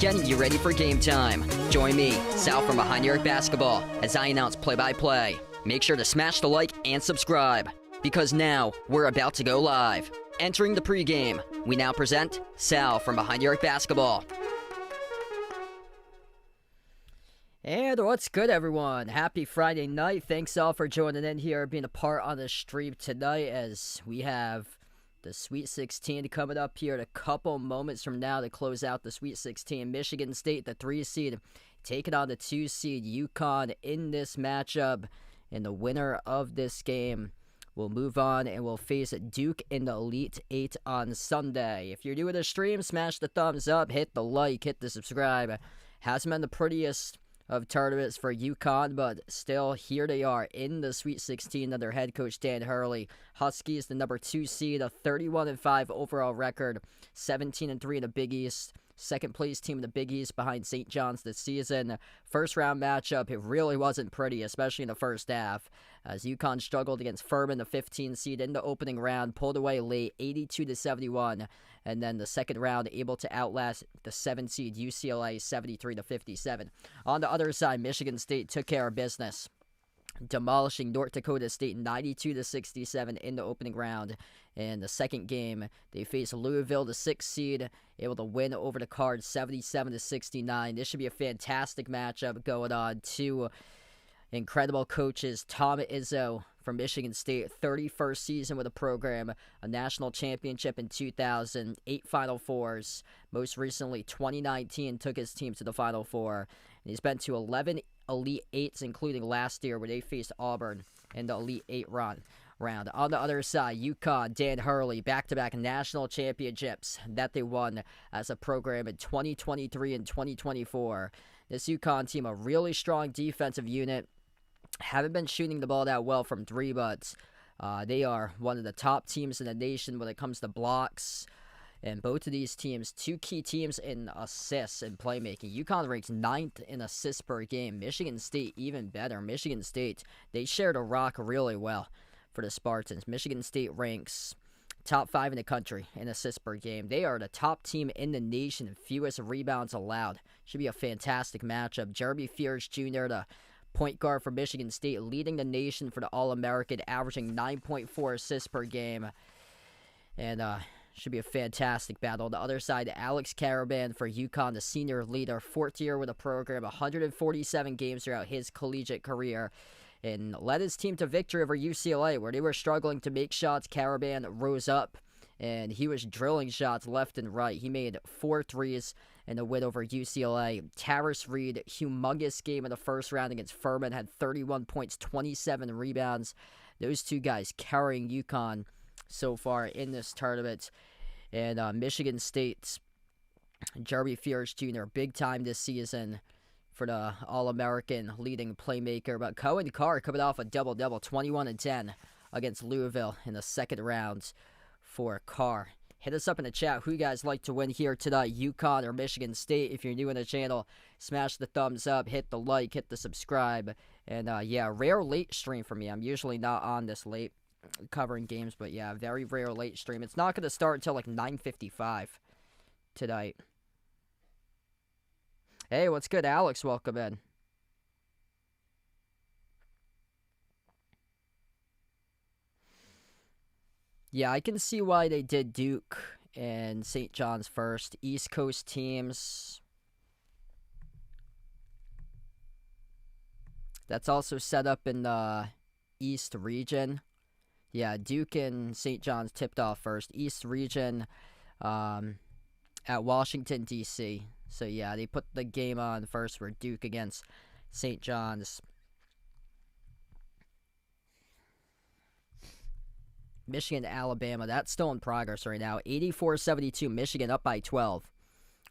Getting you ready for game time. Join me, Sal from Behind the Arc Basketball, as I announce play-by-play. Make sure to smash the like and subscribe, because now we're about to go live. Entering the pregame, we now present Sal from Behind the Arc Basketball. And what's good, everyone? Happy Friday night. Thanks all for joining in here, being a part on the stream tonight, as we have the Sweet 16 coming up here in a couple moments from now to close out the Sweet 16. Michigan State, the 3 seed, taking on the 2 seed UConn in this matchup. And the winner of this game will move on and will face Duke in the Elite 8 on Sunday. If you're new to the stream, smash the thumbs up, hit the like, hit the subscribe. Hasn't been the prettiest of tournaments for UConn, but still, here they are in the Sweet 16 under head coach Dan Hurley. Huskies, the number 2 seed, a 31-5 overall record, 17-3 in the Big East. Second place team in the Big East behind St. John's this season. First round matchup, it really wasn't pretty, especially in the first half, as UConn struggled against Furman, the 15 seed, in the opening round, pulled away late, 82-71. And then the second round, able to outlast the 7 seed UCLA, 73-57. On the other side, Michigan State took care of business, demolishing North Dakota State 92-67 in the opening round. In the second game, they faced Louisville, the 6th seed, able to win over the Cards 77-69. This should be a fantastic matchup going on. Two incredible coaches, Tom Izzo from Michigan State, 31st season with the program, a national championship in 2000, 8 Final Fours. Most recently, 2019, took his team to the Final Four. And he's been to 11 Elite Eights, including last year where they faced Auburn in the Elite Eight round. On the other side, UConn, Dan Hurley, back-to-back national championships that they won as a program in 2023 and 2024. This UConn team, a really strong defensive unit. Haven't been shooting the ball that well from three, but they are one of the top teams in the nation when it comes to blocks. And both of these teams, two key teams in assists and playmaking. UConn ranks 9th in assists per game. Michigan State even better. Michigan State, they shared a rock really well for the Spartans. Michigan State ranks top 5 in the country in assists per game. They are the top team in the nation in fewest rebounds allowed. Should be a fantastic matchup. Jeremy Fears Jr., the point guard for Michigan State, leading the nation for the All-American, averaging 9.4 assists per game. And should be a fantastic battle. On the other side, Alex Caravan for UConn, the senior leader, 4th year with the program, 147 games throughout his collegiate career, and led his team to victory over UCLA, where they were struggling to make shots. Caravan rose up, and he was drilling shots left and right. He made 4 threes in the win over UCLA. Taris Reed, humongous game in the first round against Furman, had 31 points, 27 rebounds. Those two guys carrying UConn so far in this tournament. And Michigan State's Jeremy Fears Jr., big time this season for the All-American leading playmaker. But Cohen Carr coming off a double-double, 21-10 against Louisville in the second round for Carr. Hit us up in the chat who you guys like to win here tonight, UConn or Michigan State. If you're new in the channel, smash the thumbs up, hit the like, hit the subscribe. And yeah, rare late stream for me. I'm usually not on this late covering games, but yeah, very rare late stream. It's not going to start until like 9:55 tonight. Hey, what's good, Alex? Welcome in. Yeah, I can see why they did Duke and St. John's first. East Coast teams. That's also set up in the East region. Yeah, Duke and St. John's tipped off first. East region at Washington, D.C. So, yeah, they put the game on first for Duke against St. John's. Michigan, Alabama. That's still in progress right now. 84-72. Michigan up by 12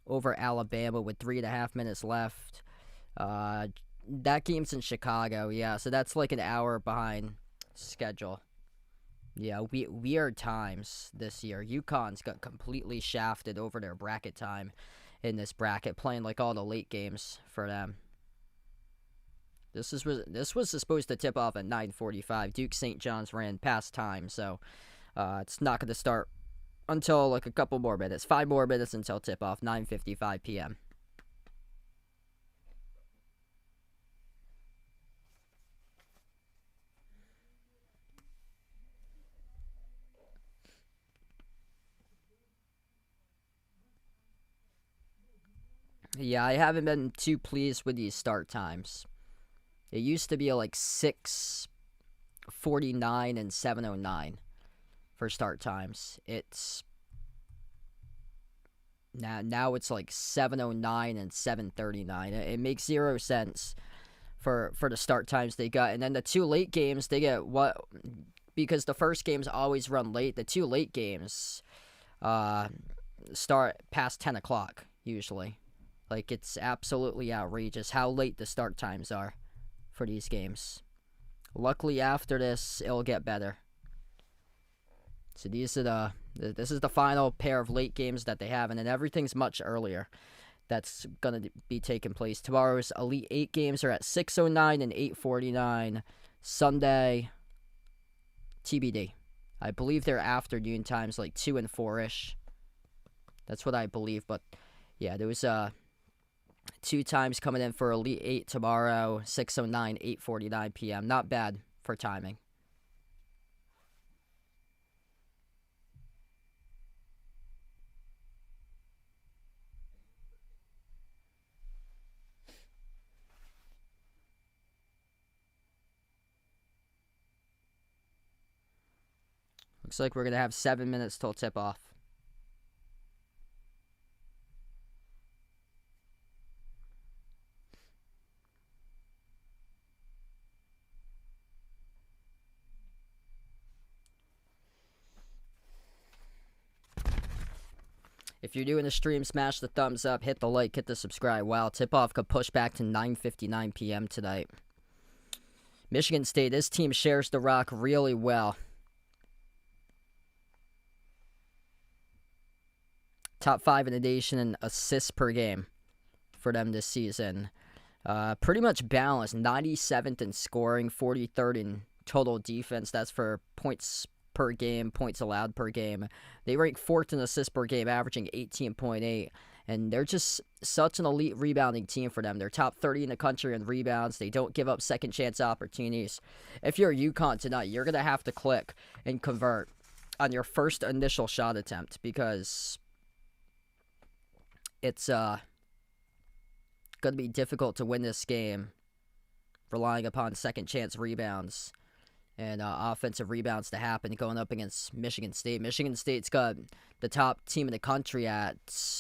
over Alabama with 3.5 minutes left. That game's in Chicago. Yeah, so that's like an hour behind schedule. Yeah, weird times this year. UConn's got completely shafted over their bracket time in this bracket, playing like all the late games for them. This was supposed to tip off at 9:45. Duke St. John's ran past time, so it's not going to start until like a couple more minutes. 5 more minutes until tip off, 9:55 p.m. Yeah, I haven't been too pleased with these start times. It used to be like 6:49 and 7:09 for start times. It's now it's like 7:09 and 7:39. It makes zero sense for the start times they got. And then the 2 late games, they get what, because the first games always run late. The 2 late games start past 10 o'clock usually. Like, it's absolutely outrageous how late the start times are for these games. Luckily, after this, it'll get better. So this is the final pair of late games that they have, and then everything's much earlier. That's going to be taking place. Tomorrow's Elite 8 games are at 6:09 and 8:49. Sunday, TBD. I believe they're afternoon times, like 2 and 4-ish. That's what I believe, but yeah, there was 2 times coming in for Elite 8 tomorrow, 6:09, 8:49 p.m. Not bad for timing. Looks like we're going to have 7 minutes till tip-off. If you're doing the stream, smash the thumbs up, hit the like, hit the subscribe. Wow, tip-off could push back to 9:59 p.m. tonight. Michigan State, this team shares the rock really well. Top 5 in the nation in assists per game for them this season. Pretty much balanced. 97th in scoring, 43rd in total defense. That's for points per game, points allowed per game. They rank 4th in assists per game, averaging 18.8. And they're just such an elite rebounding team for them. They're top 30 in the country in rebounds. They don't give up second chance opportunities. If you're UConn tonight, you're going to have to click and convert on your first initial shot attempt, because it's going to be difficult to win this game relying upon second chance rebounds and offensive rebounds to happen going up against Michigan State. Michigan State's got the top team in the country at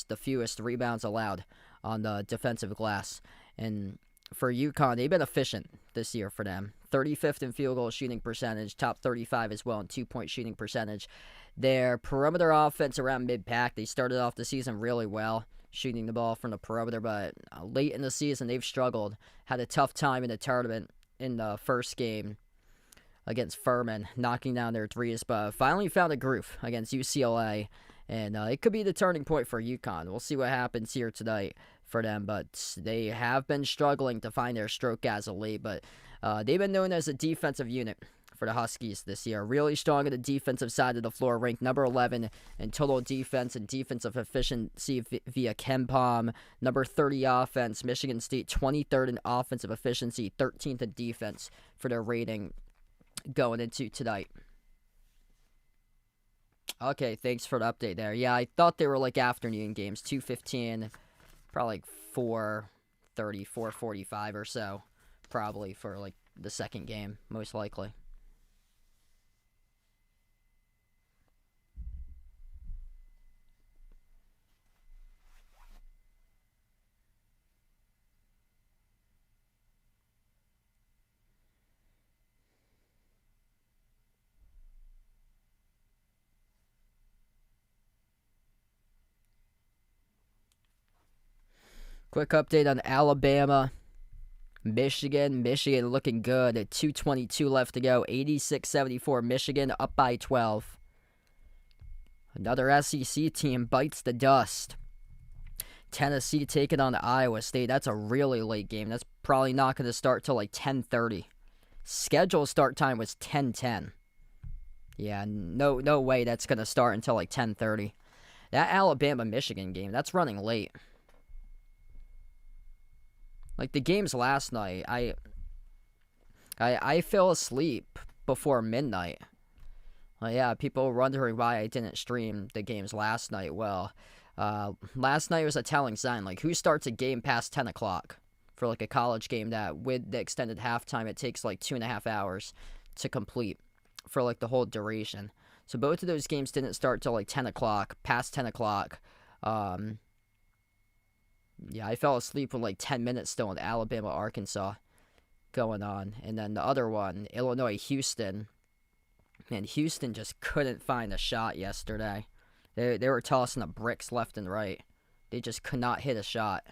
the fewest rebounds allowed on the defensive glass. And for UConn, they've been efficient this year for them. 35th in field goal shooting percentage, top 35 as well in two-point shooting percentage. Their perimeter offense around mid-pack, they started off the season really well, shooting the ball from the perimeter, but late in the season, they've struggled. Had a tough time in the tournament in the first game against Furman, knocking down their threes, but finally found a groove against UCLA, and it could be the turning point for UConn. We'll see what happens here tonight for them, but they have been struggling to find their stroke as of late, but they've been known as a defensive unit for the Huskies this year. Really strong on the defensive side of the floor, ranked number 11 in total defense and defensive efficiency via KenPom. Number 30 offense, Michigan State 23rd in offensive efficiency, 13th in defense for their rating going into tonight. Okay, thanks for the update there. Yeah, I thought they were like afternoon games, 2:15, probably like 4:30, 4:45 or so, probably for like the second game, most likely. Quick update on Alabama. Michigan looking good at 2:22 left to go. 86-74. Michigan up by 12. Another SEC team bites the dust. Tennessee taking on Iowa State. That's a really late game. That's probably not going to start till like 10:30. Scheduled start time was 10:10. Yeah, no way that's going to start until like 10:30. That Alabama-Michigan game, that's running late. Like the games last night, I fell asleep before midnight. Well, yeah, people were wondering why I didn't stream the games last night. Well, last night was a telling sign. Like, who starts a game past 10 o'clock for like a college game that with the extended halftime, it takes like 2.5 hours to complete for like the whole duration. So both of those games didn't start till like 10 o'clock, past 10 o'clock. Yeah, I fell asleep with like 10 minutes still in Alabama, Arkansas going on. And then the other one, Illinois, Houston. Man, Houston just couldn't find a shot yesterday. They were tossing the bricks left and right. They just could not hit a shot.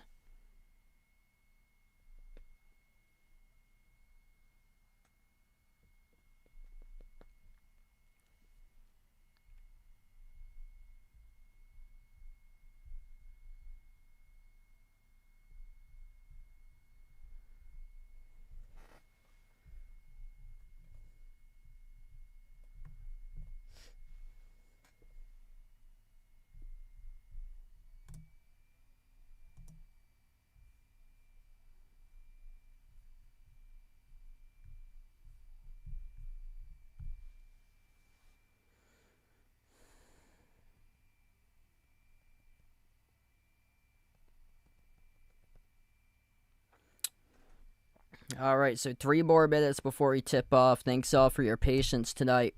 All right, so 3 more minutes before we tip off. Thanks all for your patience tonight.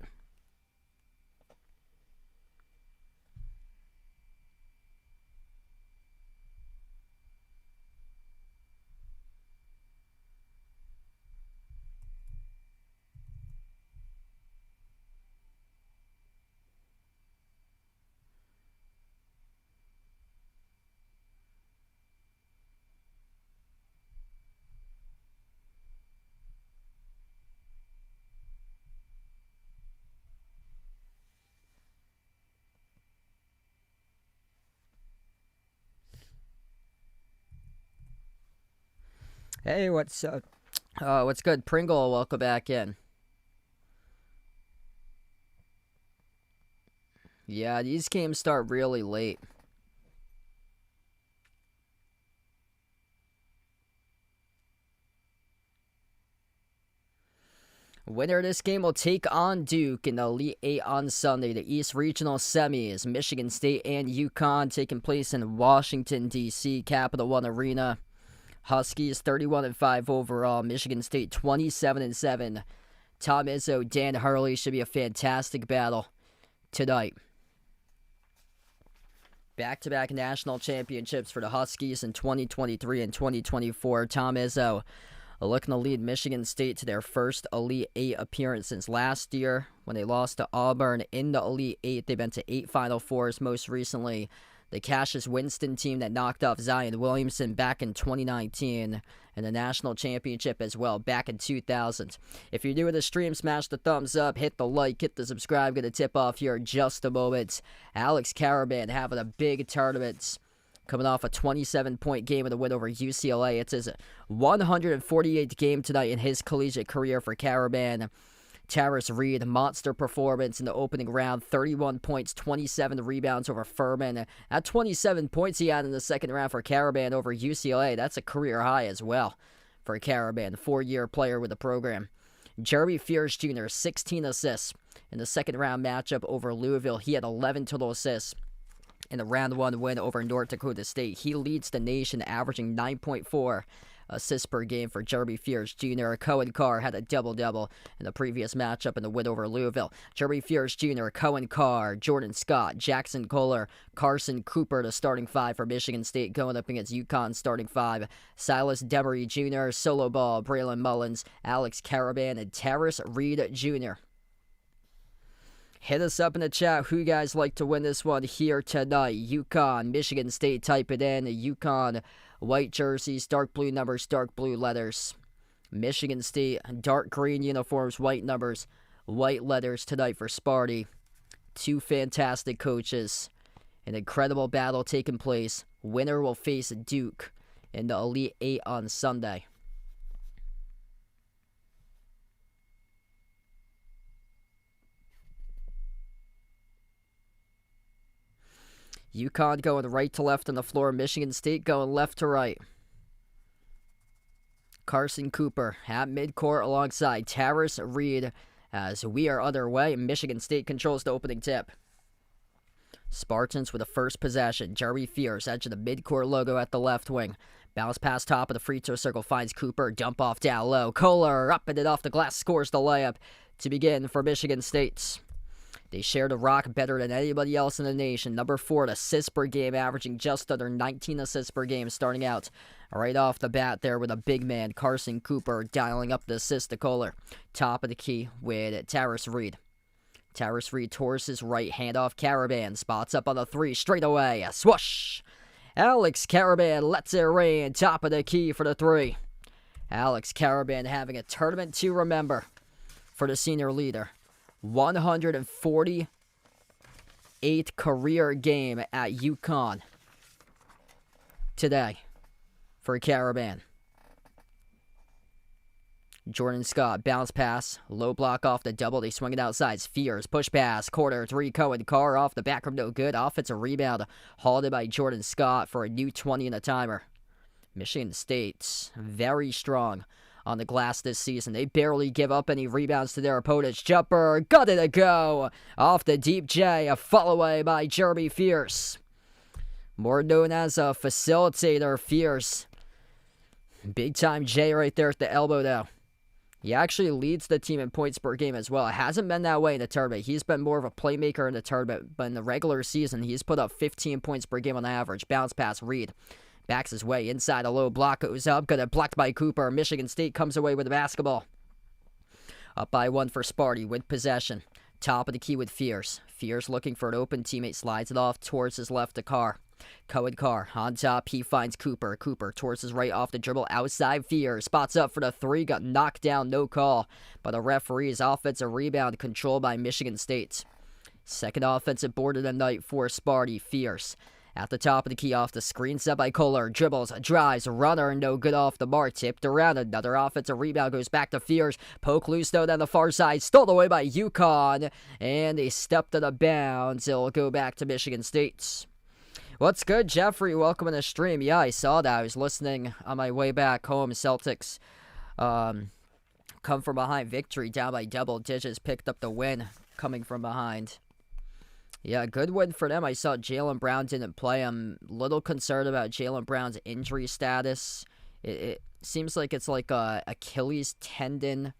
Hey, what's good? Pringle, welcome back in. Yeah, these games start really late. Winner of this game will take on Duke in the Elite 8 on Sunday. The East Regional Semis, Michigan State and UConn, taking place in Washington, D.C., Capital One Arena. Huskies 31-5 overall. Michigan State 27-7. Tom Izzo, Dan Hurley should be a fantastic battle tonight. Back-to-back national championships for the Huskies in 2023 and 2024. Tom Izzo looking to lead Michigan State to their first Elite 8 appearance since last year when they lost to Auburn in the Elite 8. They've been to 8 Final Fours most recently. The Cassius Winston team that knocked off Zion Williamson back in 2019, and the national championship as well back in 2000. If you're new to the stream, smash the thumbs up, hit the like, hit the subscribe. Going to tip off here in just a moment. Alex Karaban having a big tournament, coming off a 27-point game and a win over UCLA. It's his 148th game tonight in his collegiate career for Karaban. Tarris Reed, monster performance in the opening round. 31 points, 27 rebounds over Furman. At 27 points he had in the second round for Karaban over UCLA. That's a career high as well for Karaban, 4-year player with the program. Jeremy Fears Jr., 16 assists in the second round matchup over Louisville. He had 11 total assists in the round 1 win over North Dakota State. He leads the nation, averaging 9.4 assists per game for Jeremy Fears Jr. Cohen Carr had a double-double in the previous matchup in the win over Louisville. Jeremy Fears Jr., Cohen Carr, Jordan Scott, Jackson Kohler, Carson Cooper, the starting 5 for Michigan State, going up against UConn starting 5. Silas Demery Jr., Solo Ball, Braylon Mullins, Alex Karaban, and Tarris Reed Jr. Hit us up in the chat who you guys like to win this one here tonight. UConn, Michigan State, type it in. UConn, white jerseys, dark blue numbers, dark blue letters. Michigan State, dark green uniforms, white numbers, white letters tonight for Sparty. Two fantastic coaches. An incredible battle taking place. Winner will face Duke in the Elite Eight on Sunday. UConn going right to left on the floor. Michigan State going left to right. Carson Cooper at midcourt alongside Tarris Reed as we are underway. Michigan State controls the opening tip. Spartans with the first possession. Jeremy Fierce, edge of the midcourt logo at the left wing. Bounce pass top of the free throw circle finds Cooper. Dump off down low. Kohler up and it off the glass scores the layup to begin for Michigan State. They share the rock better than anybody else in the nation. Number 4 assists per game, averaging just under 19 assists per game, starting out right off the bat there with a big man, Carson Cooper, dialing up the assist to Kohler. Top of the key with Tarris Reed. Tarris Reed towards his right, hand off Caravan. Spots up on the 3, straight away. A swoosh! Alex Caravan lets it rain. Top of the key for the 3. Alex Caravan having a tournament to remember for the senior leader. 148th career game at UConn today for Caravan. Jordan Scott, bounce pass, low block off the double, they swing it outside. Fears, push pass, corner 3, Cohen Carr off the back room, no good. Offensive rebound, hauled in by Jordan Scott for a new 20 in the timer. Michigan State, very strong on the glass this season. They barely give up any rebounds to their opponents. Jumper, got it to go. Off the deep J, a fall away by Jeremy Fierce. More known as a facilitator, Fierce. Big time J right there at the elbow, though. He actually leads the team in points per game as well. It hasn't been that way in the tournament. He's been more of a playmaker in the tournament, but in the regular season, he's put up 15 points per game on average. Bounce pass, Reed. Backs his way inside, a low block goes up, got it blocked by Cooper. Michigan State comes away with the basketball. Up by 1 for Sparty with possession. Top of the key with Fierce. Fierce looking for an open teammate, slides it off towards his left to Carr. Cohen Carr on top, he finds Cooper. Cooper towards his right off the dribble, outside Fierce. Spots up for the 3, got knocked down, no call. But the referee's offensive rebound controlled by Michigan State. Second offensive board of the night for Sparty, Fierce. At the top of the key off the screen, set by Kohler. Dribbles, drives, runner, no good off the mark. Tipped around, another offensive rebound goes back to Fierce. Poke loose though down the far side, stole away by UConn. And they stepped out of bounds. It'll go back to Michigan State. What's good, Jeffrey? Welcome to the stream. Yeah, I saw that. I was listening on my way back home. Celtics come from behind victory, down by double digits. Picked up the win coming from behind. Yeah, good win for them. I saw Jaylen Brown didn't play. I'm a little concerned about Jaylen Brown's injury status. It seems like it's like a Achilles tendon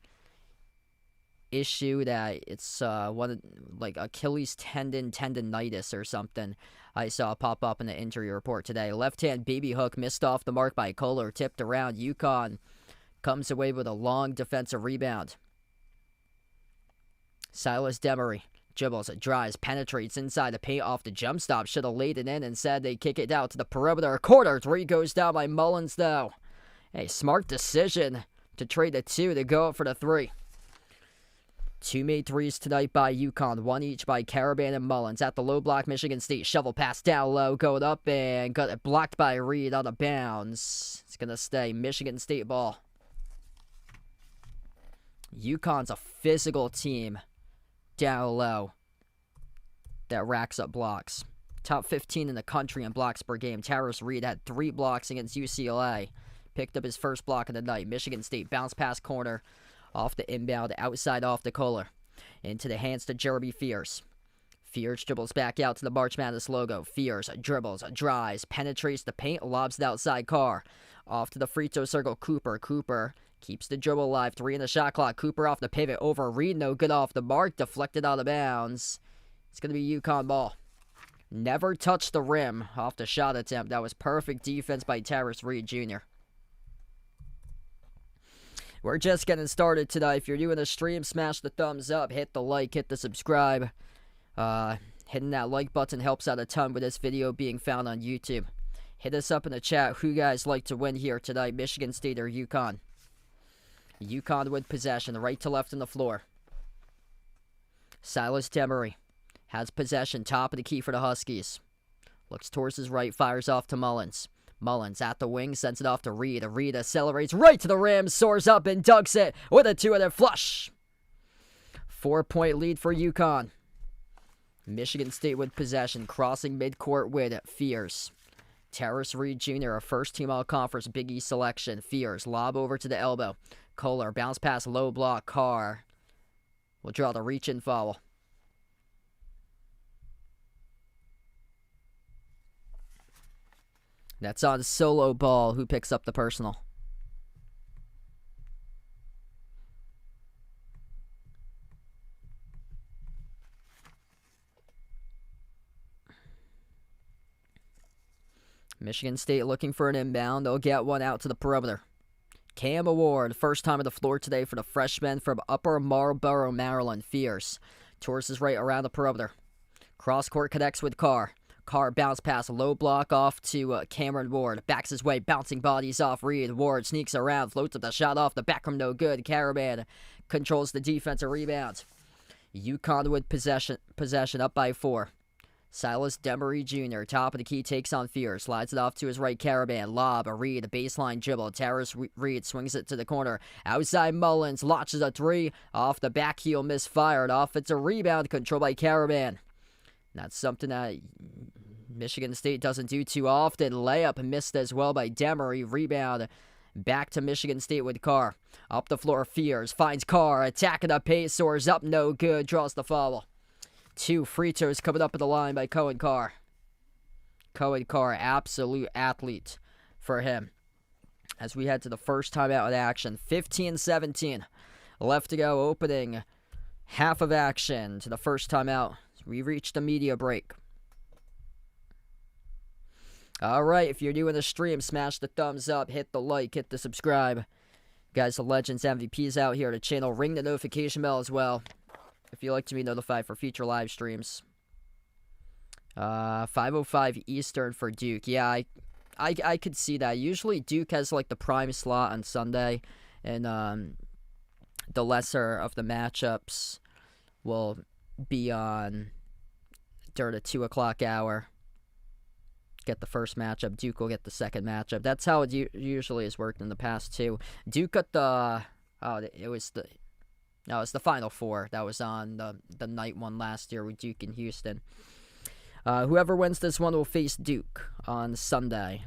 issue, that it's like Achilles tendonitis or something. I saw pop up in the injury report today. Left hand baby hook missed off the mark by Kohler, tipped around. UConn comes away with a long defensive rebound. Silas Demery dribbles, drives, penetrates inside the paint off the jump stop. Should have laid it in. Instead, they kick it out to the perimeter. Corner 3 goes down by Mullins, though. A smart decision to trade the 2 to go up for the 3. 2 made threes tonight by UConn, 1 each by Caravan and Mullins. At the low block, Michigan State shovel pass down low, going up and got it blocked by Reed out of bounds. It's going to stay Michigan State ball. UConn's a physical team down low that racks up blocks. Top 15 in the country in blocks per game. Tarris Reed had 3 blocks against UCLA. Picked up his first block of the night. Michigan State bounce pass corner. Off the inbound, outside off the Kohler. Into the hands to Jeremy Fierce. Fierce dribbles back out to the March Madness logo. Fierce dribbles, drives, penetrates the paint, lobs it outside Carr. Off to the free throw circle, Cooper. Cooper keeps the dribble alive. 3 in the shot clock. Cooper off the pivot over Reed. No good off the mark. Deflected out of bounds. It's going to be UConn ball. Never touched the rim off the shot attempt. That was perfect defense by Tarris Reed Jr. We're just getting started tonight. If you're new in the stream, smash the thumbs up, hit the like, hit the subscribe. Hitting that like button helps out a ton with this video being found on YouTube. Hit us up in the chat who you guys like to win here tonight, Michigan State or UConn. UConn with possession, right to left on the floor. Silas Demery has possession, top of the key for the Huskies. Looks towards his right, fires off to Mullins. Mullins at the wing, sends it off to Reed. Reed accelerates right to the rim, soars up and dunks it with a two-handed flush. 4-point lead for UConn. Michigan State with possession, crossing midcourt with Fears. Terrace Reed Jr., a first-team all-conference Big East selection. Fears, lob over to the elbow. Kohler, bounce pass, low block. Carr will draw the reach-in foul. That's on Solo Ball, who picks up the personal. Michigan State looking for an inbound. They'll get one out to the perimeter. Cam Award, first time on the floor today for the freshman from Upper Marlboro, Maryland. Fierce. Towards his right around the perimeter. Cross-court connects with Carr. Carr bounce pass, low block off to Cameron Ward. Backs his way, bouncing bodies off Reed. Ward sneaks around, floats up the shot off the back from no good. Caravan controls the defensive rebound. UConn with possession up by 4. Silas Demery Jr., top of the key, takes on Fear. Slides it off to his right, Caravan. Lob, a Reed, a baseline dribble. Terrace Reed swings it to the corner. Outside Mullins, launches a three. Off the back heel, misfired. Offensive rebound, controlled by Caravan. That's something that Michigan State doesn't do too often. Layup missed as well by Demery. Rebound back to Michigan State with Carr. Up the floor, Fears. Finds Carr. Attacking the pace. Soars up. No good. Draws the foul. 2 free throws coming up at the line by Cohen Carr. Cohen Carr, absolute athlete for him. As we head to the first time out of action. 15-17. Left to go. Opening half of action to the first time out. We reached the media break. Alright, if you're new in the stream, smash the thumbs up, hit the like, hit the subscribe. Guys, the Legends MVPs out here to channel. Ring the notification bell as well if you'd like to be notified for future live streams. 5:05 Eastern for Duke. Yeah, I could see that. Usually Duke has like the prime slot on Sunday, and the lesser of the matchups will be on during the 2 o'clock hour. Get the first matchup. Duke will get the second matchup. That's how it usually has worked in the past too. Duke got the it's the Final Four that was on the night one last year with Duke and Houston. Whoever wins this one will face Duke on Sunday.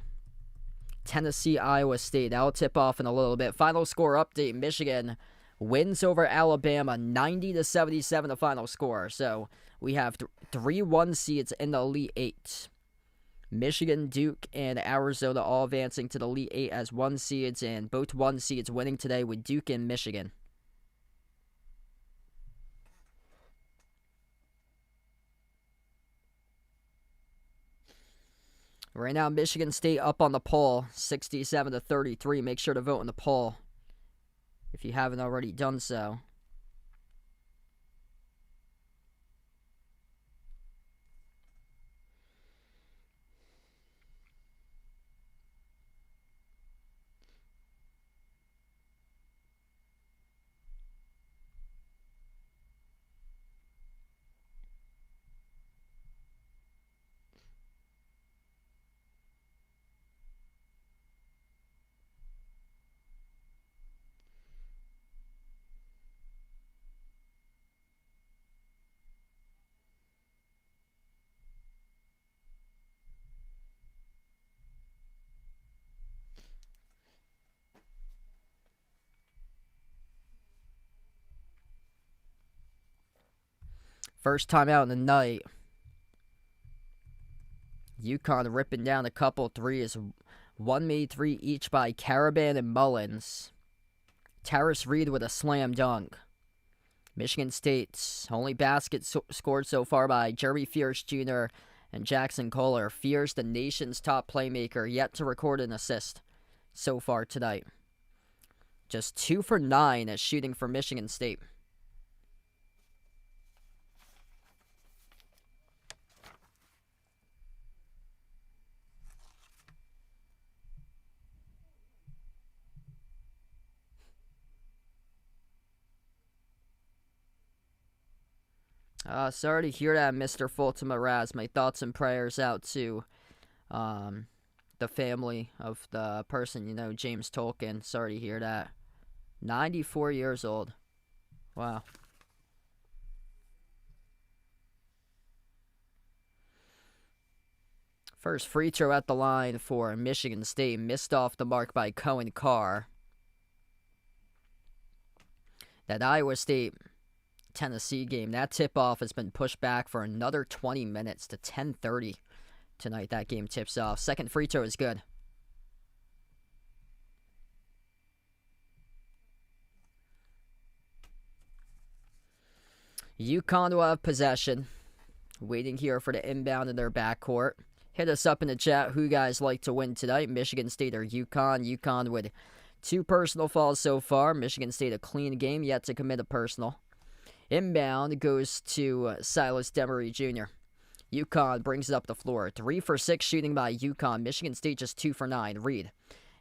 Tennessee, Iowa State. That'll tip off in a little bit. Final score update: Michigan wins over Alabama, 90-77 the final score. So we have 3 1 seeds in the Elite 8. Michigan, Duke, and Arizona all advancing to the Elite 8 as 1 seeds, and both 1 seeds winning today with Duke and Michigan. Right now, Michigan State up on the poll, 67-33. Make sure to vote in the poll if you haven't already done so. First time out in the night. UConn ripping down a couple threes. 1 made 3 each by Caravan and Mullins. Terrace Reed with a slam dunk. Michigan State's only basket scored so far by Jeremy Fierce Jr. and Jackson Kohler. Fierce, the nation's top playmaker, yet to record an assist so far tonight. Just 2 for 9 at shooting for Michigan State. Sorry to hear that, Mr. Fulton Mraz. My thoughts and prayers out to the family of the person, James Tolkien. Sorry to hear that. 94 years old. Wow. First free throw at the line for Michigan State. Missed off the mark by Cohen Carr. That Iowa State-Tennessee game, that tip-off has been pushed back for another 20 minutes to 10:30 tonight. That game tips off. Second free throw is good. UConn will have possession. Waiting here for the inbound in their backcourt. Hit us up in the chat who you guys like to win tonight, Michigan State or UConn. UConn with 2 personal fouls so far. Michigan State a clean game, yet to commit a personal. Inbound goes to Silas Demery Jr. UConn brings it up the floor. 3 for 6 shooting by UConn. Michigan State just 2 for 9. Reed.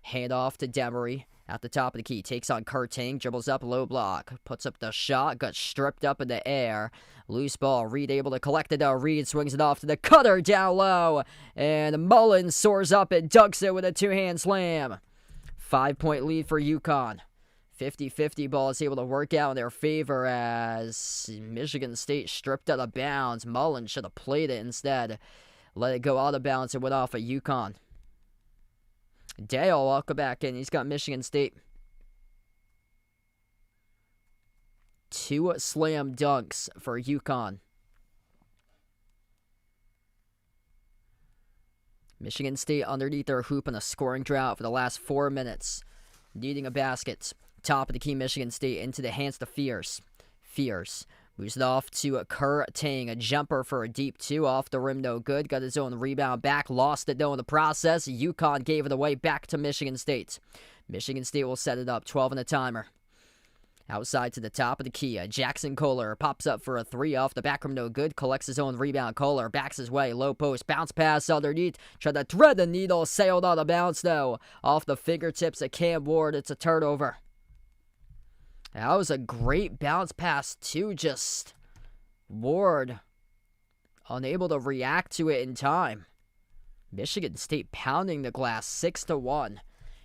Hand off to Demery at the top of the key. Takes on Kurting. Dribbles up, low block. Puts up the shot. Got stripped up in the air. Loose ball. Reed able to collect it. Reed swings it off to the cutter down low. And Mullins soars up and dunks it with a 2-hand slam. 5-point lead for UConn. 50-50 ball is able to work out in their favor as Michigan State stripped out of bounds. Mullins should have played it instead. Let it go out of bounds and went off at UConn. Dale, welcome back in. He's got Michigan State. 2 slam dunks for UConn. Michigan State underneath their hoop in a scoring drought for the last 4 minutes. Needing a basket. Top of the key, Michigan State into the hands to Fierce. Fierce moves it off to Kurting. A jumper for a deep 2 off the rim, no good. Got his own rebound back. Lost it though in the process. UConn gave it away back to Michigan State. Michigan State will set it up. 12 in the timer. Outside to the top of the key. Jackson Kohler pops up for a 3 off the back rim, no good. Collects his own rebound. Kohler backs his way. Low post. Bounce pass underneath. Tried to thread the needle. Sailed out of bounds though. Off the fingertips of Cam Ward. It's a turnover. That was a great bounce pass too. Just Ward unable to react to it in time. Michigan State pounding the glass 6-1.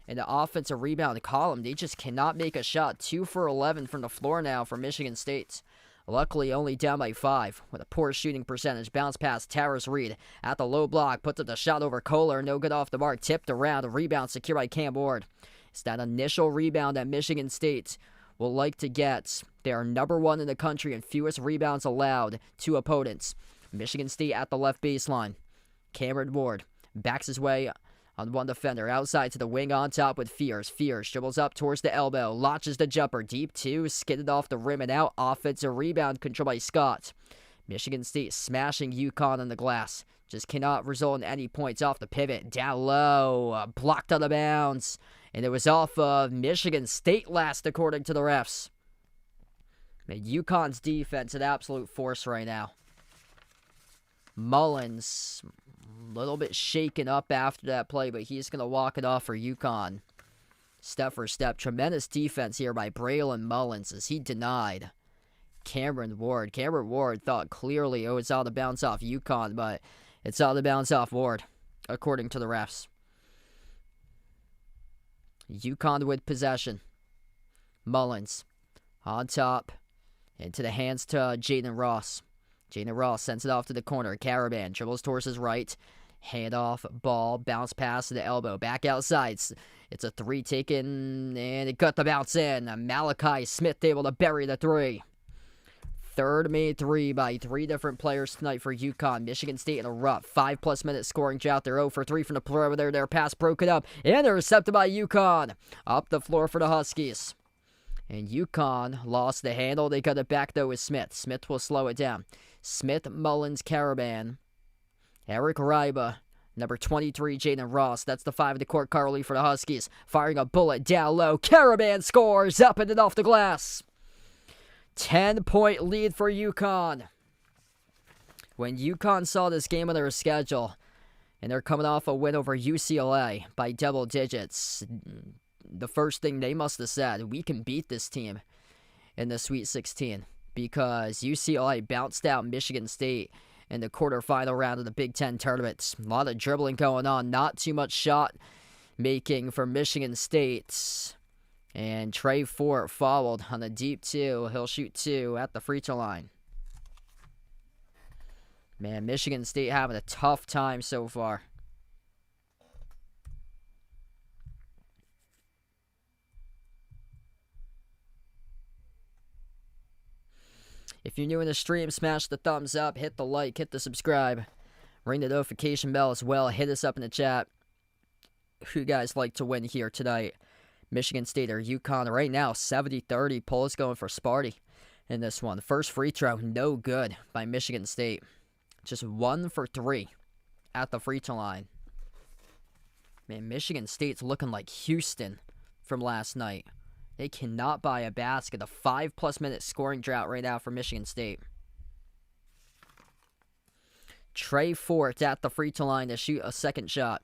In the offensive rebound column, they just cannot make a shot. 2 for 11 from the floor now for Michigan State. Luckily, only down by 5 with a poor shooting percentage. Bounce pass, Terrace Reed at the low block. Puts up the shot over Kohler. No good off the mark. Tipped around. A rebound secured by Cam Ward. It's that initial rebound that Michigan State will like to get. They are number 1 in the country in fewest rebounds allowed to opponents. Michigan State at the left baseline. Cameron Ward backs his way on one defender. Outside to the wing on top with Fierce. Fierce dribbles up towards the elbow. Launches the jumper. Deep 2. Skidded off the rim and out. Offensive rebound controlled by Scott. Michigan State smashing UConn on the glass. Just cannot result in any points off the pivot. Down low. Blocked out of bounds. And it was off of Michigan State last, according to the refs. UConn's defense an absolute force right now. Mullins, a little bit shaken up after that play, but he's going to walk it off for UConn. Step for step. Tremendous defense here by Braylon Mullins as he denied Cameron Ward. Cameron Ward thought clearly it was out of bounds off UConn, but it's out of bounds off Ward, according to the refs. UConn with possession. Mullins on top. Into the hands to Jaden Ross. Jaden Ross sends it off to the corner. Caravan dribbles towards his right. Handoff, ball, bounce pass to the elbow. Back outside. It's a 3 taken, and it got the bounce in. Malachi Smith able to bury the 3. Third made 3 by 3 different players tonight for UConn. Michigan State in a rough 5+ minute scoring drought. They're 0 for 3 from the perimeter. Their pass broken up and intercepted by UConn. Up the floor for the Huskies. And UConn lost the handle. They got it back though with Smith. Smith will slow it down. Smith, Mullins, Caravan. Eric Ryba. Number 23, Jaden Ross. That's the 5 of the court Carly for the Huskies. Firing a bullet down low. Caravan scores up and off the glass. 10-point lead for UConn. When UConn saw this game on their schedule, and they're coming off a win over UCLA by double digits, the first thing they must have said, we can beat this team in the Sweet 16. because UCLA bounced out Michigan State in the quarterfinal round of the Big Ten tournament. A lot of dribbling going on, not too much shot making for Michigan State. And Trey Fort followed on a deep 2. He'll shoot 2 at the free throw line. Man, Michigan State having a tough time so far. If you're new in the stream, smash the thumbs up, hit the like, hit the subscribe, ring the notification bell as well. Hit us up in the chat. Who you guys like to win here tonight? Michigan State or UConn? Right now, 70-30. Pole's going for Sparty in this one. First free throw, no good by Michigan State. Just 1 for 3 at the free throw line. Man, Michigan State's looking like Houston from last night. They cannot buy a basket. A 5+ minute scoring drought right now for Michigan State. Trey Fort at the free throw line to shoot a second shot.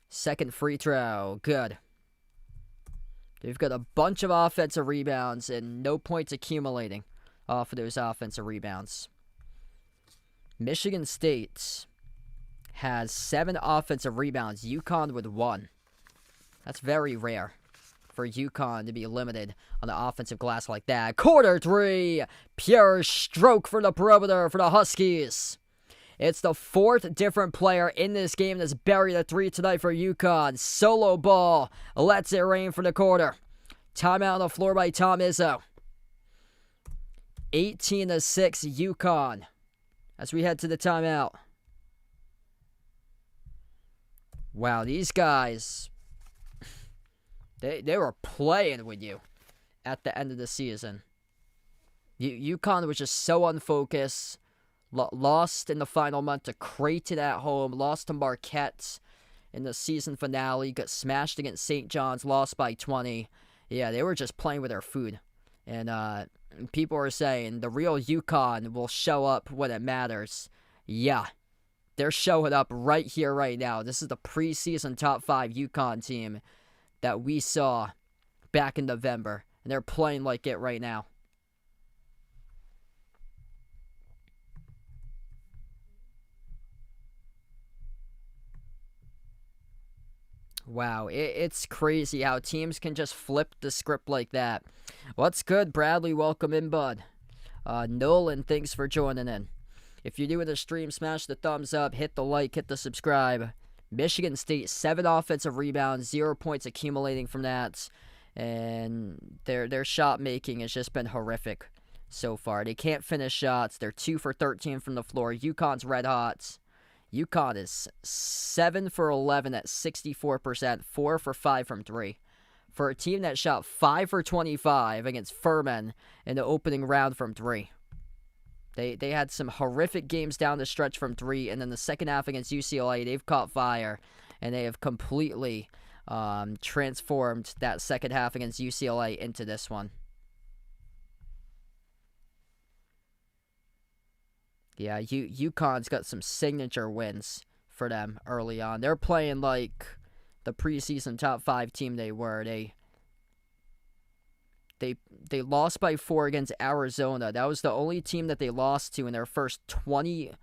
Second free throw, good. They've got a bunch of offensive rebounds and no points accumulating off of those offensive rebounds. Michigan State has 7 offensive rebounds. UConn with 1. That's very rare for UConn to be limited on the offensive glass like that. Quarter 3. Pure stroke for the perimeter for the Huskies. It's the 4th different player in this game that's buried a 3 tonight for UConn. Solo ball. Lets it rain for the quarter. Timeout on the floor by Tom Izzo. 18-6 UConn as we head to the timeout. Wow, these guys, they were playing with you at the end of the season. UConn was just so unfocused. Lost in the final month to Creighton at home. Lost to Marquette in the season finale. Got smashed against St. John's. Lost by 20. Yeah, they were just playing with their food. And people are saying the real UConn will show up when it matters. Yeah, they're showing up right here, right now. This is the preseason top 5 UConn team that we saw back in November. And they're playing like it right now. Wow, it's crazy how teams can just flip the script like that. What's good, Bradley? Welcome in, bud. Nolan, thanks for joining in. If you're new to the stream, smash the thumbs up, hit the like, hit the subscribe. Michigan State, 7 offensive rebounds, 0 points accumulating from that. And their shot making has just been horrific so far. They can't finish shots. They're 2 for 13 from the floor. UConn's red hot. UConn is 7 for 11 at 64%, 4 for 5 from 3. For a team that shot 5 for 25 against Furman in the opening round from 3. They had some horrific games down the stretch from 3, and then the second half against UCLA, they've caught fire, and they have completely transformed that second half against UCLA into this one. Yeah, UConn's got some signature wins for them early on. They're playing like the preseason top 5 team they were. They lost by 4 against Arizona. That was the only team that they lost to in their first 23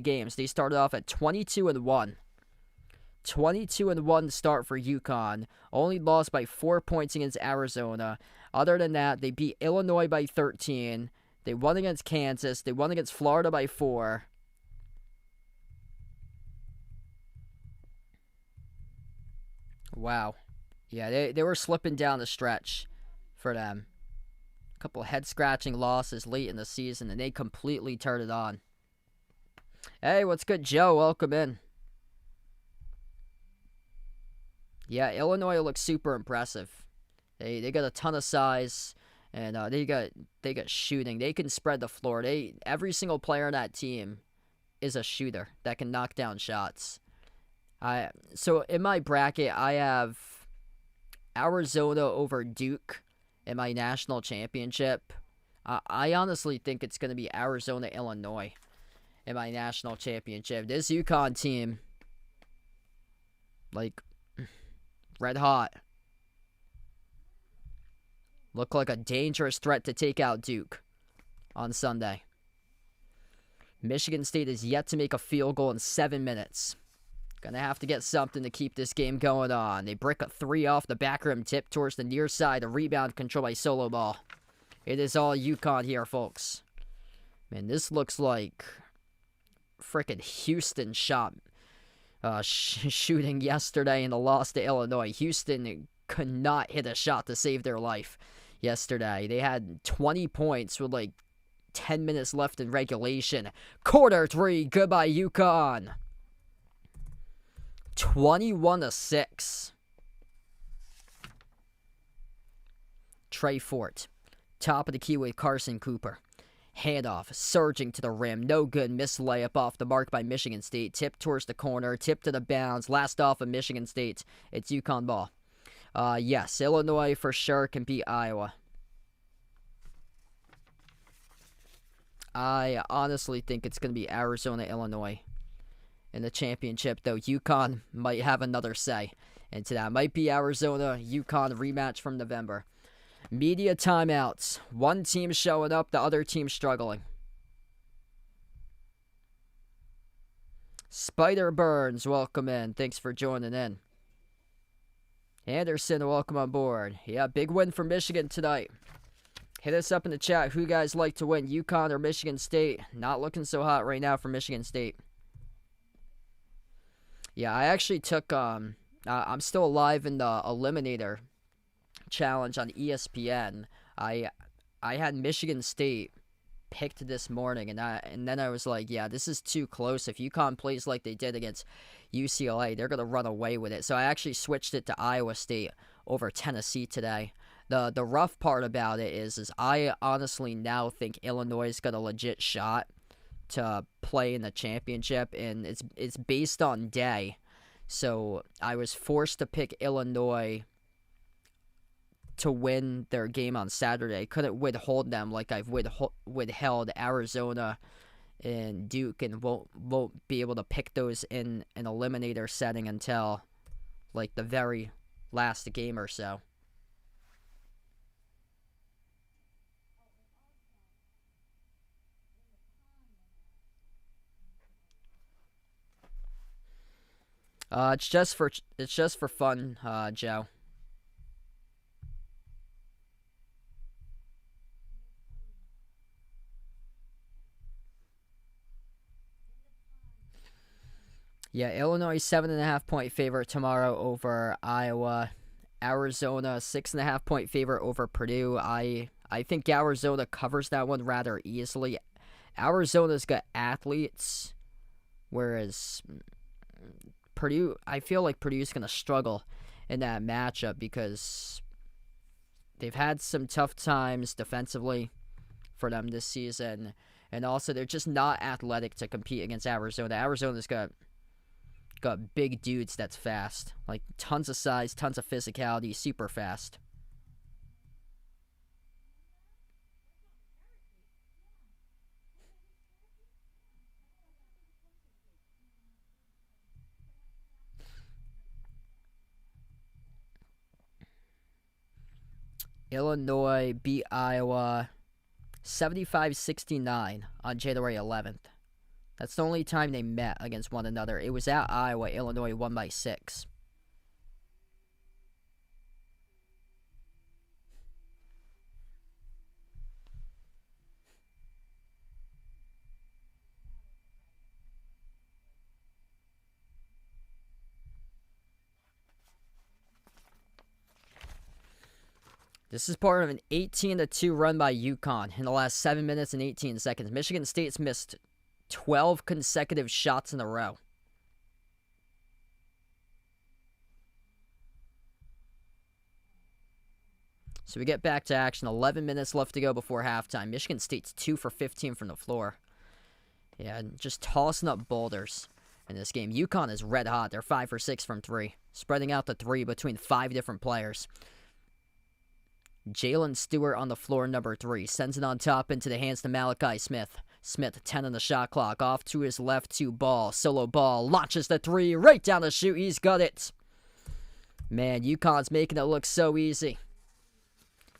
games. They started off at 22-1. 22-1 start for UConn. Only lost by 4 points against Arizona. Other than that, they beat Illinois by 13. They won against Kansas. They won against Florida by 4. Wow. Yeah, they were slipping down the stretch for them. A couple head-scratching losses late in the season, and they completely turned it on. Hey, what's good, Joe? Welcome in. Yeah, Illinois looks super impressive. They got a ton of size, and they got shooting. They can spread the floor. Every single player on that team is a shooter that can knock down shots. So in my bracket, I have Arizona over Duke in my national championship. I honestly think it's going to be Arizona-Illinois in my national championship. This UConn team, like, red hot. Looked like a dangerous threat to take out Duke on Sunday. Michigan State is yet to make a field goal in 7 minutes. Gonna have to get something to keep this game going on. They brick a 3 off the back rim, tip towards the near side. A rebound controlled by Solo Ball. It is all UConn here, folks. Man, this looks like frickin' Houston shot shooting yesterday in the loss to Illinois. Houston could not hit a shot to save their life yesterday. They had 20 points with like 10 minutes left in regulation. Quarter 3, goodbye UConn. 21-6. Trey Fort. Top of the key with Carson Cooper. Handoff, surging to the rim. No good. Missed layup off the mark by Michigan State. Tip towards the corner. Tip to the bounds. Last off of Michigan State. It's UConn ball. Yes, Illinois for sure can beat Iowa. I honestly think it's going to be Arizona, Illinois in the championship, though UConn might have another say into that. Might be Arizona, UConn rematch from November. Media timeouts. One team showing up, the other team struggling. Spider Burns, welcome in. Thanks for joining in. Anderson, welcome on board. Yeah, big win for Michigan tonight. Hit us up in the chat who you guys like to win, UConn or Michigan State. Not looking so hot right now for Michigan State. Yeah, I actually took, I'm still alive in the Eliminator Challenge on ESPN. I had Michigan State picked this morning, and then I was like, yeah, this is too close. If UConn plays like they did against UCLA, they're going to run away with it. So I actually switched it to Iowa State over Tennessee today. The rough part about it is I honestly now think Illinois has got a legit shot to play in the championship, and it's based on day. So I was forced to pick Illinois to win their game on Saturday. Couldn't withhold them like I've withheld Arizona and Duke, and won't be able to pick those in an eliminator setting until like the very last game or so. It's just for fun, Joe. Yeah, Illinois 7.5-point favorite tomorrow over Iowa. Arizona 6.5-point favorite over Purdue. I think Arizona covers that one rather easily. Arizona's got athletes, whereas Purdue, I feel like Purdue's going to struggle in that matchup because they've had some tough times defensively for them this season, and also they're just not athletic to compete against Arizona. Arizona's got big dudes that's fast, like tons of size, tons of physicality, super fast. Illinois beat Iowa 75-69 on January 11th. That's the only time they met against one another. It was at Iowa. Illinois won by 6. This is part of an 18-2 run by UConn in the last 7 minutes and 18 seconds. Michigan State's missed 12 consecutive shots in a row. So we get back to action. 11 minutes left to go before halftime. Michigan State's 2 for 15 from the floor. Yeah, just tossing up boulders in this game. UConn is red hot. They're 5 for 6 from 3. Spreading out the 3 between 5 different players. Jalen Stewart on the floor, number 3. Sends it on top into the hands to Malachi Smith. Smith, 10 on the shot clock. Off to his left to Ball. Solo Ball launches the 3 right down the chute. He's got it. Man, UConn's making it look so easy.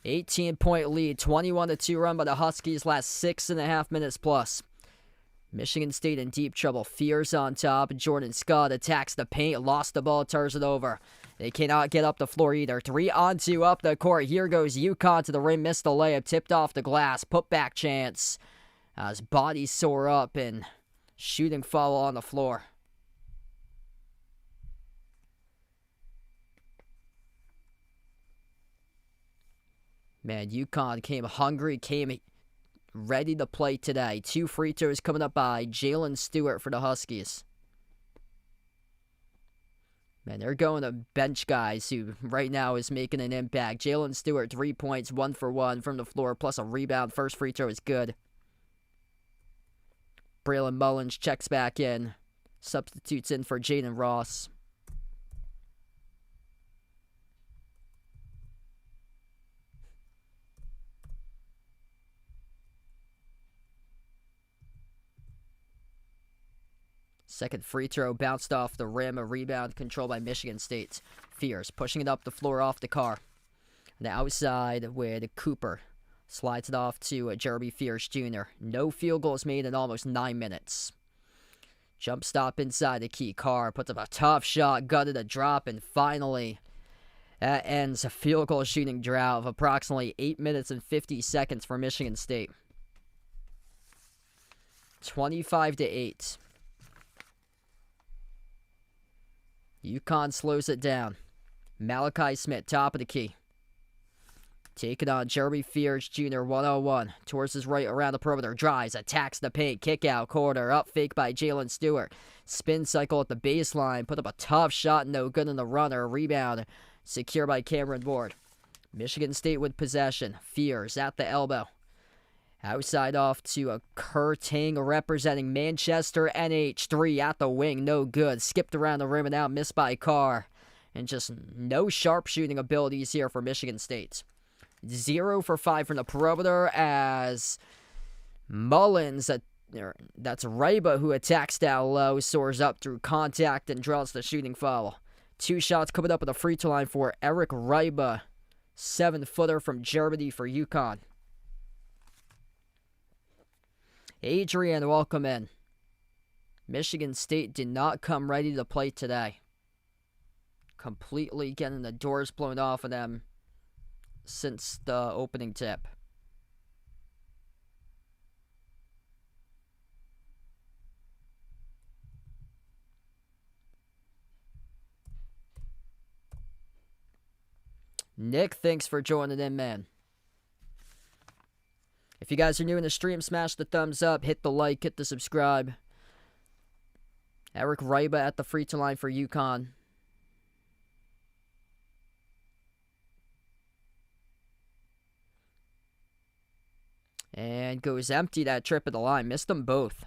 18-point lead, 21-2 run by the Huskies, last 6.5 minutes plus. Michigan State in deep trouble. Fears on top. Jordan Scott attacks the paint, lost the ball, turns it over. They cannot get up the floor either. 3-on-2 up the court. Here goes UConn to the rim, missed the layup, tipped off the glass, put back chance. As bodies soar up and shooting foul on the floor. Man, UConn came hungry, came ready to play today. 2 free throws coming up by Jalen Stewart for the Huskies. Man, they're going to bench guys who right now is making an impact. Jalen Stewart, 3 points, 1 for 1 from the floor, plus a rebound. First free throw is good. Braylon Mullins checks back in. Substitutes in for Jaden Ross. Second free throw bounced off the rim. A rebound controlled by Michigan State. Fears pushing it up the floor off the car. On the outside with Cooper. Slides it off to Jeremy Fears Jr. No field goals made in almost 9 minutes. Jump stop inside the key. Carr puts up a tough shot, gutted a drop, and finally that ends a field goal shooting drought of approximately 8 minutes and 50 seconds for Michigan State. 25-8. UConn slows it down. Malachi Smith, top of the key. Taking on Jeremy Fears Jr. 1-on-1. Towards his right around the perimeter. Drives, attacks the paint. Kick out corner. Up fake by Jalen Stewart. Spin cycle at the baseline. Put up a tough shot. No good in the runner. Rebound. Secure by Cameron Ward. Michigan State with possession. Fears at the elbow. Outside off to Kerr Ting representing Manchester NH. 3 at the wing. No good. Skipped around the rim and out. Missed by Carr. And just no sharpshooting abilities here for Michigan State. 0 for 5 from the perimeter as Mullins, that's Ryba who attacks down low, soars up through contact and draws the shooting foul. 2 shots coming up at the free throw line for Eric Ryba. 7-footer from Germany for UConn. Adrian, welcome in. Michigan State did not come ready to play today. Completely getting the doors blown off of them since the opening tip. Nick, thanks for joining in, man. If you guys are new in the stream, smash the thumbs up, hit the like, hit the subscribe. Eric Ryba at the free throw line for UConn. And goes empty that trip at the line. Missed them both.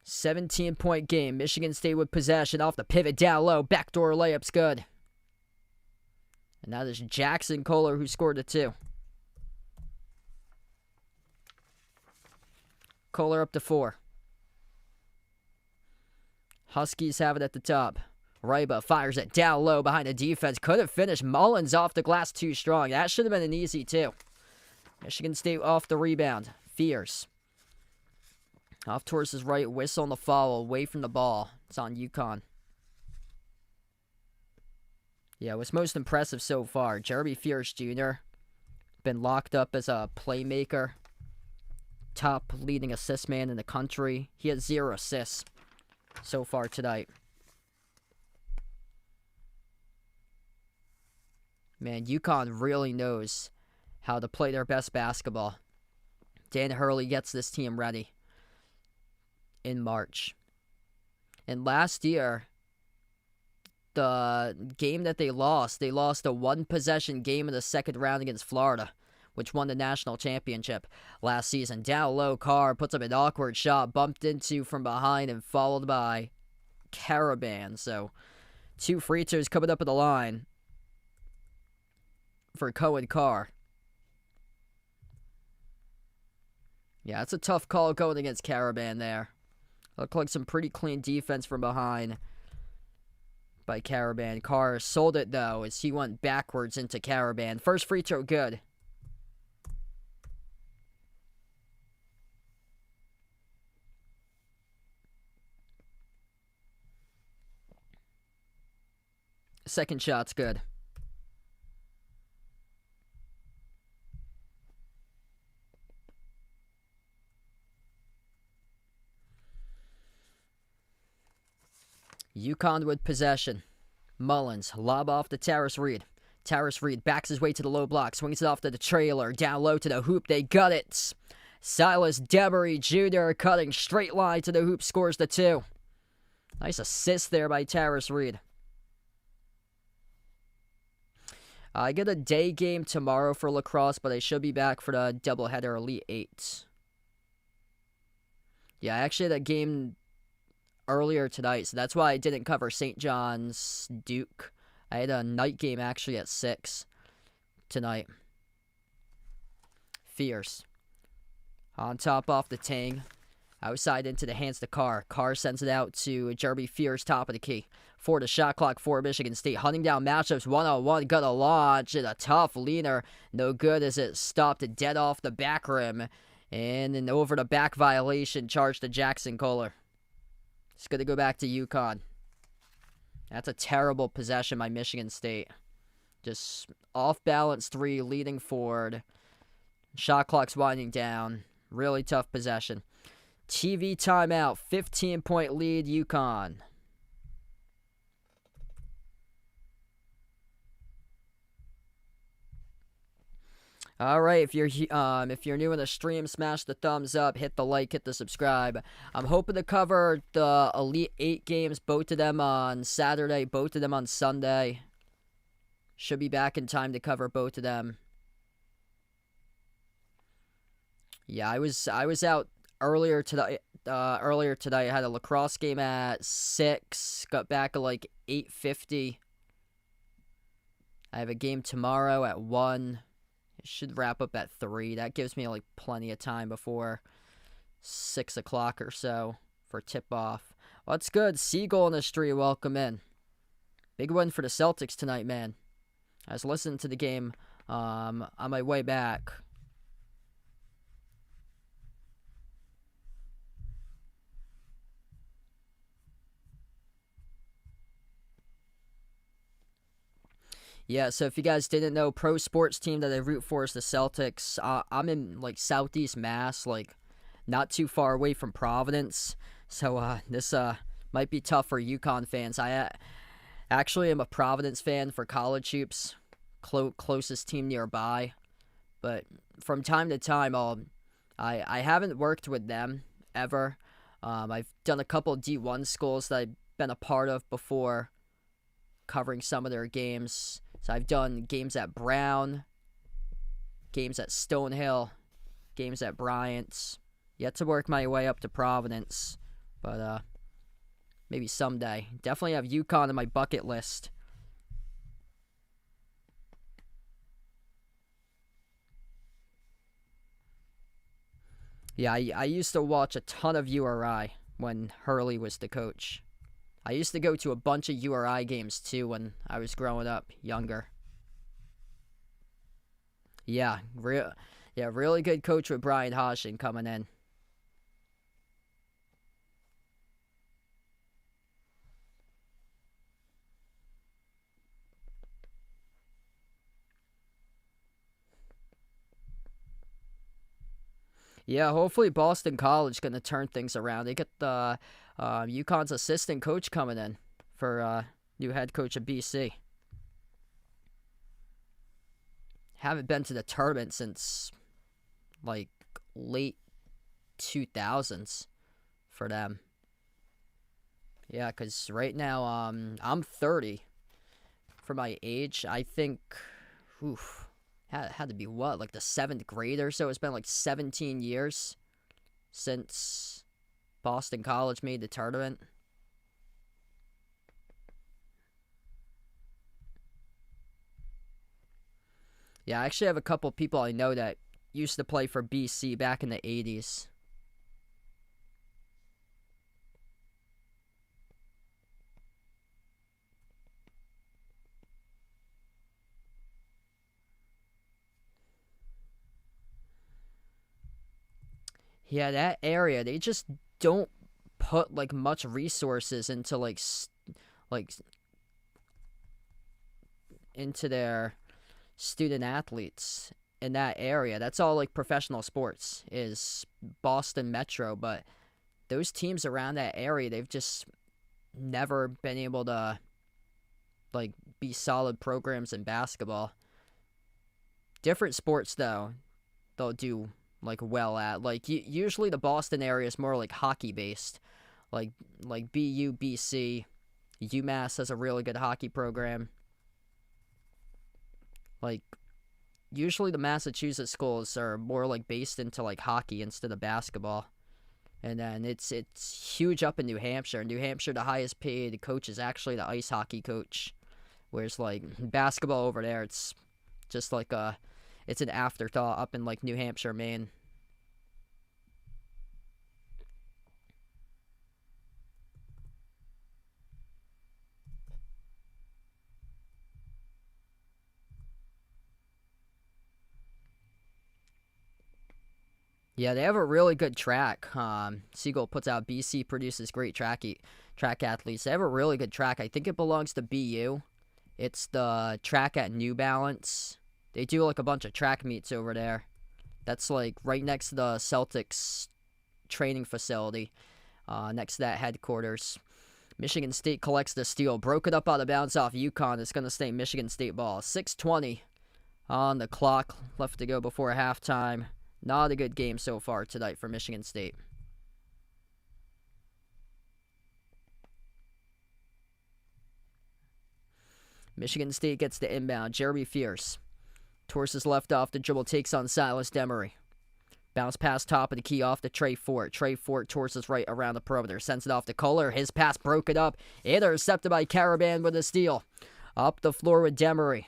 17-point game. Michigan State with possession off the pivot down low. Backdoor layup's good. And that is Jackson Kohler who scored the 2. Kohler up to 4. Huskies have it at the top. Ryba fires it down low behind the defense. Couldn't finish. Mullins off the glass too strong. That should have been an easy 2. Michigan State off the rebound. Fears. Off towards his right. Whistle on the foul. Away from the ball. It's on UConn. Yeah, what's most impressive so far, Jeremy Fears Jr. been locked up as a playmaker. Top leading assist man in the country. He has 0 assists so far tonight. Man, UConn really knows how to play their best basketball. Dan Hurley gets this team ready in March. And last year, the game that they lost a 1-possession game in the second round against Florida, which won the national championship last season. Down low, Carr puts up an awkward shot, bumped into from behind and followed by Caravan. So 2 free throws coming up at the line for Cohen Carr. Yeah, it's a tough call going against Caravan there. Looked like some pretty clean defense from behind. by Caravan. Carr sold it, though, as he went backwards into Caravan. First free throw, good. Second shot's good. UConn with possession. Mullins, lob off to Terrace Reed. Terrace Reed backs his way to the low block, swings it off to the trailer, down low to the hoop, they got it. Silas Demery Jr. cutting straight line to the hoop, scores the 2. Nice assist there by Terrace Reed. I get a day game tomorrow for lacrosse, but I should be back for the doubleheader Elite 8. Yeah, I actually had a game earlier tonight, so that's why I didn't cover St. John's Duke. I had a night game actually at 6 tonight. Fierce. On top off the Tang. Outside into the hands to Carr. Carr sends it out to Jeremy Fierce, top of the key. For the shot clock for Michigan State. Hunting down matchups one-on-one. Got a launch and a tough leaner. No good as it stopped dead off the back rim. And an over the back violation charged to Jackson Kohler. It's going to go back to UConn. That's a terrible possession by Michigan State. Just off-balance 3, leading forward. Shot clock's winding down. Really tough possession. TV timeout. 15-point lead, UConn. All right, if you're new in the stream, smash the thumbs up, hit the like, hit the subscribe. I'm hoping to cover the Elite 8 games, both of them on Saturday, both of them on Sunday. Should be back in time to cover both of them. Yeah, I was out earlier today. I had a lacrosse game at 6. Got back at like 8:50. I have a game tomorrow at 1. Should wrap up at 3. That gives me like plenty of time before 6 o'clock or so for tip-off. Well, that's good. Seagull in the street, welcome in. Big win for the Celtics tonight, man. I was listening to the game on my way back. Yeah, so if you guys didn't know, pro sports team that I root for is the Celtics. I'm in, like, Southeast Mass, like, not too far away from Providence. So, this might be tough for UConn fans. I actually am a Providence fan for college hoops, closest team nearby. But from time to time, I haven't worked with them ever. I've done a couple of D1 schools that I've been a part of before, covering some of their games. So I've done games at Brown, games at Stonehill, games at Bryant. Yet to work my way up to Providence, but maybe someday. Definitely have UConn on my bucket list. Yeah, I used to watch a ton of URI when Hurley was the coach. I used to go to a bunch of URI games, too, when I was growing up, younger. Yeah, really good coach with Brian Hodgson coming in. Yeah, hopefully Boston College going to turn things around. They get the UConn's assistant coach coming in for new head coach of BC. Haven't been to the tournament since like late 2000s for them. Yeah, because right now I'm 30. For my age, I think, had to be what, like the 7th grade or so. It's been like 17 years since Boston College made the tournament. Yeah, I actually have a couple people I know that used to play for BC back in the 80s. Yeah, that area, they just don't put like much resources into like into their student athletes in that area. That's all like professional sports is Boston Metro, but those teams around that area, they've just never been able to like be solid programs in basketball. Different sports though, they'll do like well at. Like usually the Boston area is more like hockey based. Like BU, BC, UMass has a really good hockey program. Like usually the Massachusetts schools are more like based into like hockey instead of basketball. And then it's huge up in New Hampshire. New Hampshire, the highest paid coach is actually the ice hockey coach. Whereas like basketball over there, it's just like it's an afterthought up in like New Hampshire, Maine. Yeah, they have a really good track. Siegel puts out BC produces great track athletes. They have a really good track. I think it belongs to BU. It's the track at New Balance. They do like a bunch of track meets over there. That's like right next to the Celtics training facility, next to that headquarters. Michigan State collects the steal. Broke it up out of bounds off UConn. It's going to stay Michigan State ball. 6:20 on the clock left to go before halftime. Not a good game so far tonight for Michigan State. Michigan State gets the inbound. Jeremy Fierce. Torres left off the dribble. Takes on Silas Demery. Bounce pass top of the key off to Trey Fort. Trey Fort, Torres right around the perimeter. Sends it off to Kohler. His pass broke it up. Intercepted by Caravan with a steal. Up the floor with Demery.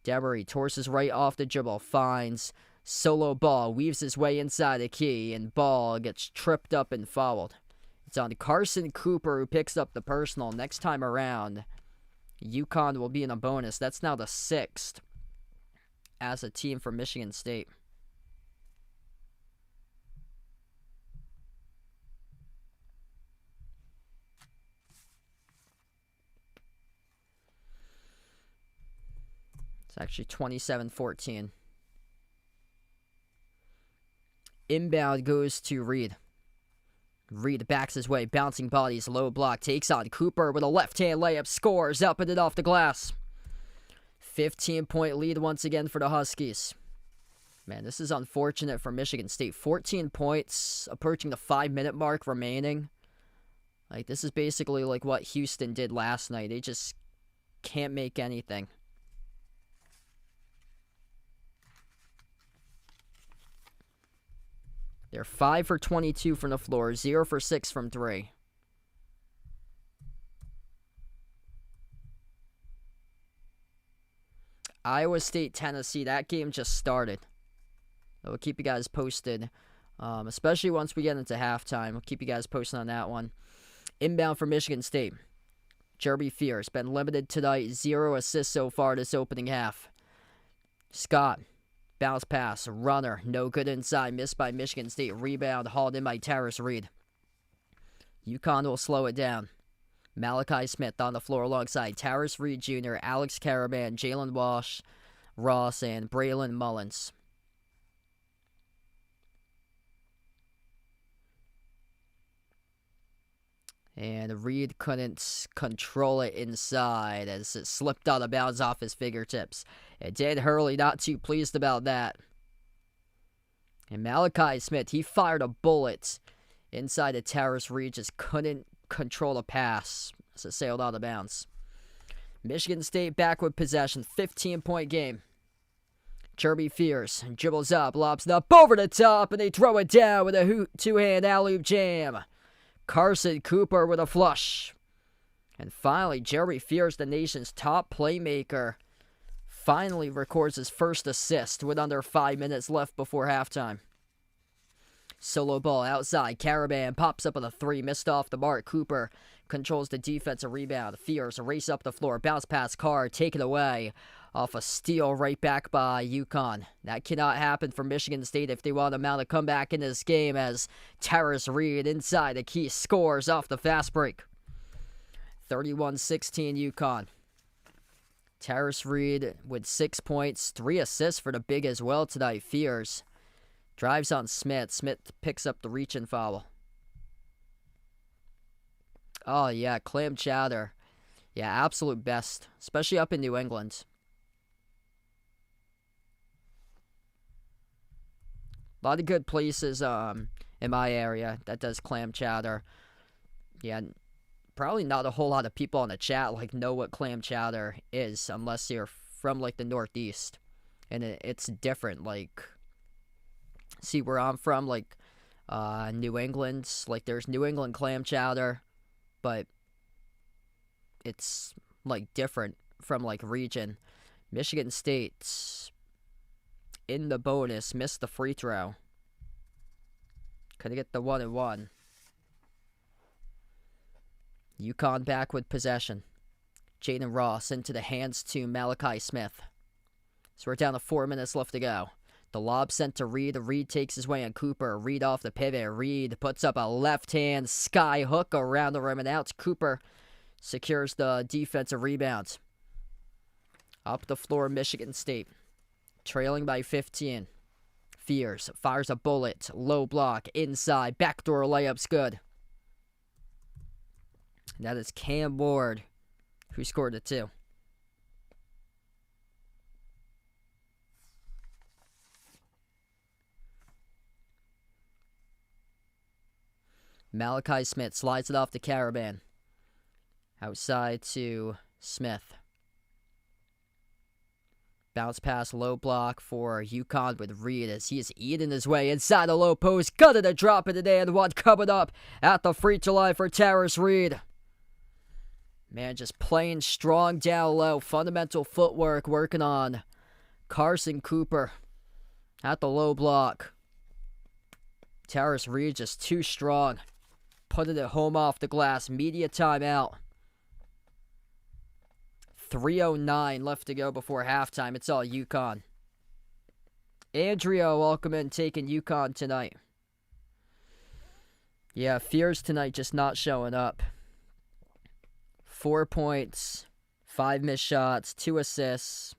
Demery, Torres right off the dribble. Finds solo ball. Weaves his way inside the key. And ball gets tripped up and fouled. It's on Carson Cooper who picks up the personal. Next time around, UConn will be in a bonus. That's now the 6th as a team for Michigan State. It's actually 27-14. Inbound goes to Reed. Reed backs his way, bouncing bodies, low block, takes on Cooper with a left-hand layup, scores, up and it off the glass. 15-point lead once again for the Huskies. Man, this is unfortunate for Michigan State. 14 points, approaching the 5-minute mark remaining. Like, this is basically like what Houston did last night. They just can't make anything. They're 5 for 22 from the floor, 0 for 6 from 3. Iowa State, Tennessee, that game just started. We'll keep you guys posted, especially once we get into halftime. We'll keep you guys posted on that one. Inbound for Michigan State. Jeremy Fierce, been limited tonight, 0 assists so far this opening half. Scott. Bounce pass, runner, no good inside, missed by Michigan State. Rebound, hauled in by Tarris Reed. UConn will slow it down. Malachi Smith on the floor alongside Tarris Reed Jr., Alex Caravan, Jalen Walsh, Ross, and Braylon Mullins. And Reed couldn't control it inside as it slipped out of bounds off his fingertips. And Dan Hurley not too pleased about that. And Malachi Smith, he fired a bullet inside of Tarris Reed, just couldn't control the pass as it sailed out of bounds. Michigan State back with possession, 15-point game. Jeremy Fierce dribbles up, lobs it up over the top, and they throw it down with a two-hand alley-oop jam. Carson Cooper with a flush. And finally, Jeremy Fierce, the nation's top playmaker, finally records his first assist with under 5 minutes left before halftime. Solo ball outside. Caravan pops up with a 3, missed off the mark. Cooper controls the defensive rebound. Fierce race up the floor. Bounce pass Carr, take it away. off a steal right back by UConn. That cannot happen for Michigan State if they want to mount a comeback in this game, as Terrace Reed inside the key scores off the fast break. 31-16 UConn. Terrace Reed with 6 points, 3 assists for the big as well tonight. Fears drives on Smith. Smith picks up the reach-in foul. Oh, yeah, clam chowder. Yeah, absolute best, especially up in New England. A lot of good places in my area that does clam chowder. Yeah, probably not a whole lot of people in the chat know what clam chowder is, unless you're from the Northeast, and it's different. See where I'm from, New England. There's New England clam chowder, but it's different from region. Michigan State in the bonus missed the free throw. Couldn't get the 1-and-1. UConn back with possession. Jaden Ross into the hands to Malachi Smith. So we're down to 4 minutes left to go. The lob sent to Reed. Reed takes his way on Cooper. Reed off the pivot. Reed puts up a left-hand sky hook around the rim and out. Cooper secures the defensive rebound. Up the floor, Michigan State. Trailing by 15. Fears fires a bullet. Low block. Inside. Backdoor layup's good. And that is Cam Ward who scored it too. Malachi Smith slides it off to Caravan. Outside to Smith. Bounce pass, low block for UConn with Reed as he is eating his way inside the low post. Got it a drop in the and one coming up at the free throw line for Terrace Reed. Man, just playing strong down low. Fundamental footwork working on Carson Cooper at the low block. Terrace Reed just too strong. Putting it home off the glass. Media timeout. 3:09 left to go before halftime. It's all UConn. Andrea, welcome in, taking UConn tonight. Yeah, Fears tonight just not showing up. 4 points, 5 missed shots, 2 assists.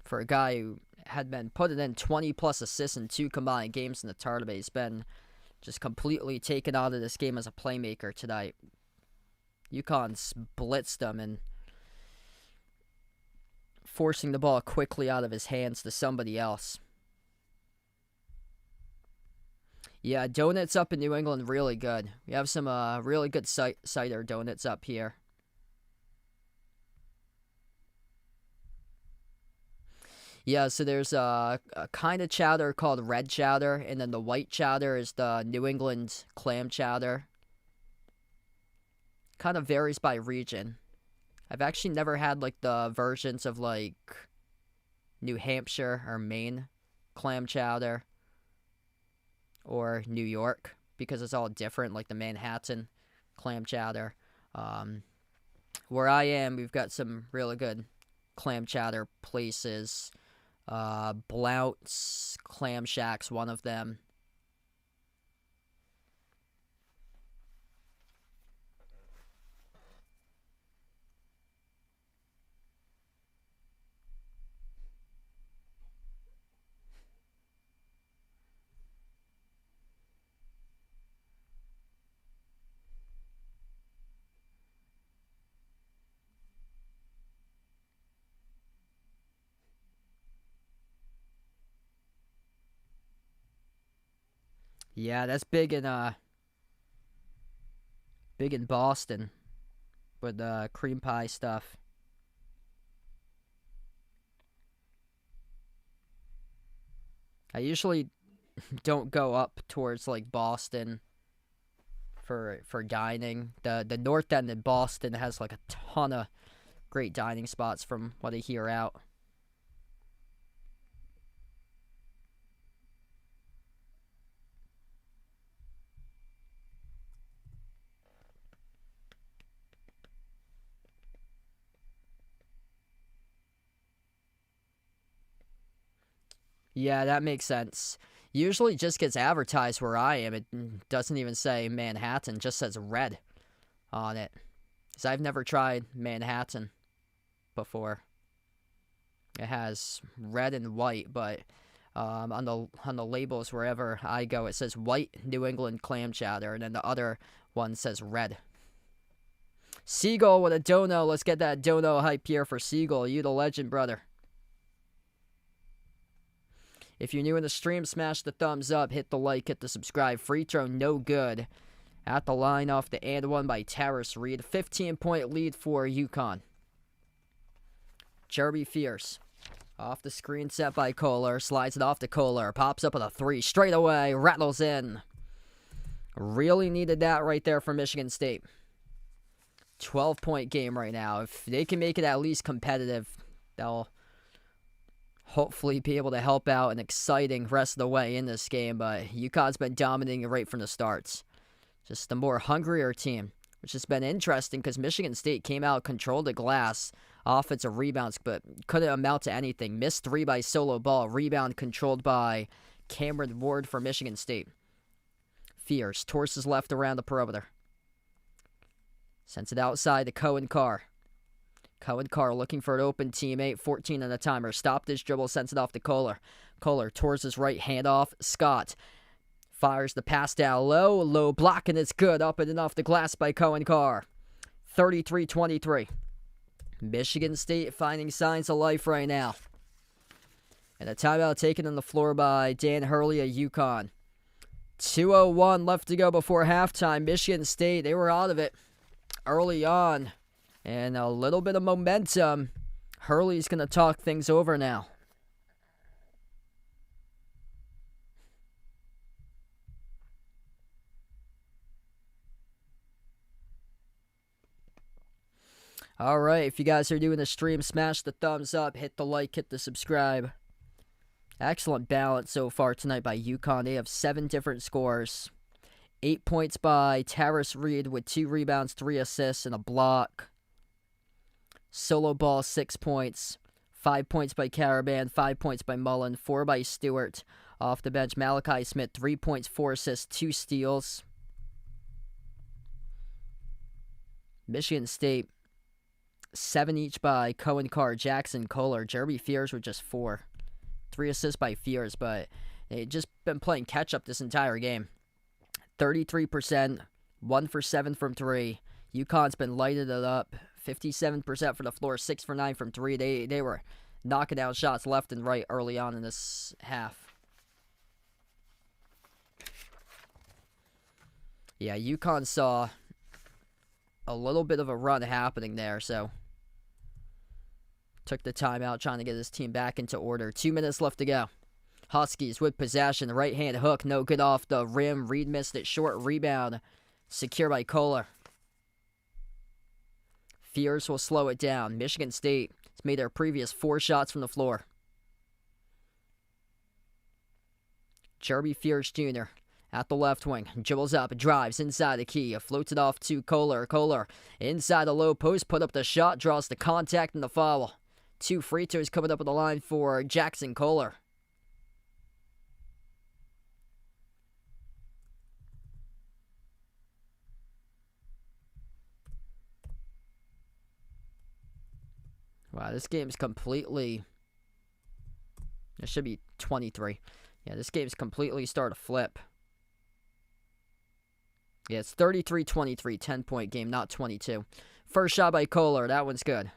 For a guy who had been putting in 20-plus assists in 2 combined games in the tournament, he's been just completely taken out of this game as a playmaker tonight. UConn's blitzed him and forcing the ball quickly out of his hands to somebody else. Yeah, donuts up in New England, really good. We have some really good cider donuts up here. Yeah, so there's a kind of chowder called red chowder, and then the white chowder is the New England clam chowder. Kind of varies by region. I've actually never had the versions of New Hampshire or Maine clam chowder or New York, because it's all different, the Manhattan clam chowder. Where I am, we've got some really good clam chowder places. Blount's Clam Shack's one of them. Yeah, that's big in Boston with cream pie stuff. I usually don't go up towards Boston for dining. The north end of Boston has a ton of great dining spots from what I hear out. Yeah, that makes sense. Usually just gets advertised where I am. It doesn't even say Manhattan, just says red on it. Because I've never tried Manhattan before. It has red and white, but on the labels wherever I go, it says white New England clam chowder, and then the other one says red. Seagull with a dono. Let's get that dono hype here for Seagull. You the legend, brother. If you're new in the stream, smash the thumbs up, hit the like, hit the subscribe. Free throw, no good. At the line off the and one by Terrace Reed. 15-point lead for UConn. Jeremy Fierce. Off the screen set by Kohler. Slides it off to Kohler. Pops up with a three. Straight away. Rattles in. Really needed that right there for Michigan State. 12-point game right now. If they can make it at least competitive, they'll hopefully be able to help out an exciting rest of the way in this game. But UConn's been dominating right from the starts. Just the more hungrier team, which has been interesting because Michigan State came out, controlled the glass, offensive rebounds, but couldn't amount to anything. Missed three by Solo Ball. Rebound controlled by Cameron Ward for Michigan State. Fierce. Torses left around the perimeter. Sends it outside to Cohen Carr. Cohen Carr looking for an open teammate. 14 on the timer. Stopped his dribble. Sends it off to Kohler. Kohler towards his right. Hand off. Scott. Fires the pass down low. Low block, and it's good. Up and off the glass by Cohen Carr. 33-23. Michigan State finding signs of life right now. And a timeout taken on the floor by Dan Hurley of UConn. 2:01 left to go before halftime. Michigan State, they were out of it early on. And a little bit of momentum. Hurley's going to talk things over now. All right, if you guys are doing the stream, smash the thumbs up, hit the like, hit the subscribe. Excellent balance so far tonight by UConn. They have 7 different scores. 8 points by Terrace Reed with 2 rebounds, 3 assists, and a block. Solo Ball, 6 points. 5 points by Caravan, 5 points by Mullen, 4 by Stewart. Off the bench, Malachi Smith, 3 points, 4 assists, 2 steals. Michigan State, 7 each by Cohen Carr, Jackson, Kohler. Jeremy Fierce with just 4. 3 assists by Fierce, but they've just been playing catch-up this entire game. 33%, 1 for 7 from 3. UConn's been lighted it up. 57% from the floor, 6 for 9 from 3. They were knocking down shots left and right early on in this half. Yeah, UConn saw a little bit of a run happening there, so took the timeout trying to get his team back into order. 2 minutes left to go. Huskies with possession. Right hand hook. No good off the rim. Reed missed it. Short rebound. Secure by Kohler. Fierce will slow it down. Michigan State has made their previous 4 shots from the floor. Jeremy Fierce Jr. at the left wing. Dribbles up. Drives inside the key. Floats it off to Kohler. Kohler inside the low post. Put up the shot. Draws the contact and the foul. 2 free throws coming up on the line for Jackson Kohler. Wow, this game's completely... It should be 23. Yeah, this game's completely started to flip. Yeah, it's 33-23, 10-point game, not 22. First shot by Kohler. That one's good.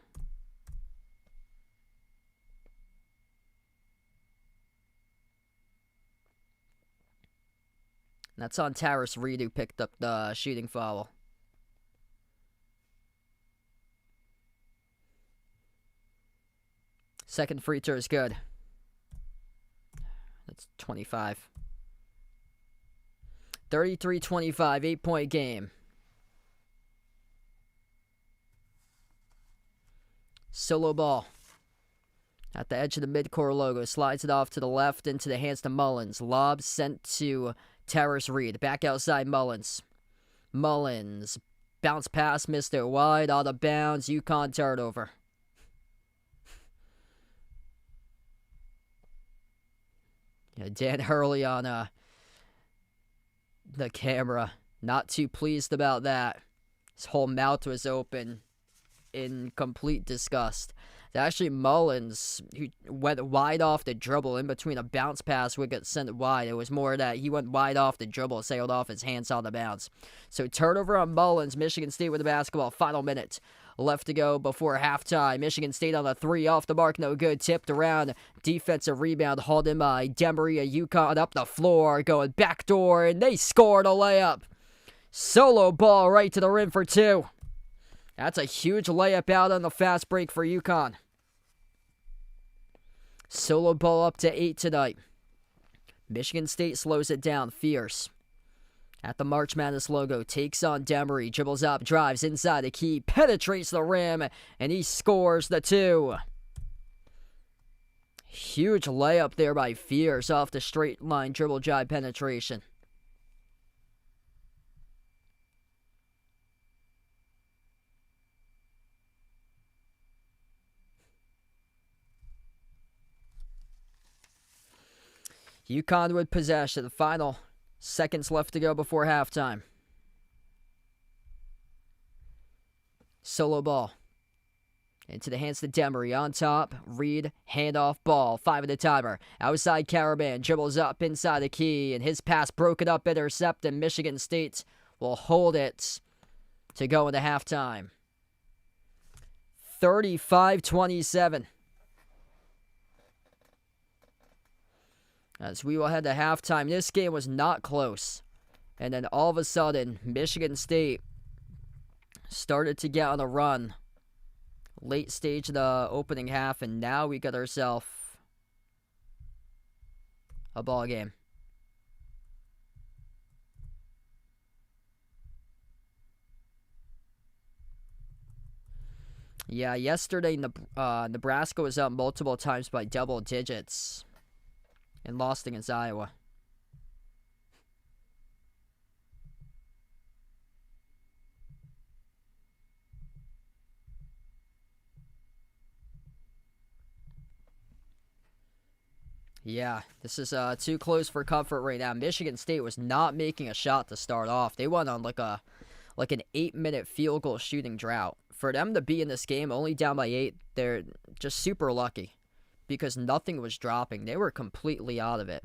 That's on Terrace Reed, who picked up the shooting foul. Second free throw is good. That's 25. 33-25, 8-point game. Solo Ball. At the edge of the midcourt logo. Slides it off to the left into the hands to Mullins. Lob sent to Terrace Reed. Back outside Mullins. Mullins. Bounce pass. Missed it wide. Out of bounds. UConn turnover. Dan Hurley on the camera. Not too pleased about that. His whole mouth was open in complete disgust. It's actually Mullins, who went wide off the dribble in between a bounce pass would get sent wide. It was more that he went wide off the dribble, sailed off his hands on the bounce. So turnover on Mullins. Michigan State with the basketball. Final minute left to go before halftime. Michigan State on a three off the mark, no good. Tipped around. Defensive rebound hauled in by Demery. UConn up the floor, going backdoor, and they scored a layup. Solo ball right to the rim for two. That's a huge layup out on the fast break for UConn. Solo ball up to 8 tonight. Michigan State slows it down, fierce. At the March Madness logo, takes on Demery, dribbles up, drives inside the key, penetrates the rim, and he scores the two. Huge layup there by Fierce off the straight line dribble drive penetration. UConn with possession. Final seconds left to go before halftime. Solo ball. Into the hands to Demery. On top, Reed, handoff ball. 5 of the timer. Outside Caravan. Dribbles up inside the key. And his pass broken up, intercepted. Michigan State will hold it to go into halftime. 35-27. As we will head to halftime, this game was not close. And then all of a sudden, Michigan State started to get on a run. Late stage of the opening half, and now we got ourselves a ball game. Yeah, yesterday Nebraska was up multiple times by double digits and lost against Iowa. Yeah, this is too close for comfort right now. Michigan State was not making a shot to start off. They went on like an 8-minute field goal shooting drought. For them to be in this game only down by 8, they're just super lucky because nothing was dropping. They were completely out of it.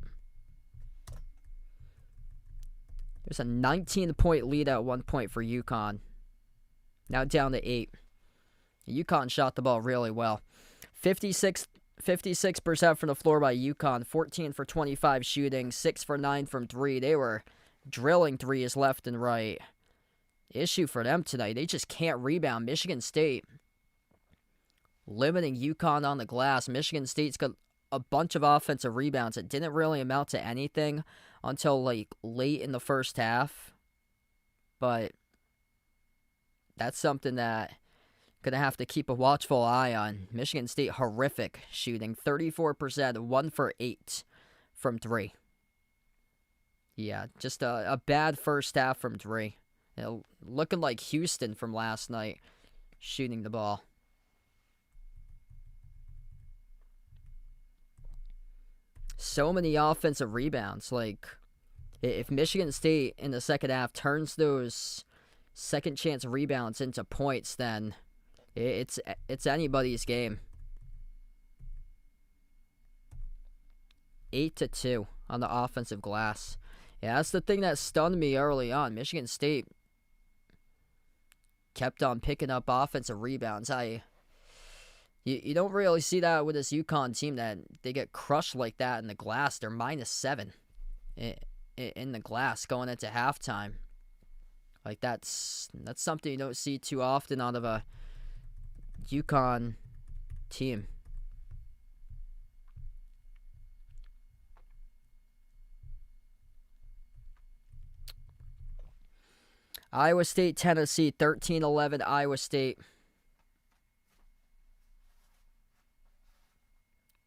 There's a 19-point lead at one point for UConn. Now down to 8. UConn shot the ball really well. 56% from the floor by UConn. 14 for 25 shooting. 6 for 9 from 3. They were drilling threes left and right. Issue for them tonight, they just can't rebound. Michigan State limiting UConn on the glass. Michigan State's got a bunch of offensive rebounds. It didn't really amount to anything until like late in the first half. But that's something that gonna have to keep a watchful eye on. Michigan State horrific shooting. 34%, 1 for 8 from 3. Yeah, just a bad first half from 3. Looking like Houston from last night, shooting the ball. So many offensive rebounds. Like, if Michigan State in the second half turns those second chance rebounds into points, then it's anybody's game. 8-2 on the offensive glass. Yeah, that's the thing that stunned me early on. Michigan State kept on picking up offensive rebounds. You don't really see that with this UConn team, that they get crushed like that in the glass. They're -7 in the glass going into halftime. Like, that's something you don't see too often out of a UConn team. Iowa State, Tennessee, 13-11, Iowa State.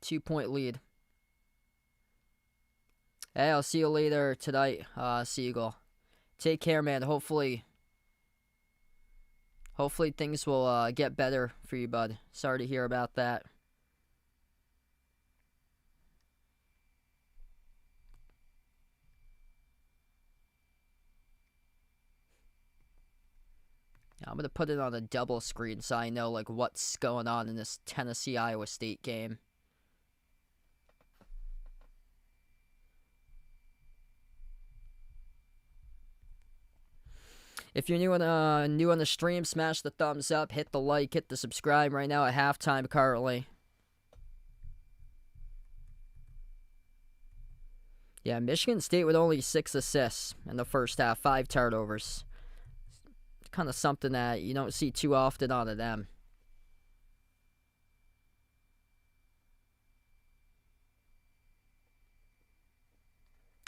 2-point lead. Hey, I'll see you later tonight, Siegel. Take care, man. Hopefully things will get better for you, bud. Sorry to hear about that. I'm going to put it on a double screen so I know like what's going on in this Tennessee-Iowa State game. If you're new on the stream, smash the thumbs up, hit the like, hit the subscribe right now at halftime currently. Yeah, Michigan State with only 6 assists in the first half, 5 turnovers. It's kind of something that you don't see too often out of them.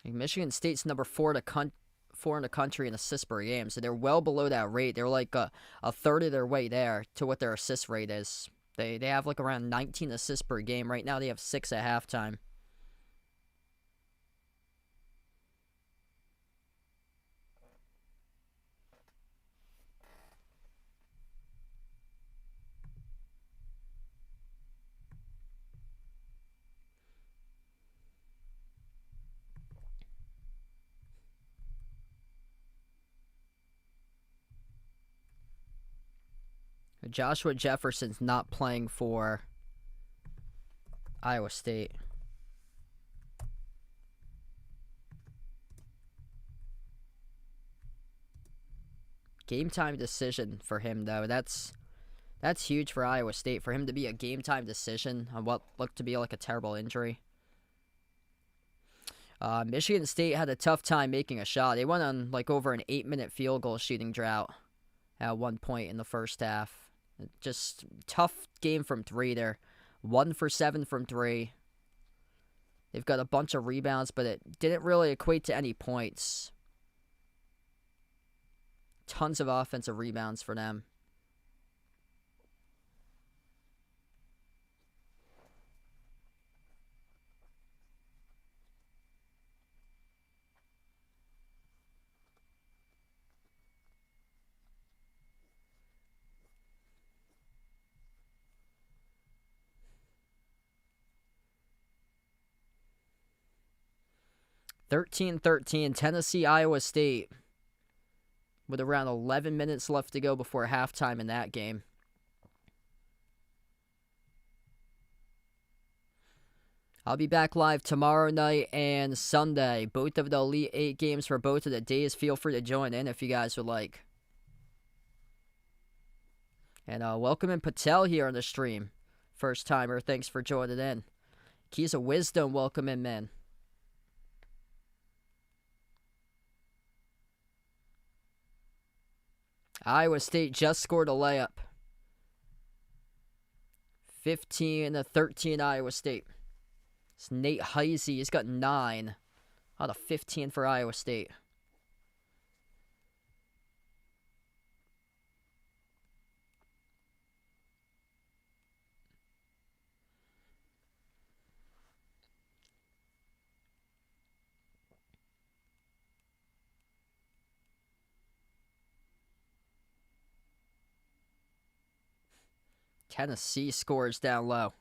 Michigan State's number 4 in the country in assists per game, so they're well below that rate. They're like a third of their way there to what their assist rate is. They have like around 19 assists per game. Right now they have 6 at halftime. Joshua Jefferson's not playing for Iowa State. Game time decision for him, though. That's huge for Iowa State, for him to be a game time decision on what looked to be like a terrible injury. Michigan State had a tough time making a shot. They went on like over an 8-minute field goal shooting drought at one point in the first half. Just tough game from 3 there. 1 for 7 from 3. They've got a bunch of rebounds, but it didn't really equate to any points. Tons of offensive rebounds for them. Tennessee, Iowa State. With around 11 minutes left to go before halftime in that game. I'll be back live tomorrow night and Sunday. Both of the Elite 8 games for both of the days. Feel free to join in if you guys would like. And welcome in Patel here on the stream. First timer, thanks for joining in. Keys of Wisdom, welcome in, man. Iowa State just scored a layup. 15-13 Iowa State. It's Nate Heisey. He's got 9 out of 15 for Iowa State. Tennessee scores down low.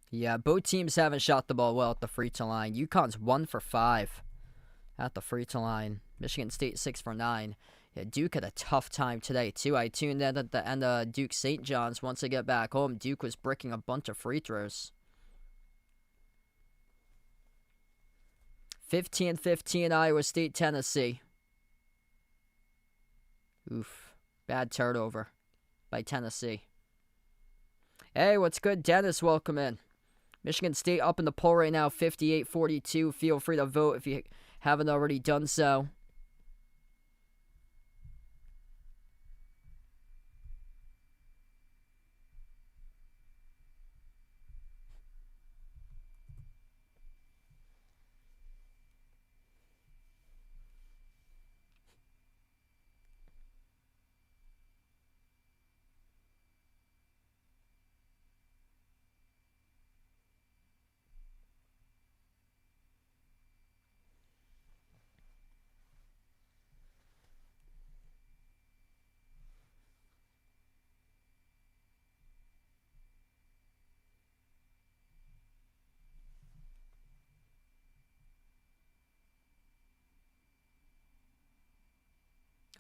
Yeah, both teams haven't shot the ball well at the free throw line. UConn's 1 for 5 at the free throw line. Michigan State 6 for 9. Yeah, Duke had a tough time today, too. I tuned in at the end of Duke St. John's. Once I get back home, Duke was bricking a bunch of free throws. 15-15 Iowa State, Tennessee. Oof. Bad turnover by Tennessee. Hey, what's good? Dennis, welcome in. Michigan State up in the poll right now, 58-42. Feel free to vote if you haven't already done so.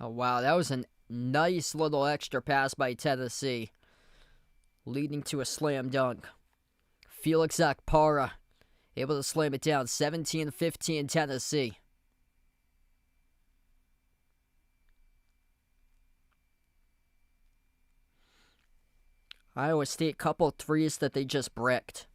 Oh, wow. That was a nice little extra pass by Tennessee, leading to a slam dunk. Felix Akpara able to slam it down. 17-15 Tennessee. Iowa State, couple threes that they just bricked.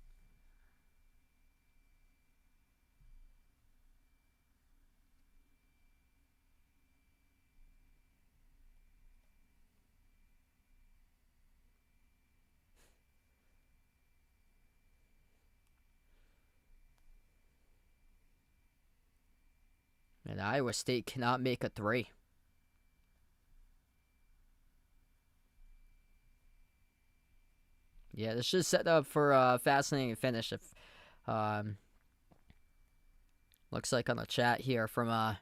And Iowa State cannot make a three. Yeah, this should set up for a fascinating finish. If looks like on the chat here from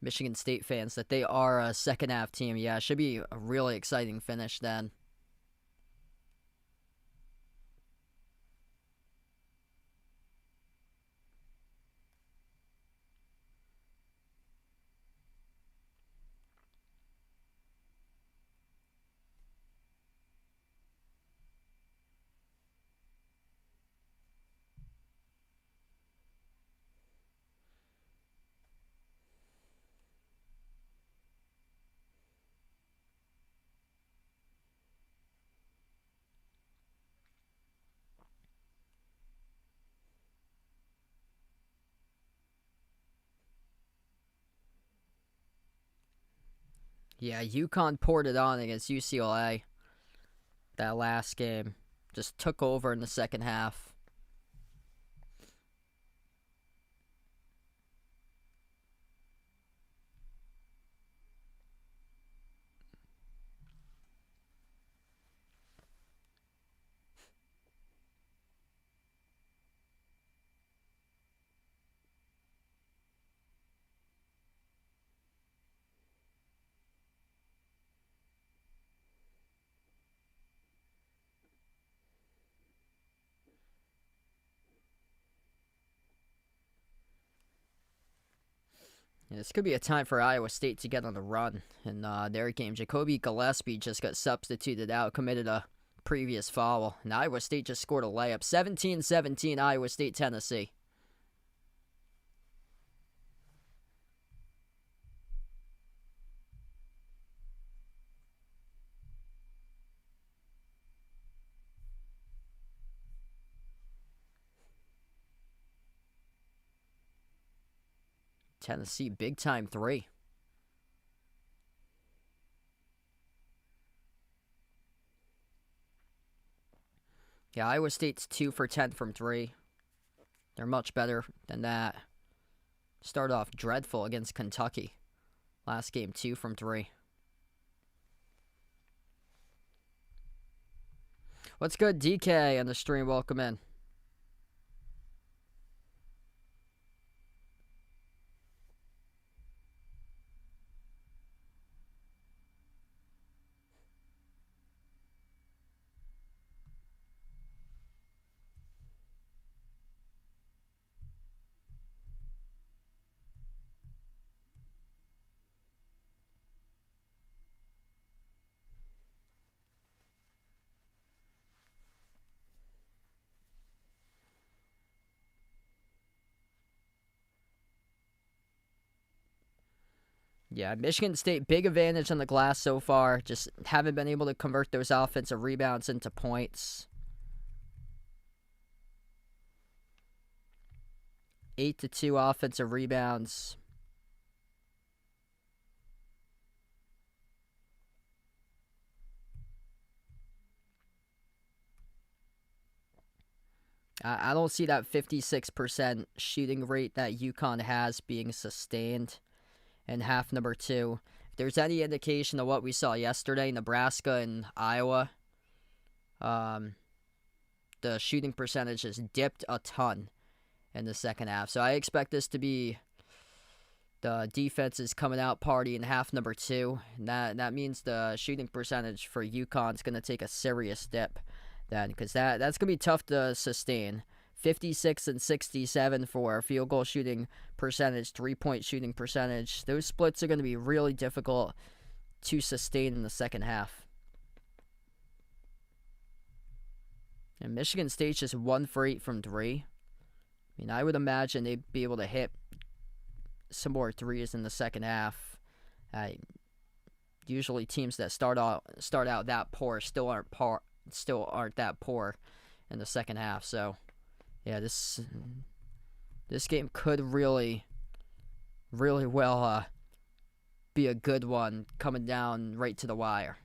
Michigan State fans that they are a second half team. Yeah, it should be a really exciting finish then. Yeah, UConn poured it on against UCLA that last game. Just took over in the second half. Yeah, this could be a time for Iowa State to get on the run in their game. Jacoby Gillespie just got substituted out, committed a previous foul, and Iowa State just scored a layup. 17-17 Iowa State, Tennessee. Tennessee, big time three. Yeah, Iowa State's 2 for 10 from three. They're much better than that. Started off dreadful against Kentucky. Last game, 2 from three. What's good, DK on the stream? Welcome in. Yeah, Michigan State, big advantage on the glass so far. Just haven't been able to convert those offensive rebounds into points. 8-2 offensive rebounds. I don't see that 56% shooting rate that UConn has being sustained in half number 2. If there's any indication of what we saw yesterday, Nebraska and Iowa, the shooting percentage has dipped a ton in the second half. So I expect this to be the defense's coming out party in half number 2. And that means the shooting percentage for UConn is going to take a serious dip then, because that's going to be tough to sustain. 56 and 67 for field goal shooting percentage, 3-point shooting percentage. Those splits are going to be really difficult to sustain in the second half. And Michigan State's just 1 for 8 from 3. I mean, I would imagine they'd be able to hit some more threes in the second half. Usually teams that start out that poor still aren't that poor in the second half. So, yeah, this game could really well be a good one, coming down right to the wire.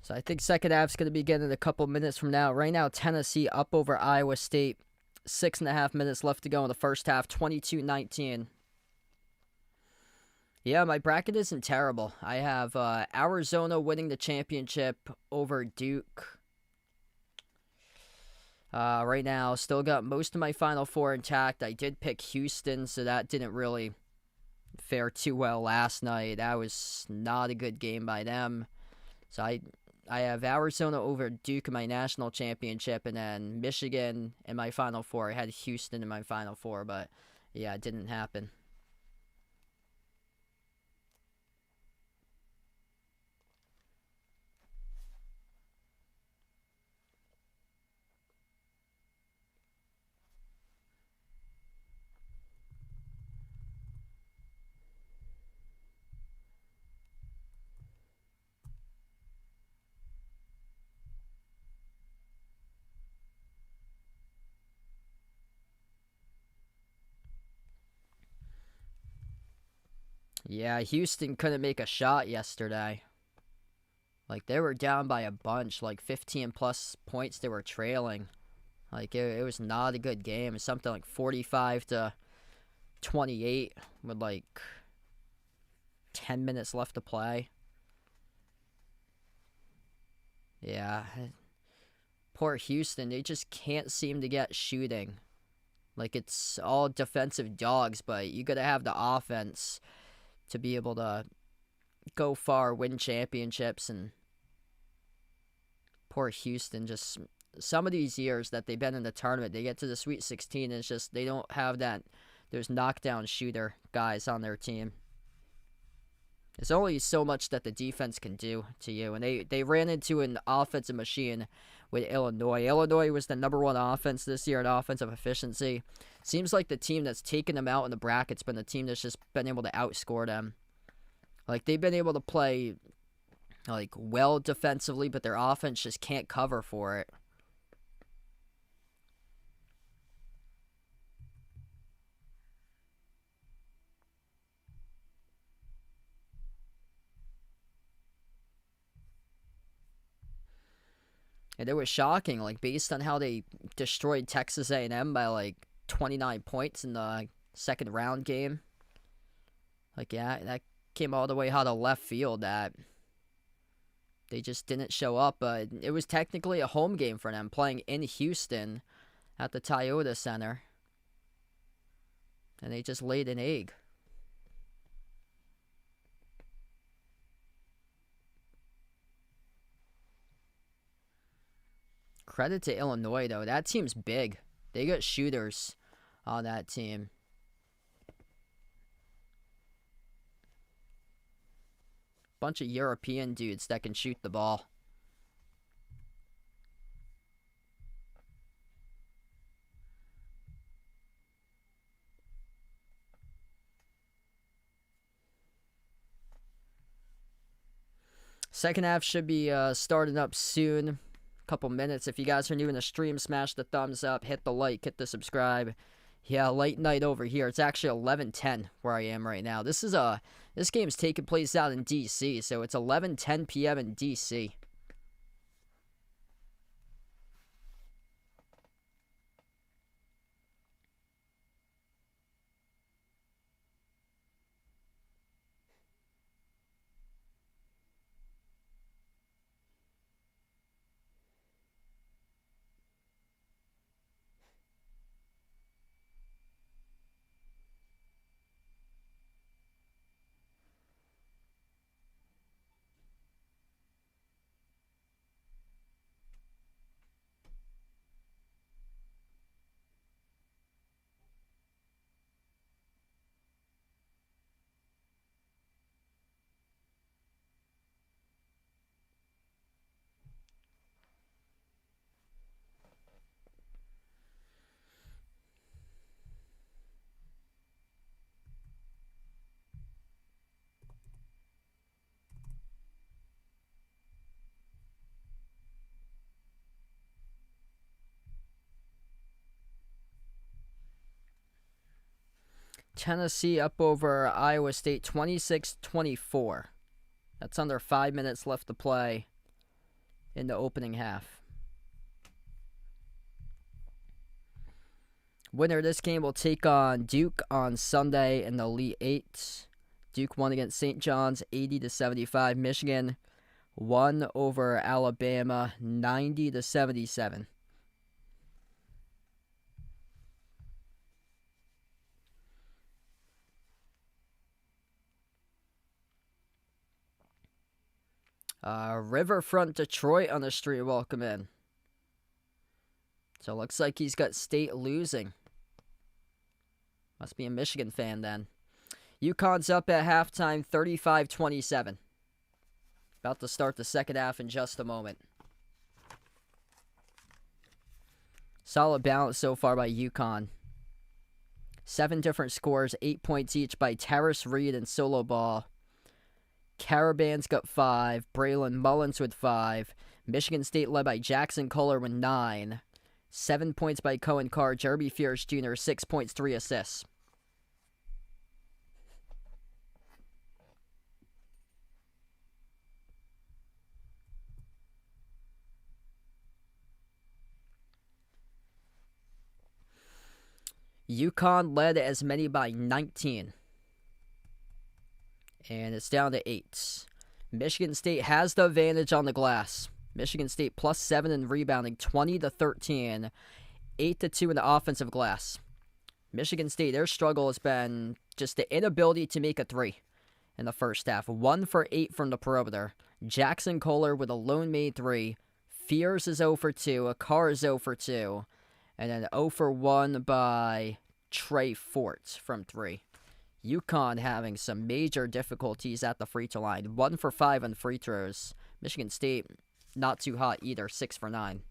So I think second half's going to begin in a couple minutes from now. Right now, Tennessee up over Iowa State. 6.5 minutes left to go in the first half, 22-19. Yeah, my bracket isn't terrible. I have Arizona winning the championship over Duke. Right now, still got most of my Final Four intact. I did pick Houston, so that didn't really fare too well last night. That was not a good game by them. So I have Arizona over Duke in my national championship, and then Michigan in my Final Four. I had Houston in my Final Four, but yeah, it didn't happen. Yeah, Houston couldn't make a shot yesterday. Like, they were down by a bunch, like 15 plus points they were trailing. Like, it was not a good game. It's something like 45-28 with like 10 minutes left to play. Yeah. Poor Houston, they just can't seem to get shooting. Like, it's all defensive dogs, but you gotta have the offense to be able to go far, win championships, and poor Houston, just some of these years that they've been in the tournament, they get to the Sweet 16, and it's just they don't have that. There's knockdown shooter guys on their team. There's only so much that the defense can do to you, and they ran into an offensive machine with Illinois. Illinois was the #1 offense this year in offensive efficiency. Seems like the team that's taken them out in the bracket's been the team that's just been able to outscore them. Like, they've been able to play like well defensively, but their offense just can't cover for it. And it was shocking, like, based on how they destroyed Texas A&M by like 29 points in the second round game. Like, yeah, that came all the way out of left field. That they just didn't show up, but it was technically a home game for them, playing in Houston at the Toyota Center. And they just laid an egg. Credit to Illinois, though. That team's big. They got shooters on that team. Bunch of European dudes that can shoot the ball. Second half should be starting up soon. Couple minutes. If you guys are new in the stream, smash the thumbs up, hit the like, hit the subscribe. Yeah, late night over here. It's actually 11:10 where I am right now. This game's taking place out in DC, so it's 11:10 p.m. in DC. Tennessee up over Iowa State 26-24. That's under 5 minutes left to play in the opening half. Winner of this game will take on Duke on Sunday in the Elite Eight. Duke won against St. John's 80-75. Michigan won over Alabama 90-77. Riverfront Detroit on the street. Welcome in. So it looks like he's got State losing. Must be a Michigan fan then. UConn's up at halftime 35-27. About to start the second half in just a moment. Solid balance so far by UConn. 7 different scores, 8 points each by Terrace Reed and Solo Ball. Caravan's got 5. Braylon Mullins with 5. Michigan State led by Jackson Kohler with 9. 7 points by Cohen Carr. Jeremy Fierce Jr., 6 points, 3 assists. UConn led as many by 19. And it's down to 8. Michigan State has the advantage on the glass. Michigan State plus 7 in rebounding, 20-13. 8-2 in the offensive glass. Michigan State, their struggle has been just the inability to make a 3 in the first half. 1 for 8 from the perimeter. Jackson Kohler with a lone made 3. Fears is 0 for 2. Carr is 0 for 2. And then 0 for 1 by Trey Fort from 3. UConn having some major difficulties at the free throw line. 1 for 5 on free throws. Michigan State not too hot either. 6 for 9.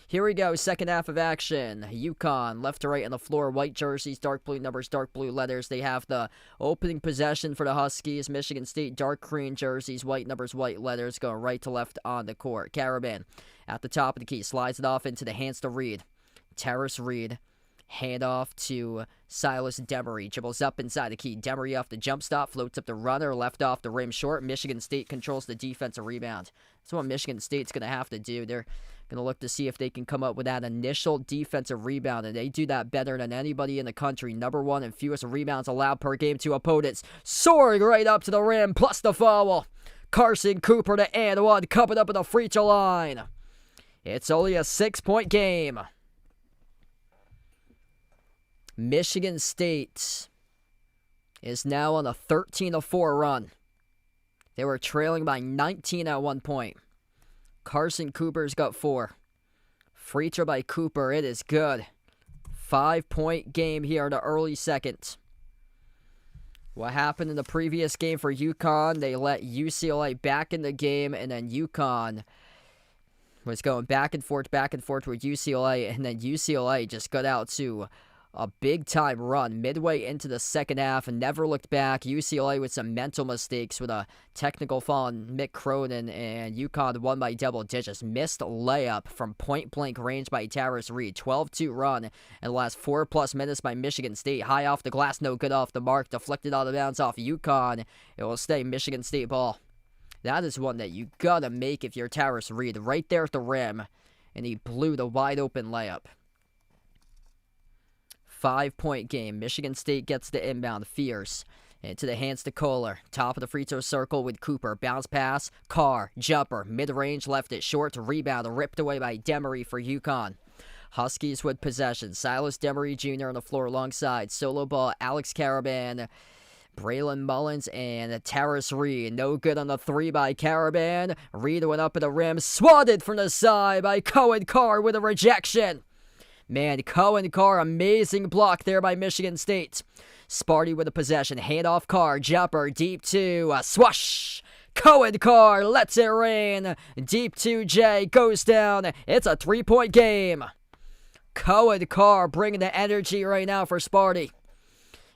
Here we go. Second half of action. UConn left to right on the floor. White jerseys, dark blue numbers, dark blue letters. They have the opening possession for the Huskies. Michigan State dark green jerseys, white numbers, white letters, going right to left on the court. Caravan at the top of the key. Slides it off into the hands to Reed. Terrace Reed. Handoff to Silas Demery. Dribbles up inside the key. Demery off the jump stop. Floats up the runner. Left off the rim short. Michigan State controls the defensive rebound. That's what Michigan State's going to have to do. They're going to look to see if they can come up with that initial defensive rebound. And they do that better than anybody in the country. Number 1 and fewest rebounds allowed per game to opponents. Soaring right up to the rim. Plus the foul. Carson Cooper to and 1. Coming up at the free throw line. It's only a 6-point game. Michigan State is now on a 13-4 run. They were trailing by 19 at one point. Carson Cooper's got 4. Free throw by Cooper. It is good. 5-point game here in the early second. What happened in the previous game for UConn? They let UCLA back in the game, and then UConn was going back and forth with UCLA, and then UCLA just got out to a big-time run midway into the second half and never looked back. UCLA with some mental mistakes with a technical foul on Mick Cronin, and UConn won by double digits. Missed layup from point-blank range by Tyrus Reed. 12-2 run in the last 4+ minutes by Michigan State. High off the glass, no good off the mark. Deflected out of bounds off UConn. It will stay Michigan State ball. That is one that you gotta make if you're Tyrus Reed. Right there at the rim, and he blew the wide-open layup. 5-point game. Michigan State gets the inbound. Fierce. Into the hands to Kohler. Top of the free throw circle with Cooper. Bounce pass. Carr. Jumper. Mid-range. Left it short. Rebound. Ripped away by Demery for UConn. Huskies with possession. Silas Demery Jr. on the floor alongside. Solo ball. Alex Caravan. Braylon Mullins and Tyrus Reed. No good on the three by Caravan. Reed went up at the rim. Swatted from the side by Cohen Carr with a rejection. Man, Cohen Carr, amazing block there by Michigan State. Sparty with a possession. Handoff Carr. Jumper. Deep two. Swoosh. Cohen Carr lets it rain. Deep 2J goes down. It's a 3-point game. Cohen Carr bringing the energy right now for Sparty.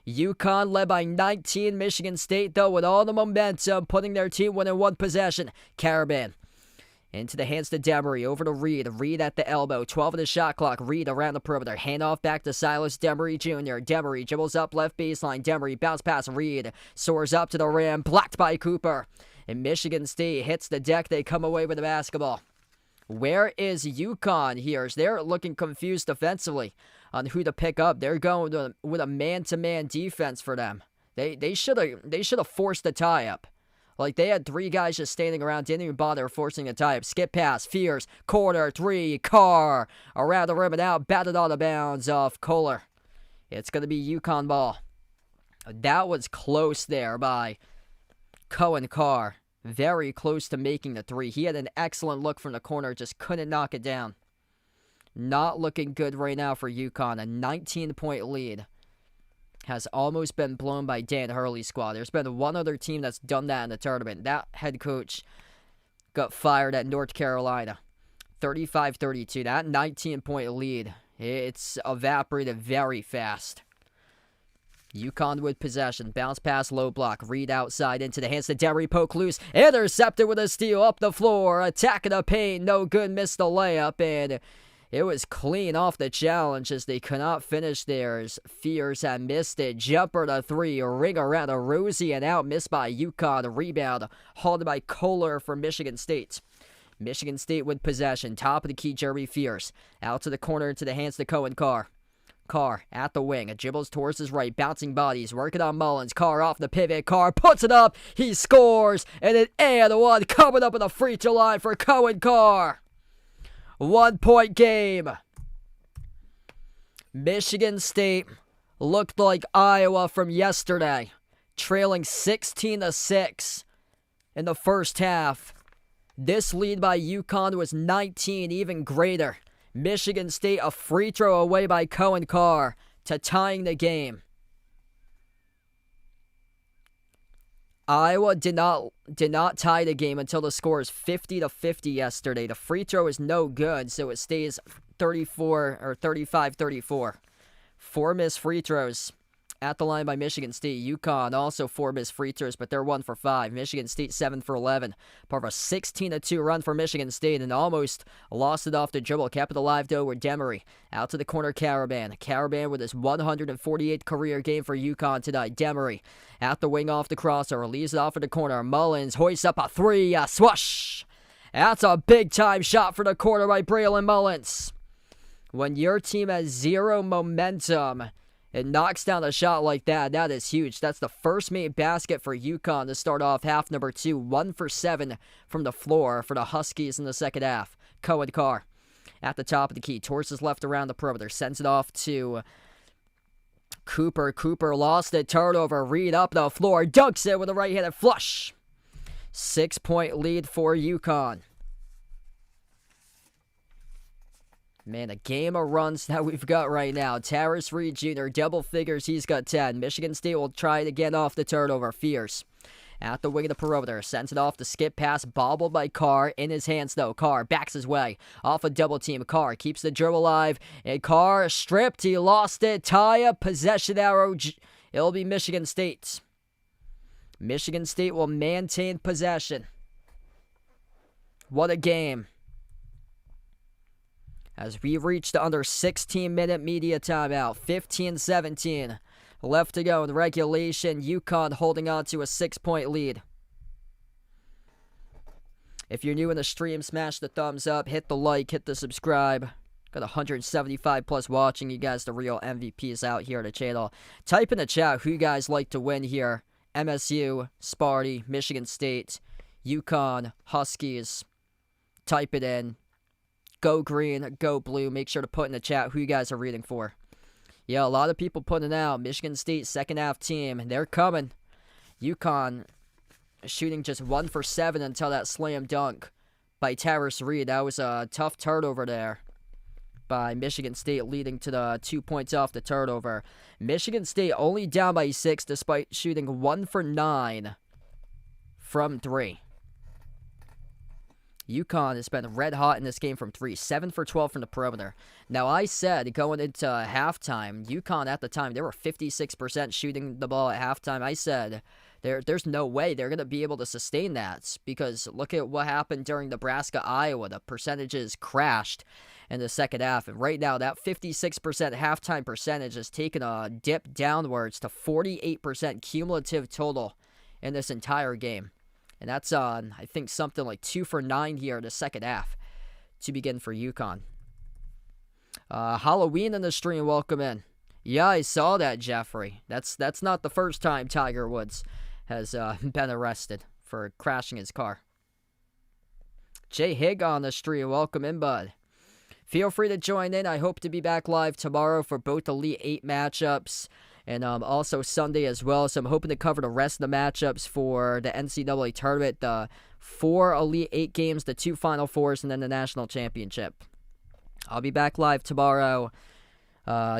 UConn led by 19. Michigan State, though, with all the momentum, putting their team within one possession. Caravan. Into the hands to Demery, over to Reed. Reed at the elbow, 12 in the shot clock. Reed around the perimeter. Handoff back to Silas Demery Jr. Demery dribbles up left baseline. Demery bounce pass Reed. Soars up to the rim, blocked by Cooper. And Michigan State hits the deck. They come away with the basketball. Where is UConn here? They're looking confused defensively on who to pick up. They're going with a man-to-man defense for them. They should have forced the tie-up. Like, they had 3 guys just standing around, didn't even bother forcing a tie-up. Skip pass, Fierce, corner, 3, Carr, around the rim and out, batted out of bounds off Kohler. It's going to be UConn ball. That was close there by Cohen Carr. Very close to making the 3. He had an excellent look from the corner, just couldn't knock it down. Not looking good right now for UConn. A 19-point lead has almost been blown by Dan Hurley's squad. There's been one other team that's done that in the tournament. That head coach got fired at North Carolina. 35-32. That 19-point lead, it's evaporated very fast. UConn with possession. Bounce pass, low block. Reed outside into the hands to Demery. Poke loose. Intercepted with a steal up the floor. Attack of the paint. No good. Missed the layup. And it was clean off the challenge as they could not finish theirs. Fierce had missed it. Jumper to 3. Ring around a Rosie and out. Missed by UConn. Rebound hauled by Kohler for Michigan State. Michigan State with possession. Top of the key, Jeremy Fierce. Out to the corner into the hands to Cohen Carr. Carr at the wing. Dribbles towards his right. Bouncing bodies. Working on Mullins. Carr off the pivot. Carr puts it up. He scores. And an and 1 coming up on the free throw line for Cohen Carr. 1-point game. Michigan State looked like Iowa from yesterday. Trailing 16-6 in the first half. This lead by UConn was 19, even greater. Michigan State a free throw away by Cohen Carr to tying the game. Iowa did not tie the game until the score is 50-50 yesterday. The free throw is no good, so it stays 35-34. 4 missed free throws at the line by Michigan State. UConn also 4 missed free throws, but they're 1 for 5. Michigan State 7 for 11. Part of a 16-2 run for Michigan State and almost lost it off the dribble. Kept it alive, though, with Demery. Out to the corner, Caravan. Caravan with his 148th career game for UConn tonight. Demery at the wing off the crosser. Leaves it off at the corner. Mullins hoists up a 3. Swoosh! That's a big-time shot for the corner by Braylon Mullins. When your team has 0 momentum, it knocks down a shot like that. That is huge. That's the first made basket for UConn to start off half number 2. 1 for 7 from the floor for the Huskies in the second half. Cohen Carr at the top of the key. Towards his left around the perimeter. Sends it off to Cooper. Cooper lost it. Turnover. Reed up the floor. Dunks it with a right-handed flush. 6-point lead for UConn. Man, a game of runs that we've got right now. Tyrus Reed Jr., double figures, he's got 10. Michigan State will try to get off the turnover. Fierce. At the wing of the perimeter. Sends it off to skip pass. Bobbled by Carr. In his hands, though. Carr backs his way. Off a double team. Carr keeps the dribble alive. And Carr stripped. He lost it. Tie up. Possession arrow. It'll be Michigan State. Michigan State will maintain possession. What a game. As we reach the under 16-minute media timeout. 15-17. Left to go in regulation. UConn holding on to a 6-point lead. If you're new in the stream, smash the thumbs up, hit the like, hit the subscribe. Got 175 plus watching. You guys, the real MVPs out here at the channel. Type in the chat who you guys like to win here. MSU, Sparty, Michigan State, UConn, Huskies. Type it in. Go green, go blue. Make sure to put in the chat who you guys are rooting for. Yeah, a lot of people putting out Michigan State second half team. They're coming. UConn shooting just 1 for 7 until that slam dunk by Tyrus Reed. That was a tough turnover there by Michigan State, leading to the 2 points off the turnover. Michigan State only down by 6 despite shooting 1 for 9 from 3. UConn has been red hot in this game from 3, 7 for 12 from the perimeter. Now, I said going into halftime, UConn at the time, they were 56% shooting the ball at halftime. I said there's no way they're going to be able to sustain that because look at what happened during Nebraska-Iowa. The percentages crashed in the second half. And right now, that 56% halftime percentage has taken a dip downwards to 48% cumulative total in this entire game. And that's on, I think, something like 2 for 9 here in the second half to begin for UConn. Halloween in the stream, welcome in. Yeah, I saw that, Jeffrey. That's not the first time Tiger Woods has been arrested for crashing his car. Jay Higg on the stream, welcome in, bud. Feel free to join in. I hope to be back live tomorrow for both Elite 8 matchups. And also Sunday as well. So I'm hoping to cover the rest of the matchups for the NCAA tournament. The 4 Elite 8 games, the 2 Final Fours, and then the National Championship. I'll be back live tomorrow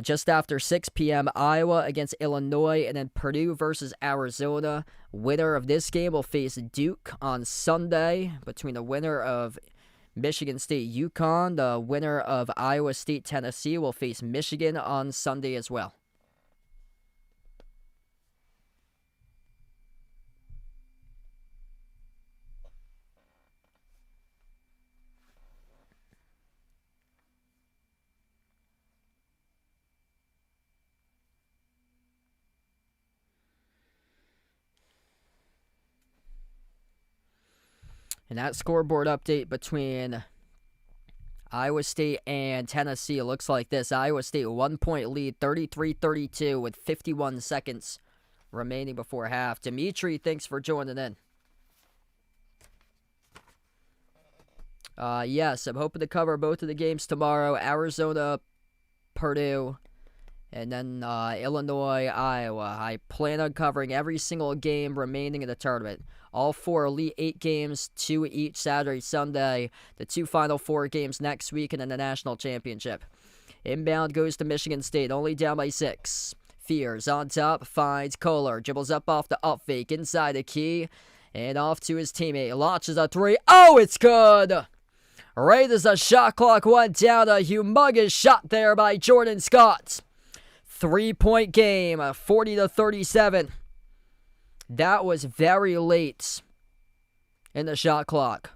just after 6 p.m. Iowa against Illinois. And then Purdue versus Arizona. Winner of this game will face Duke on Sunday. Between the winner of Michigan State UConn, the winner of Iowa State Tennessee will face Michigan on Sunday as well. And that scoreboard update between Iowa State and Tennessee looks like this. Iowa State 1-point lead, 33-32 with 51 seconds remaining before half. Dimitri, thanks for joining in. Yes, I'm hoping to cover both of the games tomorrow. Arizona, Purdue, and then Illinois, Iowa. I plan on covering every single game remaining in the tournament. All 4 Elite 8 games, 2 each Saturday, Sunday. The 2 Final Four games next week, and then the National Championship. Inbound goes to Michigan State, only down by 6. Fears on top, finds Kohler. Dribbles up off the up fake, inside the key. And off to his teammate. Launches a 3. Oh, it's good! Right as the shot clock went down, a humongous shot there by Jordan Scott. 3-point game, 40-37. That was very late in the shot clock.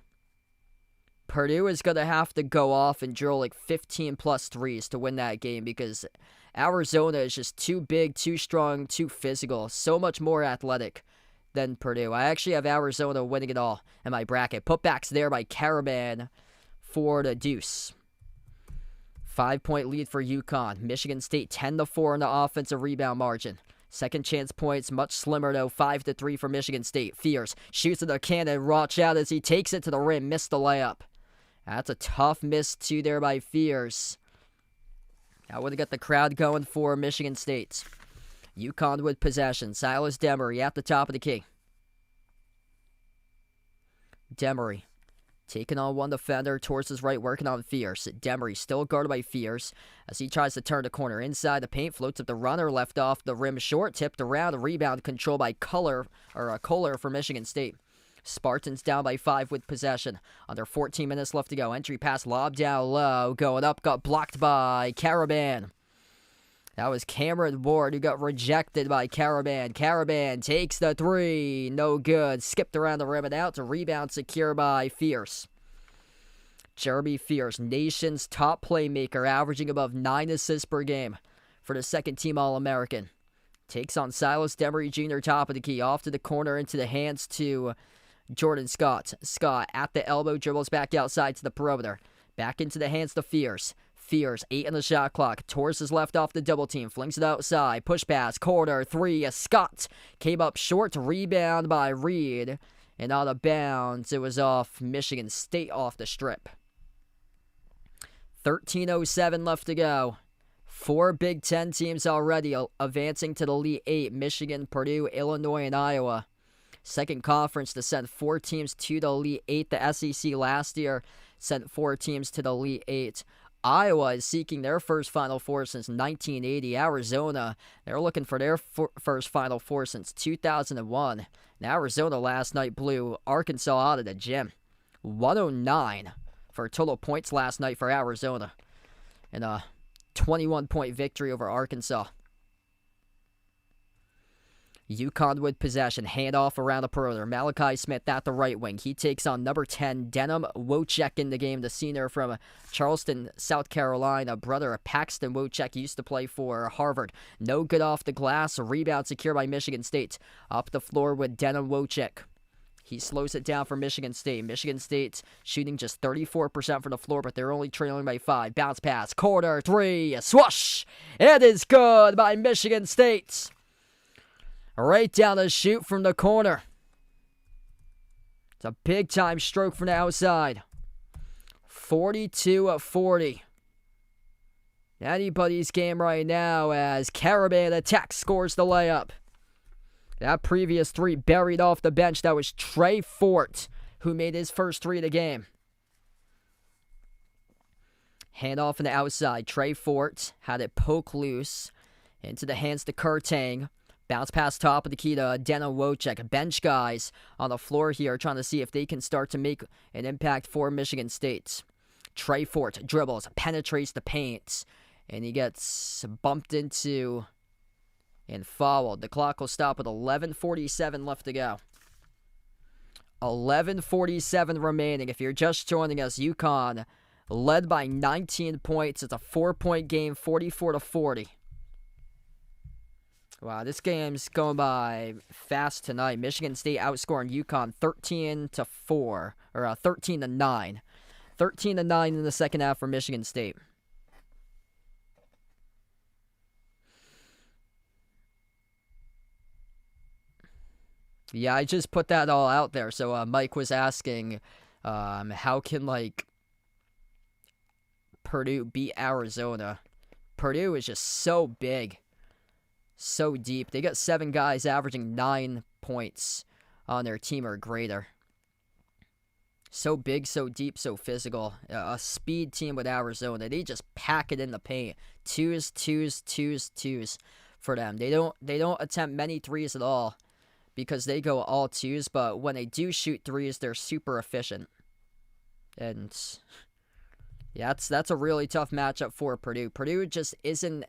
Purdue is going to have to go off and drill like 15 plus threes to win that game because Arizona is just too big, too strong, too physical, so much more athletic than Purdue. I actually have Arizona winning it all in my bracket. Putbacks there by Caravan for the deuce. 5-point lead for UConn. Michigan State 10-4 in the offensive rebound margin. Second chance points, much slimmer though, 5-3 for Michigan State. Fierce shoots at the cannon, watch out as he takes it to the rim, missed the layup. That's a tough miss too there by Fierce. That would have got the crowd going for Michigan State. UConn with possession. Silas Demery at the top of the key. Demery Taking on one defender towards his right, working on Fierce. Demery still guarded by Fierce as he tries to turn the corner inside the paint. Floats up the runner, left off the rim short, tipped around. A rebound controlled by Kohler for Michigan State. Spartans down by 5 with possession. Under 14 minutes left to go. Entry pass lob down low. Going up, got blocked by Caravan. That was Cameron Ward who got rejected by Caravan. Caravan takes the three. No good. Skipped around the rim and out to rebound secure by Fierce. Jeremy Fierce, nation's top playmaker, averaging above 9 assists per game for the second-team All-American. Takes on Silas Demery Jr. top of the key. Off to the corner into the hands to Jordan Scott. Scott at the elbow, dribbles back outside to the perimeter. Back into the hands to Fierce. Fierce, 8 on the shot clock. Tours is left off the double team. Flings it outside. Push pass. Corner. 3. Scott came up short. Rebound by Reed. And out of bounds. It was off Michigan State off the strip. 13:07 left to go. 4 Big Ten teams already advancing to the Elite 8. Michigan, Purdue, Illinois, and Iowa. Second conference to send 4 teams to the Elite 8. The SEC last year sent 4 teams to the Elite 8. Iowa is seeking their first Final Four since 1980. Arizona, they're looking for their first Final Four since 2001. And Arizona last night blew Arkansas out of the gym. 109 for total points last night for Arizona. And a 21-point victory over Arkansas. UConn with possession. Handoff around the perimeter. Malachi Smith at the right wing. He takes on number 10, Denham Wojcik in the game. The senior from Charleston, South Carolina. Brother of Paxton Wojcik used to play for Harvard. No good off the glass. A rebound secured by Michigan State. Up the floor with Denham Wojcik. He slows it down for Michigan State. Michigan State shooting just 34% from the floor, but they're only trailing by 5. Bounce pass. Corner. 3. Swoosh. It is good by Michigan State. Right down the chute from the corner. It's a big-time stroke from the outside. 42-40. Anybody's game right now as Caravan Attack scores the layup. That previous 3 buried off the bench. That was Trey Fort who made his first 3 of the game. Handoff on the outside. Trey Fort had it poke loose into the hands to Kurtang. Bounce pass top of the key to Denham Wojcik. Bench guys on the floor here trying to see if they can start to make an impact for Michigan State. Trey Fort dribbles, penetrates the paint, and he gets bumped into and fouled. The clock will stop with 11:47 left to go. 11:47 remaining. If you're just joining us, UConn led by 19 points. It's a 4-point game, 44-40. Wow, this game's going by fast tonight. Michigan State outscoring UConn 13-4, or 13-9. 13-9 in the second half for Michigan State. Yeah, I just put that all out there. So Mike was asking, how can Purdue beat Arizona? Purdue is just so big. So deep. They got 7 guys averaging 9 points on their team or greater. So big, so deep, so physical. A speed team with Arizona. They just pack it in the paint. Twos for them. They don't attempt many threes at all because they go all twos, but when they do shoot threes, they're super efficient. And yeah, that's a really tough matchup for Purdue. Purdue just isn't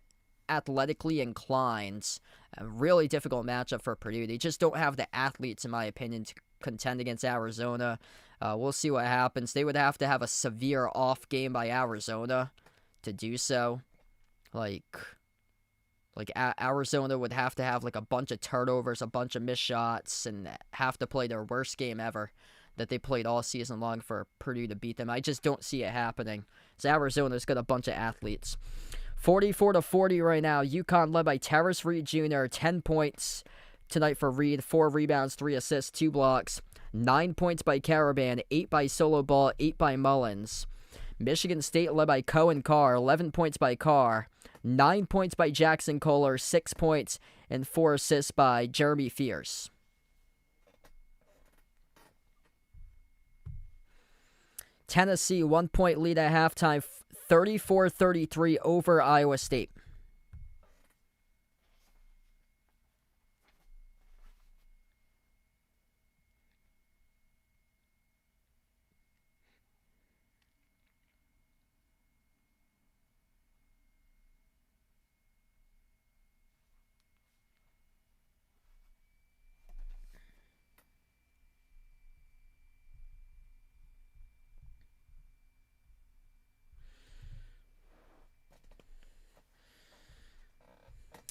athletically inclined. A really difficult matchup for Purdue. They just don't have the athletes, in my opinion, to contend against Arizona. We'll see what happens. They would have to have a severe off game by Arizona to do so. Arizona would have to have a bunch of turnovers, a bunch of missed shots, and have to play their worst game ever that they played all season long for Purdue to beat them. I just don't see it happening. So Arizona's got a bunch of athletes. 44-40 right now. UConn led by Terrace Reed Jr. 10 points tonight for Reed. 4 rebounds, 3 assists, 2 blocks. 9 points by Caravan. 8 by Solo Ball, 8 by Mullins. Michigan State led by Cohen Carr. 11 points by Carr. 9 points by Jackson Kohler. 6 points and 4 assists by Jeremy Fierce. Tennessee, 1-point lead at halftime, 34-33 over Iowa State.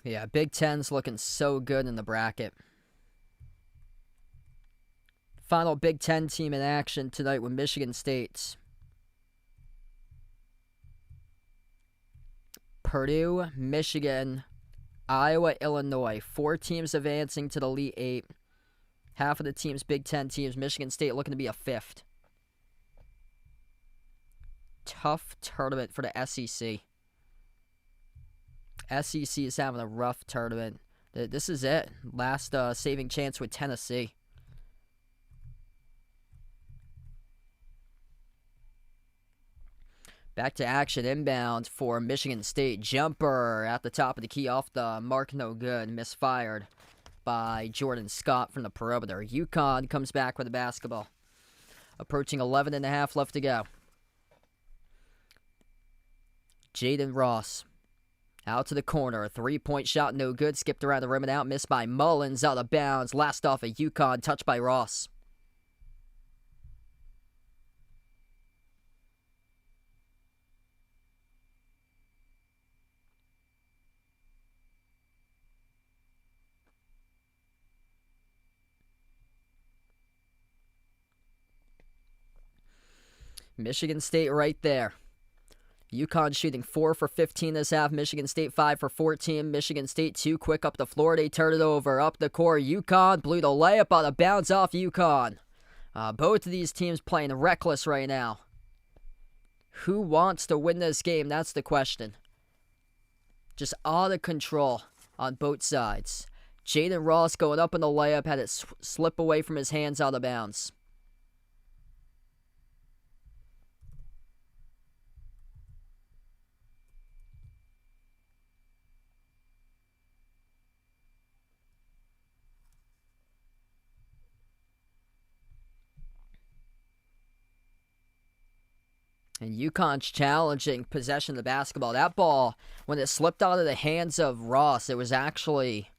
Yeah, Big Ten's looking so good in the bracket. Final Big Ten team in action tonight with Michigan State. Purdue, Michigan, Iowa, Illinois. 4 teams advancing to the Elite 8. Half of the teams, Big Ten teams. Michigan State looking to be a 5th. Tough tournament for the SEC. SEC is having a rough tournament. This is it. Last saving chance with Tennessee. Back to action inbound for Michigan State. Jumper at the top of the key off the mark, no good. Misfired by Jordan Scott from the perimeter. UConn comes back with the basketball. Approaching 11.5 left to go. Jaden Ross out to the corner. A 3-point shot, no good. Skipped around the rim and out. Missed by Mullins. Out of bounds. Last off at UConn. Touched by Ross. Michigan State right there. UConn shooting 4 for 15 this half. Michigan State 5 for 14. Michigan State too quick up the floor. They turn it over. Up the court. UConn blew the layup out of bounds off UConn. Both of these teams playing reckless right now. Who wants to win this game? That's the question. Just out of control on both sides. Jaden Ross going up in the layup. Had it slip away from his hands out of bounds. And UConn's challenging possession of the basketball. That ball, when it slipped out of the hands of Ross, it was actually...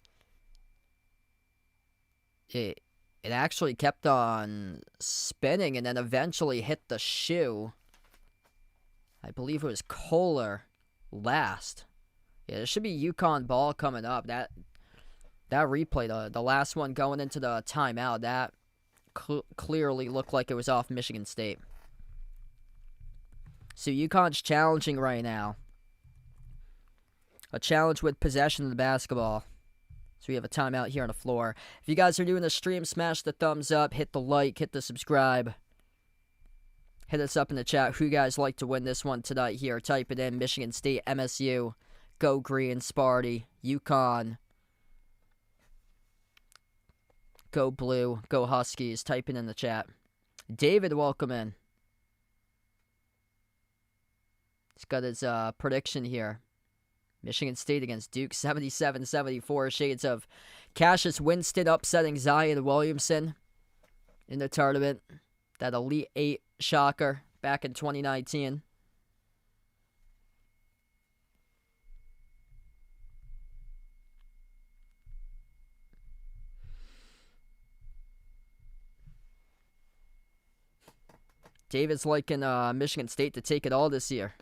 It actually kept on spinning and then eventually hit the shoe. I believe it was Kohler last. Yeah, there should be UConn ball coming up. That replay, the last one going into the timeout, that clearly looked like it was off Michigan State. So UConn's challenging right now. A challenge with possession of the basketball. So we have a timeout here on the floor. If you guys are doing the stream, smash the thumbs up, hit the like, hit the subscribe. Hit us up in the chat who you guys like to win this one tonight here. Type it in. Michigan State, MSU, Go Green, Sparty, UConn, Go Blue, Go Huskies. Type it in the chat. David, welcome in. He's got his prediction here. Michigan State against Duke, 77-74. Shades of Cassius Winston upsetting Zion Williamson in the tournament. That Elite 8 shocker back in 2019. David's liking Michigan State to take it all this year.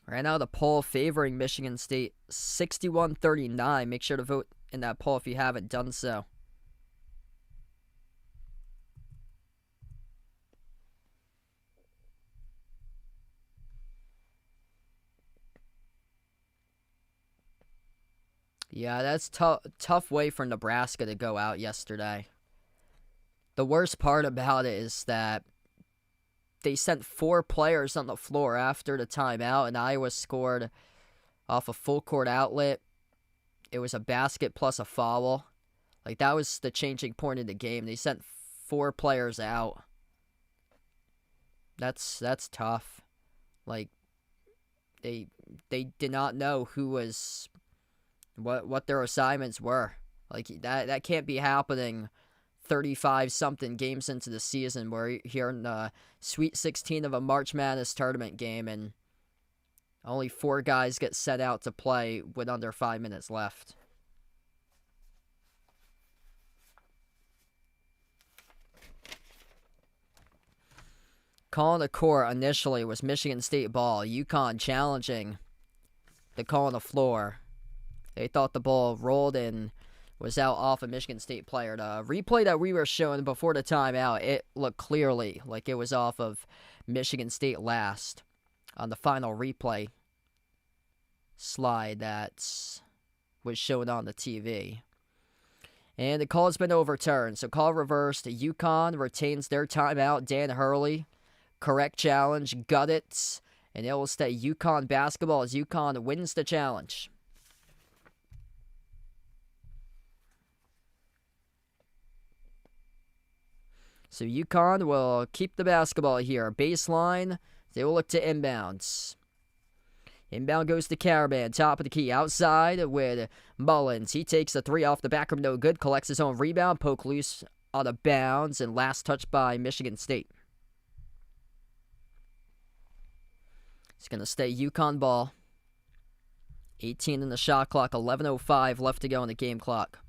Right now, the poll favoring Michigan State, 61-39. Make sure to vote in that poll if you haven't done so. Yeah, that's tough way for Nebraska to go out yesterday. The worst part about it is that they sent 4 players on the floor after the timeout, and Iowa scored off a full court outlet. It was a basket plus a foul. Like, that was the changing point in the game. They sent 4 players out. That's tough. Like, they did not know who was what their assignments were. Like, that can't be happening 35 something games into the season, where you're in the Sweet 16 of a March Madness tournament game and only 4 guys get sent out to play with under 5 minutes left. Call on the court initially was Michigan State ball. UConn challenging the call on the floor. They thought the ball rolled and was out off a Michigan State player. The replay that we were showing before the timeout, it looked clearly like it was off of Michigan State last on the final replay slide that was shown on the TV. And the call has been overturned. So call reversed. UConn retains their timeout. Dan Hurley, correct challenge, got it. And it will stay UConn basketball as UConn wins the challenge. So UConn will keep the basketball here. Baseline, they will look to inbounds. Inbound goes to Caravan, top of the key, outside with Mullins. He takes the 3 off the back of no good, collects his own rebound, poke loose out of bounds, and last touch by Michigan State. It's going to stay UConn ball. 18 in the shot clock, 11:05 left to go in the game clock.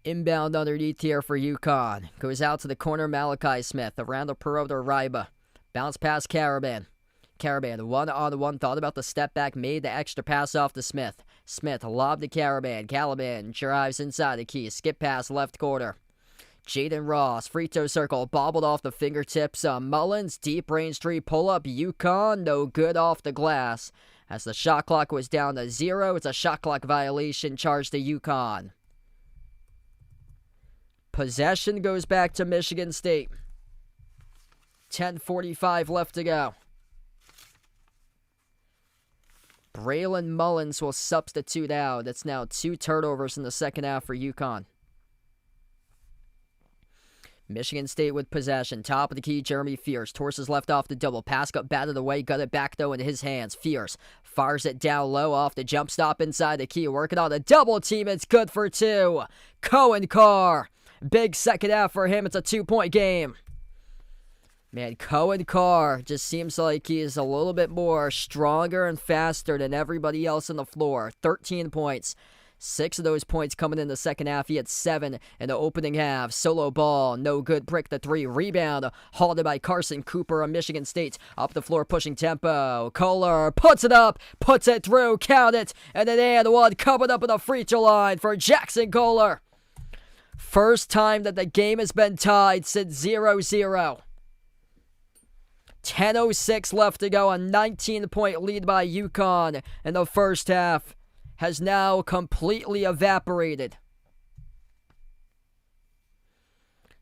Inbound underneath here for UConn. Goes out to the corner, Malachi Smith. Around the perimeter, Ryba. Bounce past Caravan. Caravan, 1-on-1, thought about the step back, made the extra pass off to Smith. Smith lobbed to Caravan. Caliban drives inside the key. Skip pass left corner. Jaden Ross, free throw circle, bobbled off the fingertips. Mullins, deep range 3 pull-up. UConn, no good off the glass. As the shot clock was down to 0, it's a shot clock violation charged to UConn. Possession goes back to Michigan State. 10:45 left to go. Braylon Mullins will substitute out. That's now 2 turnovers in the second half for UConn. Michigan State with possession. Top of the key, Jeremy Fierce. Torses left off the double. Pass got batted away. Got it back, though, in his hands. Fierce fires it down low off the jump stop inside the key. Working on the double team. It's good for 2. Cohen Carr. Big second half for him. It's a 2-point game. Man, Cohen Carr just seems like he is a little bit more stronger and faster than everybody else on the floor. 13 points. 6 of those points coming in the second half. He had 7 in the opening half. Solo ball, no good. Brick the 3. Rebound, hauled by Carson Cooper of Michigan State. Up the floor, pushing tempo. Kohler puts it up, puts it through, count it. And an 1 coming up at the free throw line for Jackson Kohler. First time that the game has been tied since 0-0. 10:06 left to go. A 19-point lead by UConn in the first half has now completely evaporated.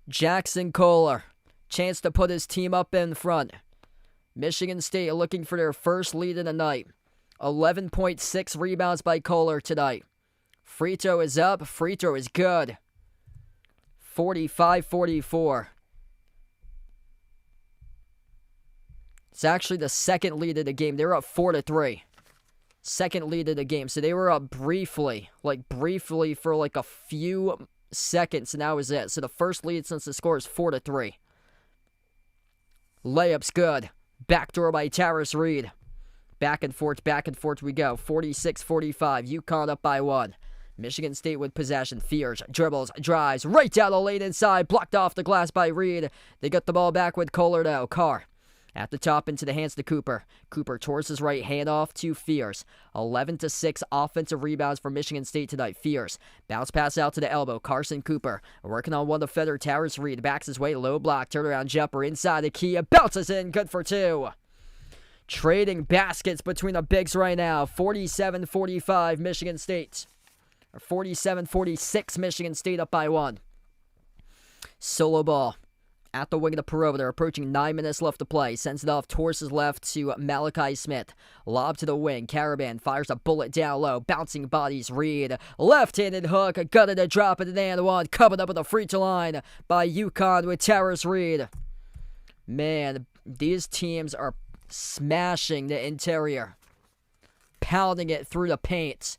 Jackson Kohler, chance to put his team up in front. Michigan State looking for their first lead of the night. 11.6 rebounds by Kohler tonight. Free throw is up. Free throw is good. 45-44. It's actually the second lead of the game. They were up 4-3. Second lead of the game. So they were up briefly for a few seconds, and that was it. So the first lead since the score is 4-3. Layup's good. Backdoor by Taris Reed. Back and forth we go. 46-45. UConn up by 1. Michigan State with possession. Fierce dribbles, drives, right down the lane inside. Blocked off the glass by Reed. They get the ball back with Kohler now. Carr At the top, into the hands to Cooper. Cooper towards his right, hand off to Fears. 11-6 offensive rebounds for Michigan State tonight. Fears. Bounce pass out to the elbow. Carson Cooper working on one defender. Towers Reed backs his way. Low block. Turnaround jumper inside the key. Bounces in. Good for two. Trading baskets between the bigs right now. 47-45 Michigan State. Or 47-46 Michigan State up by one. Solo ball. At the wing of the perimeter, approaching 9 minutes left to play. Sends it off towards his left to Malachi Smith. Lob to the wing. Caravan fires a bullet down low. Bouncing bodies. Reed. Left-handed hook. Gutted a drop at the and one. Coming up with a free throw line by UConn with Towers Reed. Man, these teams are smashing the interior. Pounding it through the paint.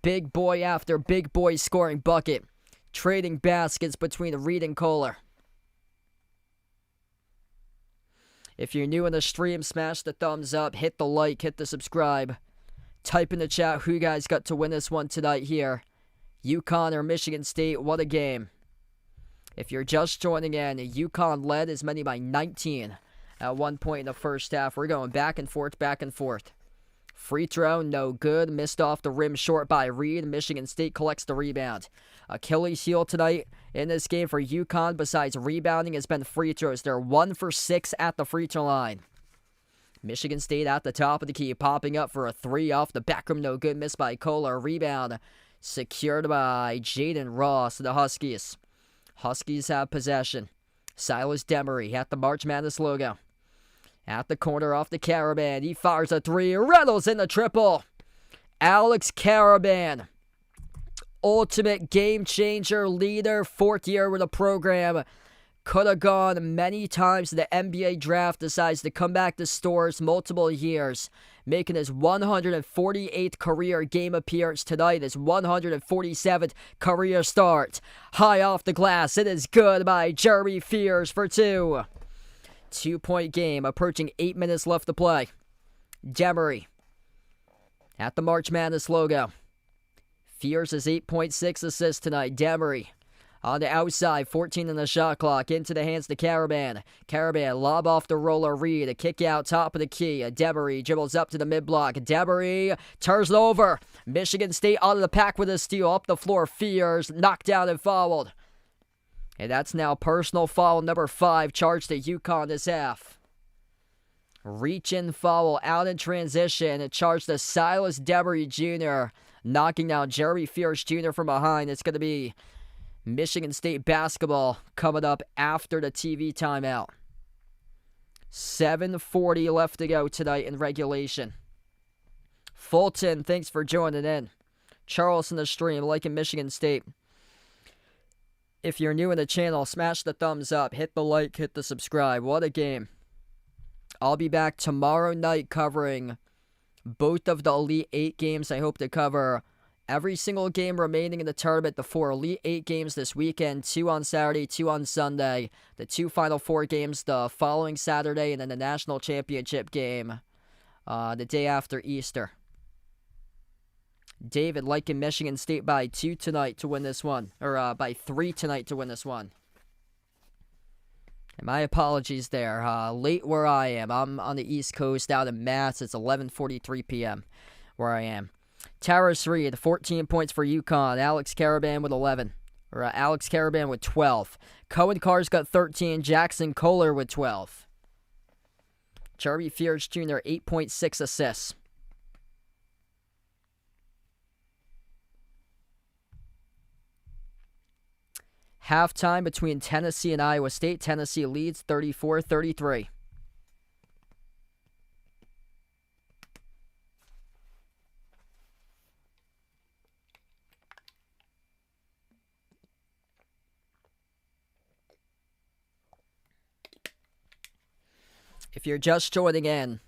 Big boy after big boy scoring bucket. Trading baskets between Reed and Kohler. If you're new in the stream, smash the thumbs up, hit the like, hit the subscribe. Type in the chat who you guys got to win this one tonight here. UConn or Michigan State, what a game. If you're just joining in, UConn led as many by 19 at one point in the first half. We're going back and forth, back and forth. Free throw, no good. Missed off the rim short by Reed. Michigan State collects the rebound. Achilles heel tonight in this game for UConn, besides rebounding, has been free throws. They're 1 for 6 at the free throw line. Michigan State at the top of the key, popping up for a three off the back rim. No good. Missed by Kohler. Rebound secured by Jaden Ross to the Huskies. Huskies have possession. Silas Demery at the March Madness logo. At the corner off the Caravan. He fires a three. Rattles in the triple. Alex Caravan. Ultimate game changer, leader, 4th year with the program. Could have gone many times to the NBA draft. Decides to come back to Storrs multiple years. Making his 148th career game appearance tonight. His 147th career start. High off the glass. It is good by Jeremy Fears for two. 2-point game. Approaching 8 minutes left to play. Demery. At the March Madness logo. Fears has 8.6 assists tonight. Demery on the outside, 14 in the shot clock. Into the hands to Caravan. Caravan lob off the roller. Reed, a kick out top of the key. Demery dribbles up to the mid-block. Demery turns it over. Michigan State out of the pack with a steal. Up the floor, Fears knocked down and fouled. And that's now personal foul number 5 charged to UConn this half. Reach-in foul out in transition. It charged to Silas Demery Jr., knocking down Jeremy Fears Jr. from behind. It's going to be Michigan State basketball coming up after the TV timeout. 7:40 left to go tonight in regulation. Fulton, thanks for joining in. Charles in the stream, liking Michigan State. If you're new in the channel, smash the thumbs up, hit the like, hit the subscribe. What a game. I'll be back tomorrow night covering both of the Elite 8 games. I hope to cover every single game remaining in the tournament. The 4 Elite 8 games this weekend, 2 on Saturday, 2 on Sunday. The 2 Final 4 games the following Saturday, and then the National Championship game the day after Easter. David liking Michigan State by 2 tonight to win this one. Or by 3 tonight to win this one. And my apologies there. Late where I am. I'm on the East Coast out in Mass. It's 11:43 p.m. where I am. Towers Reed, 14 points for UConn. Alex Caravan with 11. Or Alex Caravan with 12. Cohen Carr's got 13. Jackson Kohler with 12. Jeremy Fears Jr., 8.6 assists. Halftime between Tennessee and Iowa State. Tennessee leads 34-33. If you're just joining in,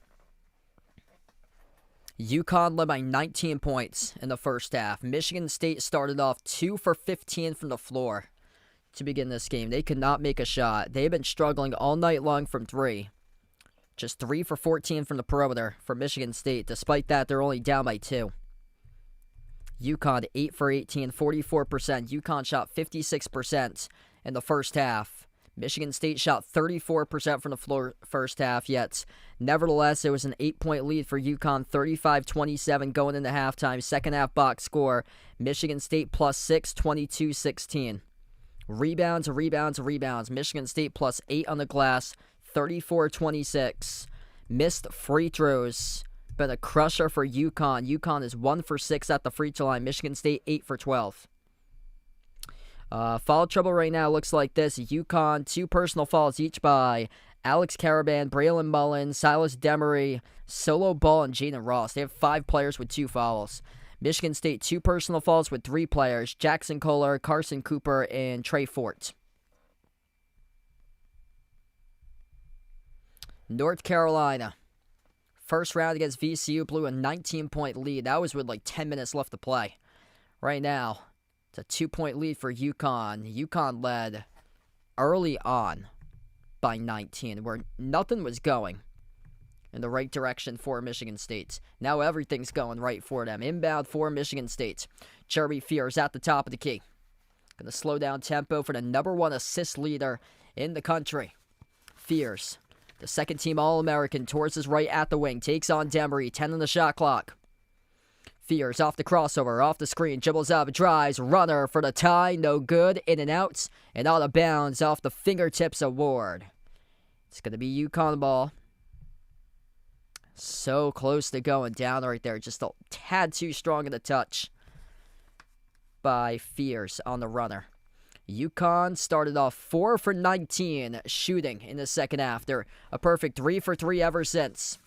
UConn led by 19 points in the first half. Michigan State started off 2 for 15 from the floor to begin this game. They could not make a shot. They've been struggling all night long from 3. Just 3 for 14 from the perimeter for Michigan State. Despite that, they're only down by 2. UConn 8 for 18, 44%. UConn shot 56% in the first half. Michigan State shot 34% from the floor first half, yet nevertheless, it was an 8-point lead for UConn, 35-27 going into halftime. Second half box score, Michigan State plus 6, 22-16. Rebounds. Michigan State plus 8 on the glass, 34-26. Missed free throws. Been a crusher for UConn. UConn is 1 for 6 at the free throw line. Michigan State 8 for 12. Foul trouble right now looks like this. UConn, 2 personal fouls each by Alex Caravan, Braylon Mullen, Silas Demery, Solo Ball, and Jaden Ross. They have 5 players with 2 fouls. Michigan State, 2 personal fouls with 3 players. Jackson Kohler, Carson Cooper, and Trey Fort. North Carolina. First round against VCU blew a 19-point lead. That was with like 10 minutes left to play. Right now, it's a 2-point lead for UConn. UConn led early on by 19, where nothing was going in the right direction for Michigan State. Now everything's going right for them. Inbound for Michigan State. Jeremy Fears at the top of the key. Going to slow down tempo for the number 1 assist leader in the country. Fears, the second-team All-American, towards his right at the wing. Takes on Demery, 10 on the shot clock. Fears off the crossover, off the screen, dribbles up, drives, runner for the tie, no good, in and out, and out of bounds off the fingertips of Ward. It's going to be UConn ball. So close to going down right there, just a tad too strong in the touch by Fears on the runner. UConn started off 4 for 19 shooting in the second half. They're a perfect 3 for 3 ever since.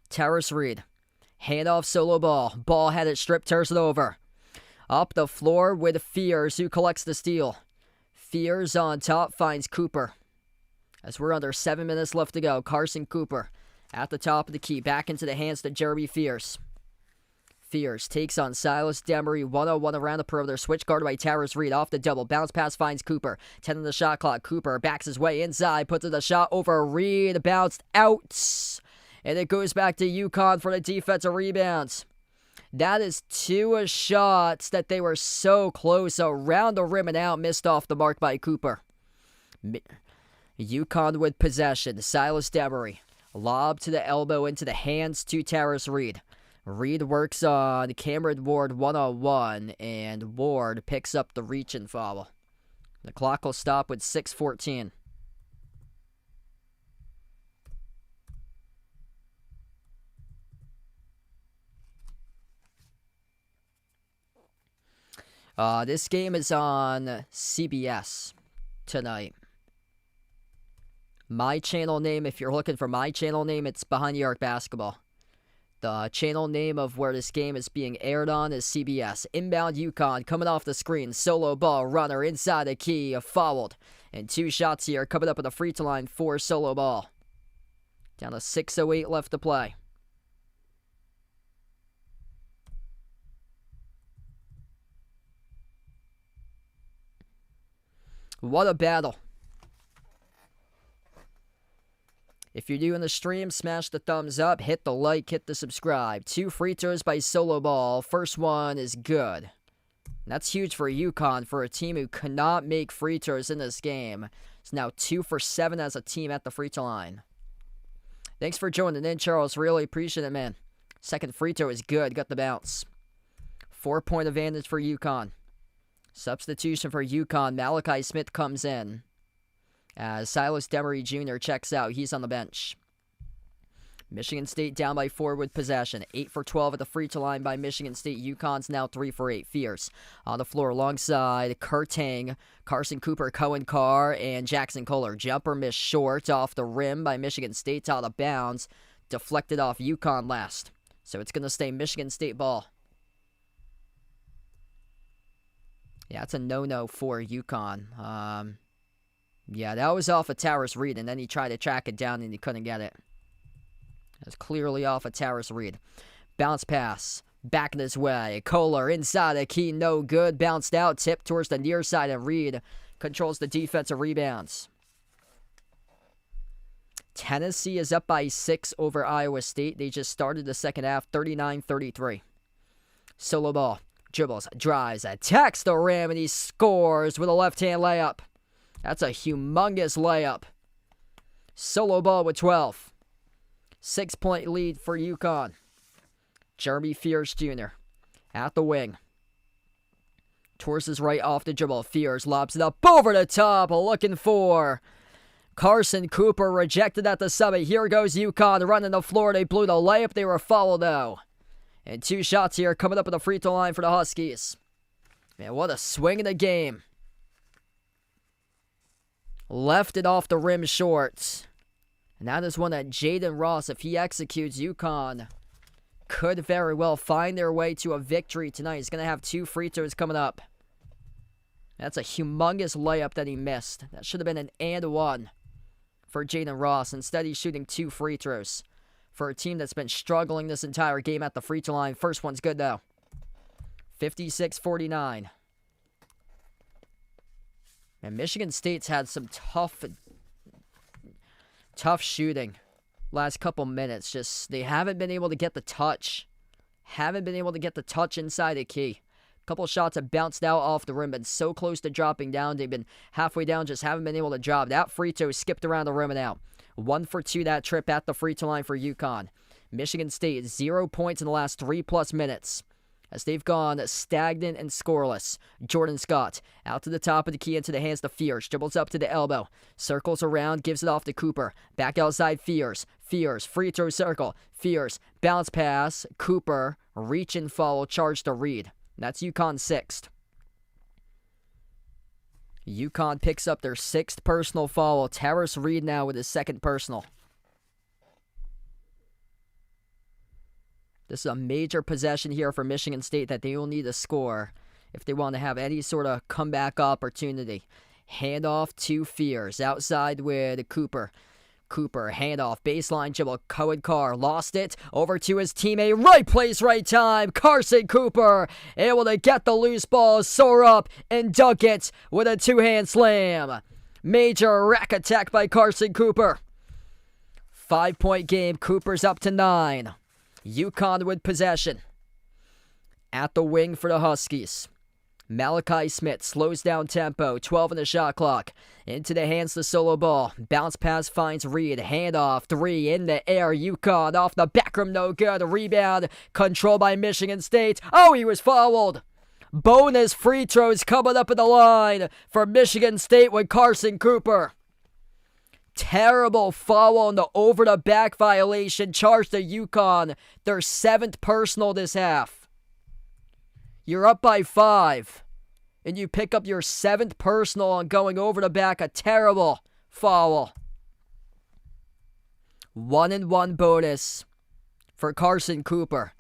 Terrace Reed. Handoff solo ball. Ball had it stripped, turns it over. Up the floor with Fears, who collects the steal. Fears on top, finds Cooper. As we're under 7 minutes left to go, Carson Cooper at the top of the key. Back into the hands to Jeremy Fears. Fears takes on Silas Demery, 1-on-1 around the perimeter. Switch guarded by Terrace Reed. Off the double. Bounce pass finds Cooper. 10 on the shot clock. Cooper backs his way inside. Puts the shot over Reed. Bounced out. And it goes back to UConn for the defensive rebounds. That is 2 shots that they were so close around the rim and out. Missed off the mark by Cooper. UConn with possession. Silas Demery. Lob to the elbow into the hands to Terrace Reed. Reed works on Cameron Ward 1-on-1, and Ward picks up the reach and foul. The clock will stop with 6:14. This game is on CBS tonight. My channel name, if you're looking for my channel name, it's Behind the Arc Basketball. The channel name of where this game is being aired on is CBS. Inbound UConn coming off the screen. Solo ball, runner inside the key, fouled. And 2 shots here coming up at the free throw line for Solo ball. Down to 6:08 left to play. What a battle. If you're doing the stream, smash the thumbs up, hit the like, hit the subscribe. 2 free throws by Solo ball. First one is good. That's huge for UConn, for a team who cannot make free throws in this game. It's now 2 for 7 as a team at the free throw line. Thanks for joining in, Charles. Really appreciate it, man. Second free throw is good. Got the bounce. 4-point advantage for UConn. Substitution for UConn. Malachi Smith comes in. As Silas Demery Jr. checks out, he's on the bench. Michigan State down by 4 with possession. 8 for 12 at the free throw line by Michigan State. UConn's now 3 for 8. Fierce on the floor alongside Kurt Hang, Carson Cooper, Cohen Carr, and Jackson Kohler. Jumper missed short off the rim by Michigan State, out of bounds. Deflected off UConn last. So it's going to stay Michigan State ball. Yeah, it's a no-no for UConn. Yeah, that was off of Terrace Reed, and then he tried to track it down, and he couldn't get it. It was clearly off of Terrace Reed. Bounce pass. Back this way. Kohler inside the key, no good. Bounced out, tipped towards the near side, and Reed controls the defensive rebounds. Tennessee is up by 6 over Iowa State. They just started the second half, 39-33. Solo ball. Dribbles, drives, attacks the rim, and he scores with a left-hand layup. That's a humongous layup. Solo ball with 12. 6-point lead for UConn. Jeremy Fears Jr. at the wing. Towards his right off the dribble. Fears lobs it up over the top. Looking for Carson Cooper. Rejected at the summit. Here goes UConn running the floor. They blew the layup. They were fouled though. And 2 shots here coming up at the free throw line for the Huskies. Man, what a swing in the game. Left it off the rim short. And that is one that Jaden Ross, if he executes, UConn could very well find their way to a victory tonight. He's going to have 2 free throws coming up. That's a humongous layup that he missed. That should have been an and one for Jaden Ross. Instead, he's shooting 2 free throws for a team that's been struggling this entire game at the free throw line. First one's good, though. 56-49. And Michigan State's had some tough shooting last couple minutes. Just they haven't been able to get the touch. Haven't been able to get the touch inside the key. A couple shots have bounced out off the rim, been so close to dropping down. They've been halfway down, just haven't been able to drop. That free throw skipped around the rim and out. 1 for 2 that trip at the free throw line for UConn. Michigan State 0 points in the last 3+ minutes as they've gone stagnant and scoreless. Jordan Scott out to the top of the key into the hands to Fears. Dribbles up to the elbow. Circles around, gives it off to Cooper. Back outside Fears. Fears, free throw circle. Fears, bounce pass. Cooper, reach and follow, charge to Reed. That's UConn 6th. UConn picks up their 6th personal foul. Terrace Reed now with his 2nd personal. This is a major possession here for Michigan State that they will need to score if they want to have any sort of comeback opportunity. Handoff to Fears. Outside with Cooper. Cooper, handoff, baseline dribble. Cohen Carr lost it. Over to his teammate. Right place, right time. Carson Cooper able to get the loose ball, soar up, and dunk it with a 2-hand slam. Major rack attack by Carson Cooper. 5-point game. Cooper's up to 9. UConn with possession. At the wing for the Huskies. Malachi Smith slows down tempo. 12 in the shot clock. Into the hands the solo ball. Bounce pass finds Reed. Handoff. 3 in the air. UConn off the back rim. No good. Rebound. Controlled by Michigan State. Oh, he was fouled. Bonus free throws coming up at the line for Michigan State with Carson Cooper. Terrible foul on the over-the-back violation. Charged to UConn. Their 7th personal this half. You're up by 5. And you pick up your 7th personal on going over the back. A terrible foul. 1-and-1 bonus for Carson Cooper,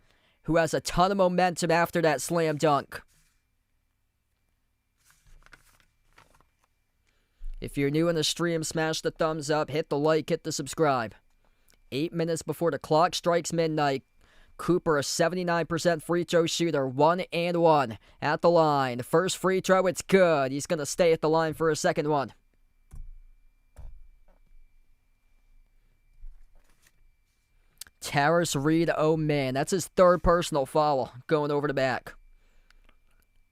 who has a ton of momentum after that slam dunk. If you're new in the stream, smash the thumbs up, hit the like, hit the subscribe. 8 minutes before the clock strikes midnight. Cooper, a 79% free throw shooter, 1-and-1 at the line. First free throw, it's good. He's going to stay at the line for a second one. Terrace Reed, oh man, that's his 3rd personal foul going over the back.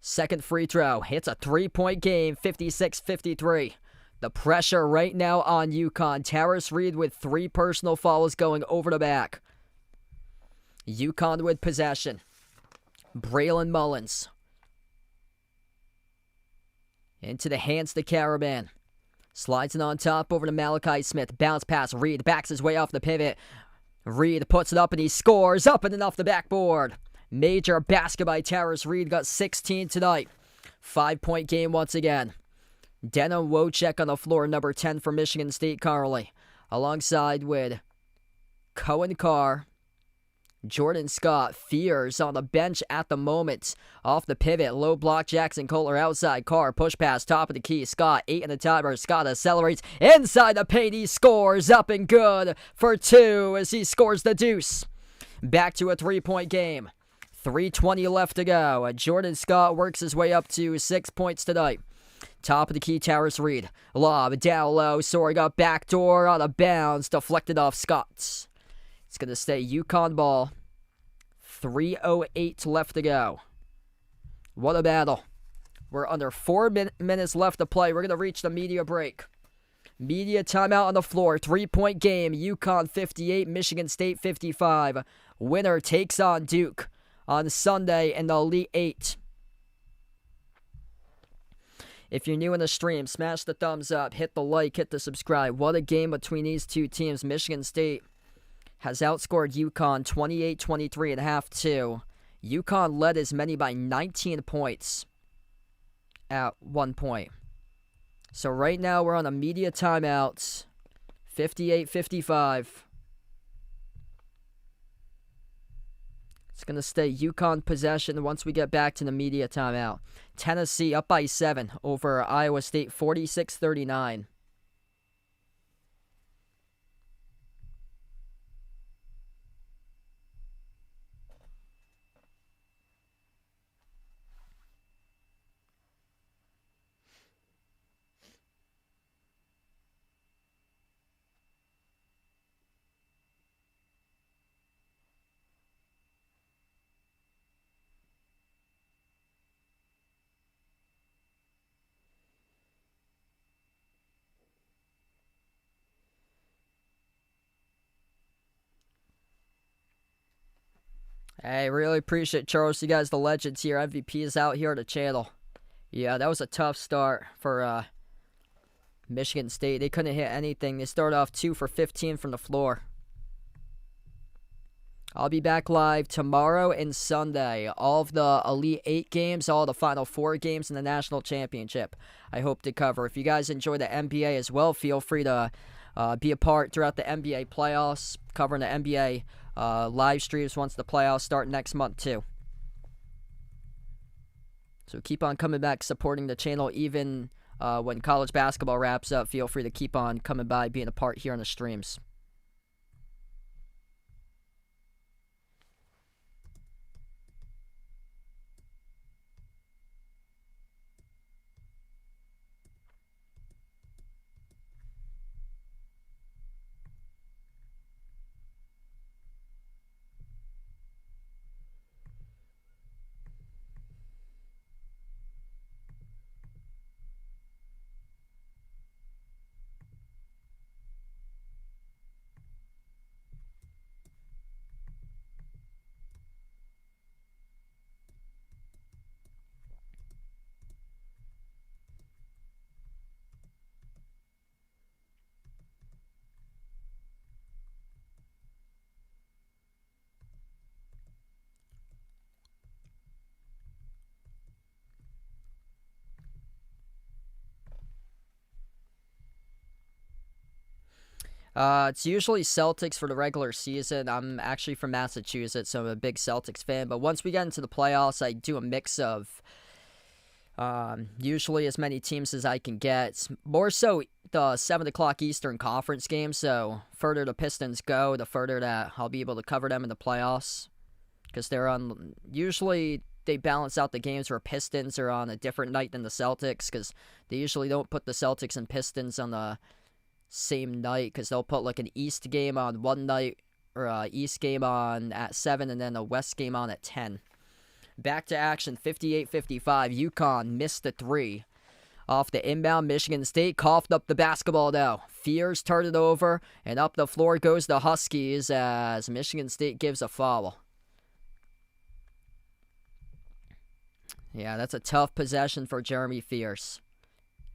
Second free throw, hits a 3-point game, 56-53. The pressure right now on UConn. Terrace Reed with 3 personal fouls going over the back. UConn with possession. Braylon Mullins. Into the hands to Caravan. Slides it on top over to Malachi Smith. Bounce pass. Reed backs his way off the pivot. Reed puts it up and he scores. Up and off the backboard. Major basket by Terrace Reed. Got 16 tonight. 5-point game once again. Denon Wojcik on the floor, number 10 for Michigan State currently. Alongside with Cohen Carr, Jordan Scott. Fears on the bench at the moment. Off the pivot, low block, Jackson Kohler outside. Carr, push pass, top of the key. Scott, 8 in the timer. Scott accelerates inside the paint. He scores up and good for 2 as he scores the deuce. Back to a 3-point game. 3:20 left to go. Jordan Scott works his way up to 6 points tonight. Top of the key, Terrace Reed. Lob down low. Soaring up backdoor out of bounds. Deflected off Scott. It's going to stay UConn ball. 3:08 left to go. What a battle. We're under 4 minutes left to play. We're going to reach the media break. Media timeout on the floor. 3-point game. UConn 58, Michigan State 55. Winner takes on Duke on Sunday in the Elite Eight. If you're new in the stream, smash the thumbs up, hit the like, hit the subscribe. What a game between these two teams. Michigan State has outscored UConn 28-23 at half two. UConn led as many by 19 points at one point. So right now we're on a media timeout, 58-55. It's going to stay UConn possession once we get back to the media timeout. Tennessee up by 7 over Iowa State, 46-39. Hey, really appreciate Charles. You guys, the legends here. MVPs out here on the channel. Yeah, that was a tough start for Michigan State. They couldn't hit anything. They started off 2 for 15 from the floor. I'll be back live tomorrow and Sunday. All of the Elite 8 games, all the Final 4 games in the National Championship I hope to cover. If you guys enjoy the NBA as well, feel free to be a part throughout the NBA playoffs, covering the NBA live streams once the playoffs start next month too. So keep on coming back, supporting the channel even when college basketball wraps up. Feel free to keep on coming by, being a part here on the streams. It's usually Celtics for the regular season. I'm actually from Massachusetts, so I'm a big Celtics fan. But once we get into the playoffs, I do a mix of usually as many teams as I can get. It's more so the 7 o'clock Eastern Conference games, so further the Pistons go, the further that I'll be able to cover them in the playoffs. Because they're on, usually they balance out the games where Pistons are on a different night than the Celtics, because they usually don't put the Celtics and Pistons on the same night, because they'll put like an East game on one night, or a East game on at 7, and then a West game on at 10. Back to action, 58-55. UConn missed the 3. Off the inbound, Michigan State coughed up the basketball though. Fears turned it over, and up the floor goes the Huskies as Michigan State gives a foul. Yeah, that's a tough possession for Jeremy Fears.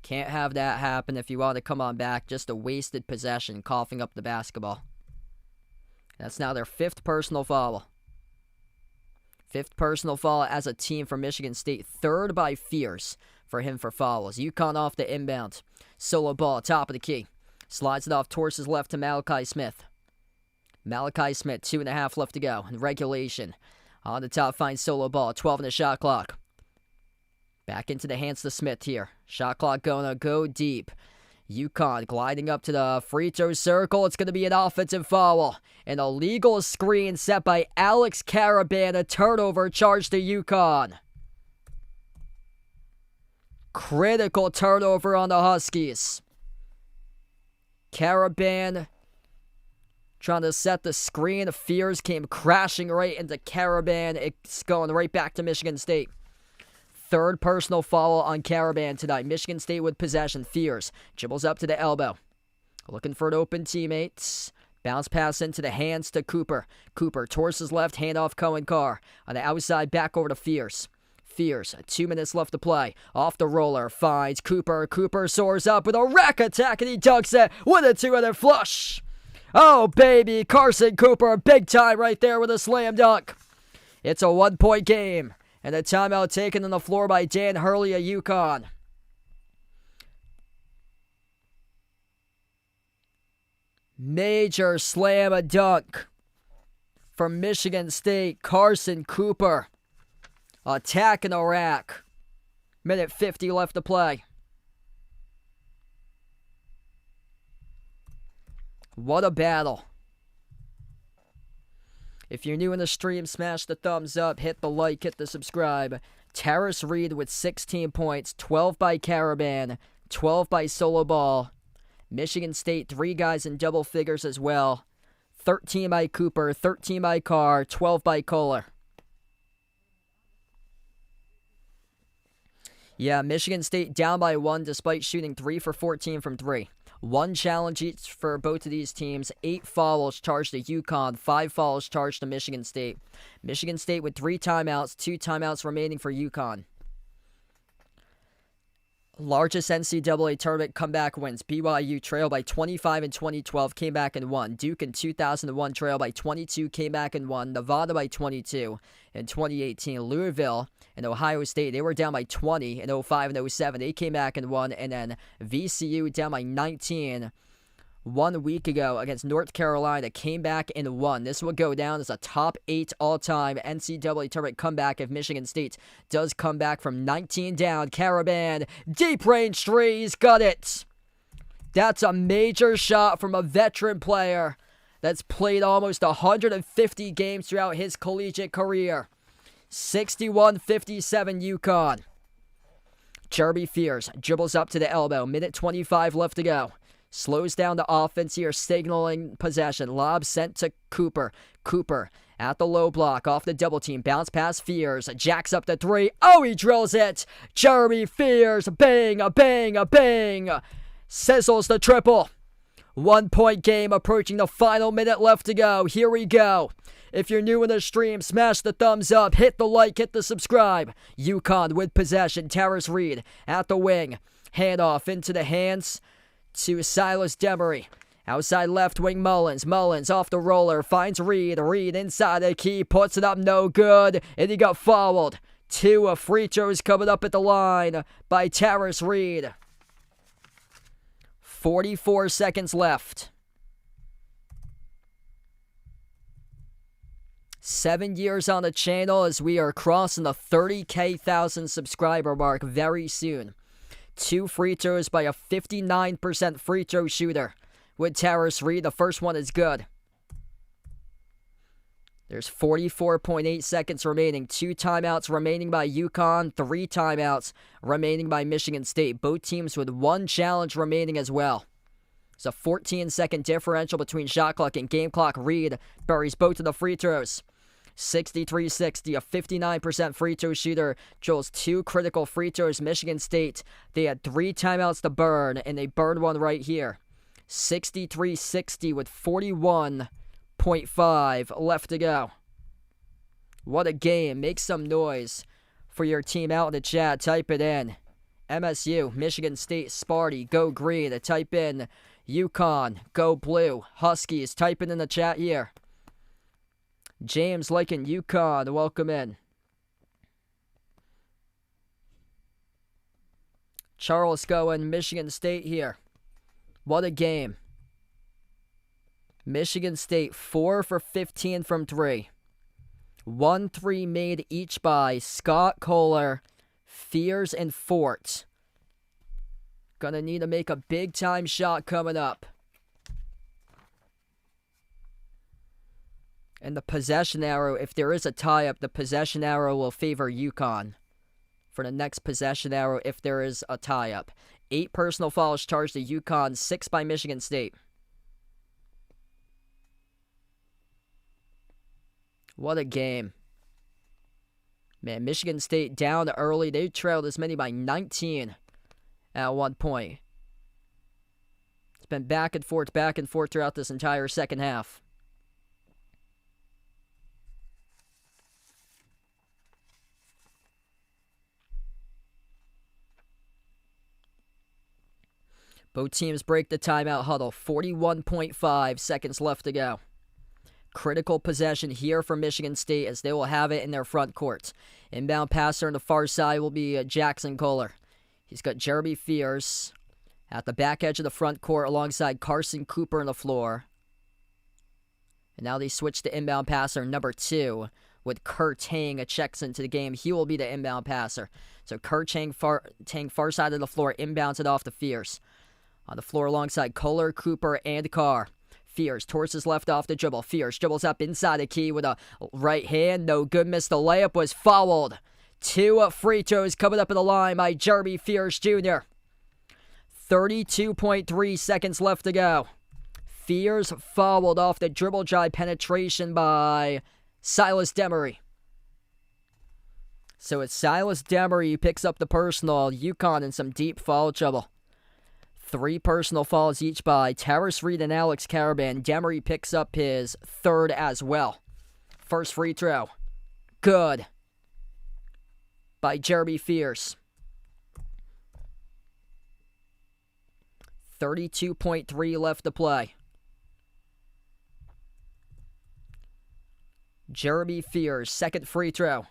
Can't have that happen if you want to come on back. Just a wasted possession, coughing up the basketball. That's now their 5th personal foul. 5th personal foul as a team for Michigan State. 3rd by Fears for him for fouls. UConn off the inbound. Solo ball, top of the key. Slides it off towards his left to Malachi Smith. Malachi Smith, 2.5 left to go in regulation. On the top, finds solo ball, 12 in the shot clock. Back into the hands of Smith here. Shot clock going to go deep. UConn gliding up to the free throw circle. It's going to be an offensive foul. An illegal screen set by Alex Caraban. A turnover charge to UConn. Critical turnover on the Huskies. Caraban trying to set the screen. Fears came crashing right into Caraban. It's going right back to Michigan State. third personal foul on Caravan tonight. Michigan State with possession. Fears dribbles up to the elbow. Looking for an open teammate. Bounce pass into the hands to Cooper. Cooper towards his left, hand off Cohen Carr. On the outside, back over to Fears. Fears, 2 minutes left to play. Off the roller, finds Cooper. Cooper soars up with a rack attack, and he dunks it with a two-handed flush. Oh, baby, Carson Cooper, big time right there with a slam dunk. It's a 1-point game, and a timeout taken on the floor by Dan Hurley of UConn. Major slam a dunk from Michigan State. Carson Cooper attacking the rack. Minute 50 left to play. What a battle. If you're new in the stream, smash the thumbs up, hit the like, hit the subscribe. Terrace Reed with 16 points, 12 by Caravan, 12 by Solo Ball. Michigan State, 3 guys in double figures as well. 13 by Cooper, 13 by Carr, 12 by Kohler. Yeah, Michigan State down by 1 despite shooting 3 for 14 from 3. 1 challenge each for both of these teams. 8 fouls charged to UConn, 5 fouls charged to Michigan State. Michigan State with 3 timeouts, 2 timeouts remaining for UConn. Largest NCAA tournament comeback wins. BYU trailed by 25 in 2012, came back and won. Duke in 2001 trailed by 22, came back and won. Nevada by 22 in 2018. Louisville and Ohio State, they were down by 20 in 05 and 07. They came back and won. And then VCU down by 19 1 week ago against North Carolina, came back and won. This will go down as a top 8 all-time NCAA tournament comeback if Michigan State does come back from 19 down. Caravan, deep range three, he's got it. That's a major shot from a veteran player that's played almost 150 games throughout his collegiate career. 61-57 UConn. Jeremy Fears dribbles up to the elbow. Minute 25 left to go. Slows down the offense here, signaling possession. Lob sent to Cooper. Cooper at the low block, off the double team. Bounce pass Fears. Jacks up the 3. Oh, he drills it. Jeremy Fears. Bang, a bang, a bang. Sizzles the triple. 1-point game approaching the final minute left to go. Here we go. If you're new in the stream, smash the thumbs up, hit the like, hit the subscribe. UConn with possession. Terrace Reed at the wing. Handoff into the hands to Silas Demery. Outside left wing Mullins. Mullins off the roller. Finds Reed. Reed inside the key. Puts it up. No good. And he got fouled. 2 free throws coming up at the line by Terrace Reed. 44 seconds left. 7 years on the channel as we are crossing the 30,000 subscriber mark very soon. 2 free throws by a 59% free throw shooter with Terrace Reed. The first one is good. There's 44.8 seconds remaining. 2 timeouts remaining by UConn. 3 timeouts remaining by Michigan State. Both teams with 1 challenge remaining as well. It's a 14-second differential between shot clock and game clock. Reed buries both of the free throws. 63-60, a 59% free throw shooter drills 2 critical free throws. Michigan State, they had 3 timeouts to burn, and they burned one right here. 63-60 with 41.5 left to go. What a game. Make some noise for your team out in the chat. Type it in. MSU, Michigan State, Sparty, go green. Type in UConn, go blue. Huskies, type it in the chat here. James liking UConn, welcome in. Charles going Michigan State here. What a game. Michigan State 4 for 15 from 3. 1 3 made each by Scott Kohler, Fears, and Fort. Gonna need to make a big time shot coming up. And the possession arrow, if there is a tie-up, the possession arrow will favor UConn for the next possession arrow if there is a tie-up. 8 personal fouls charged to UConn, 6 by Michigan State. What a game. Man, Michigan State down early. They trailed as many by 19 at one point. It's been back and forth throughout this entire second half. Both teams break the timeout huddle. 41.5 seconds left to go. Critical possession here for Michigan State as they will have it in their front court. Inbound passer on the far side will be Jackson Kohler. He's got Jeremy Fears at the back edge of the front court alongside Carson Cooper on the floor. And now they switch to inbound passer number 2 with Kurt Tang checks into the game. He will be the inbound passer. So Kurt Tang far side of the floor, inbounds it off to Fears. On the floor alongside Kohler, Cooper, and Carr. Fears towards his left off the dribble. Fears dribbles up inside the key with a right hand. No good, missed the layup, was fouled. 2 free throws coming up in the line by Jeremy Fears Jr. 32.3 seconds left to go. Fears fouled off the dribble drive penetration by Silas Demery. So it's Silas Demery who picks up the personal. UConn in some deep foul trouble. 3 personal fouls each by Tarris Reed and Alex Caraban. Demery picks up his 3rd as well. First free throw. Good. By Jeremy Fears. 32.3 left to play. Jeremy Fears, second free throw.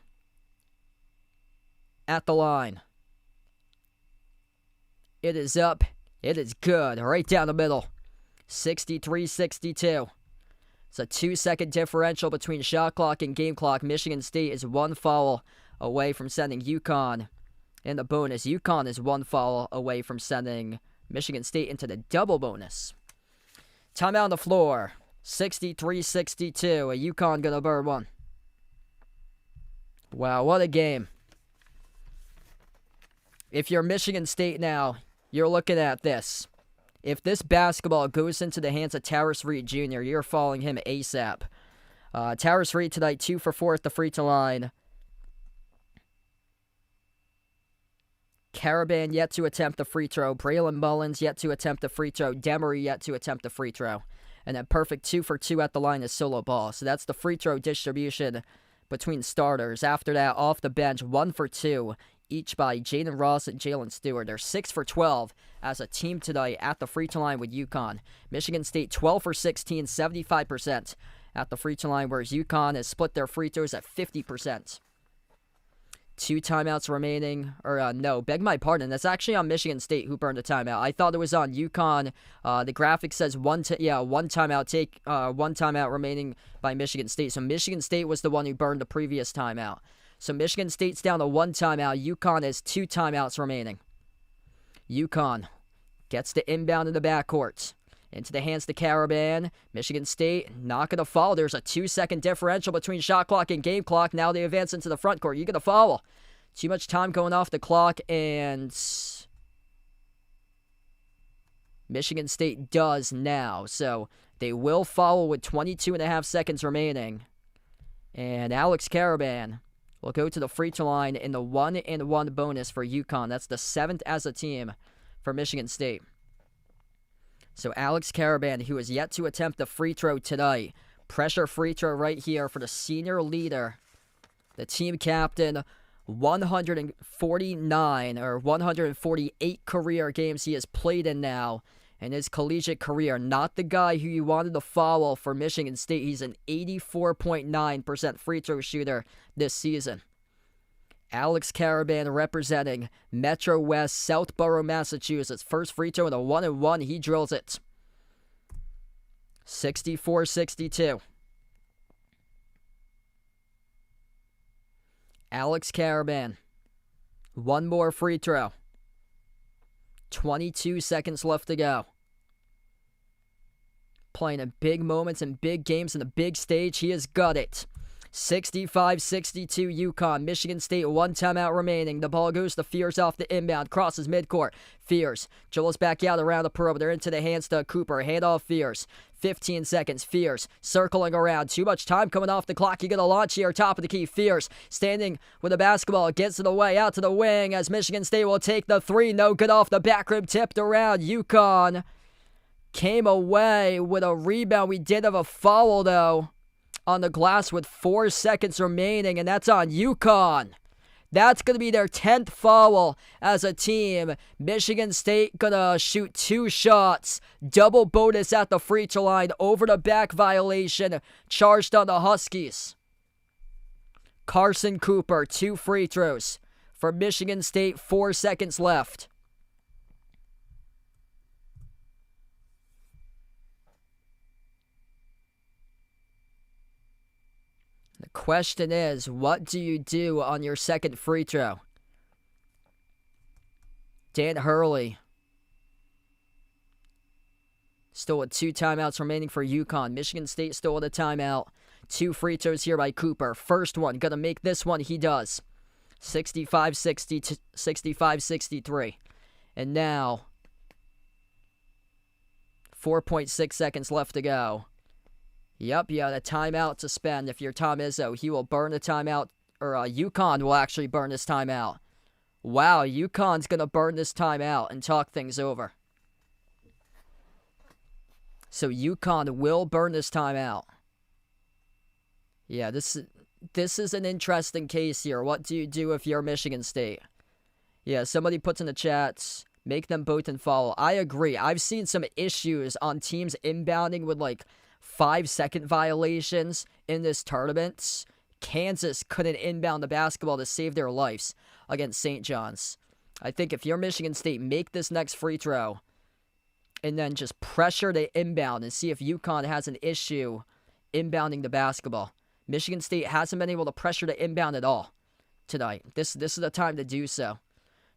At the line. It is up. It is good. Right down the middle. 63-62. It's a 2-second differential between shot clock and game clock. Michigan State is 1 foul away from sending UConn in the bonus. UConn is 1 foul away from sending Michigan State into the double bonus. Timeout on the floor. 63-62. A UConn gonna burn one. Wow, what a game. If you're Michigan State now, you're looking at this. If this basketball goes into the hands of Tarris Reed Jr., you're following him ASAP. Tarris Reed tonight, 2 for 4 at the free throw line. Caraban yet to attempt the free throw. Braylon Mullins yet to attempt the free throw. Demery yet to attempt the free throw. And then perfect 2 for 2 at the line is solo ball. So that's the free throw distribution between starters. After that, off the bench, 1 for 2. Each by Jaden Ross and Jalen Stewart. They're 6 for 12 as a team tonight at the free throw line with UConn. Michigan State 12 for 16, 75% at the free throw line, whereas UConn has split their free throws at 50%. 2 timeouts remaining. Beg my pardon. That's actually on Michigan State who burned a timeout. I thought it was on UConn. The graphic says one timeout remaining by Michigan State. So Michigan State was the one who burned the previous timeout. So Michigan State's down to 1 timeout. UConn has 2 timeouts remaining. UConn gets the inbound in the backcourt. Into the hands of Caraban. Michigan State not going to foul. There's a 2-second differential between shot clock and game clock. Now they advance into the front court. You're going to foul. Too much time going off the clock, and Michigan State does now. So they will foul with 22.5 seconds remaining. And Alex Caraban will go to the free throw line in the 1-and-1 bonus for UConn. That's the 7th as a team for Michigan State. So Alex Caraban, who has yet to attempt the free throw tonight. Pressure free throw right here for the senior leader. The team captain, 148 career games he has played in now in his collegiate career. Not the guy who you wanted to follow for Michigan State. He's an 84.9% free throw shooter this season. Alex Caraban representing Metro West, Southborough, Massachusetts. First free throw in the 1-and-1. He drills it. 64-62. Alex Caraban. 1 more free throw. 22 seconds left to go. Playing in big moments and big games in the big stage. He has got it. 65-62 Yukon. Michigan State, 1 timeout remaining. The ball goes to Fears off the inbound. Crosses midcourt. Fears dribbles back out around the perimeter into the hands to Cooper. Handoff Fears. 15 seconds. Fears circling around. Too much time coming off the clock. You get a launch here. Top of the key. Fears standing with the basketball. Gets it away out to the wing as Michigan State will take the three. No good off the back rim. Tipped around. Yukon came away with a rebound. We did have a foul, though, on the glass with 4 seconds remaining, and that's on Yukon. That's going to be their 10th foul as a team. Michigan State going to shoot 2 shots. Double bonus at the free throw line. Over the back violation charged on the Huskies. Carson Cooper, 2 free throws for Michigan State. 4 seconds left. The question is, what do you do on your second free throw? Dan Hurley still with 2 timeouts remaining for UConn. Michigan State still with a timeout. 2 free throws here by Cooper. First one, gonna make this one. He does. 65-63. And now, 4.6 seconds left to go. Yep, you had a timeout to spend. If you're Tom Izzo, he will burn the timeout, or UConn will actually burn this timeout. Wow, UConn's going to burn this timeout and talk things over. So UConn will burn this timeout. Yeah, this is an interesting case here. What do you do if you're Michigan State? Yeah, somebody puts in the chats, make them both and follow. I agree. I've seen some issues on teams inbounding with 5-second violations in this tournament. Kansas couldn't inbound the basketball to save their lives against St. John's. I think if you're Michigan State, make this next free throw and then just pressure the inbound and see if UConn has an issue inbounding the basketball. Michigan State hasn't been able to pressure the inbound at all tonight. This is the time to do so.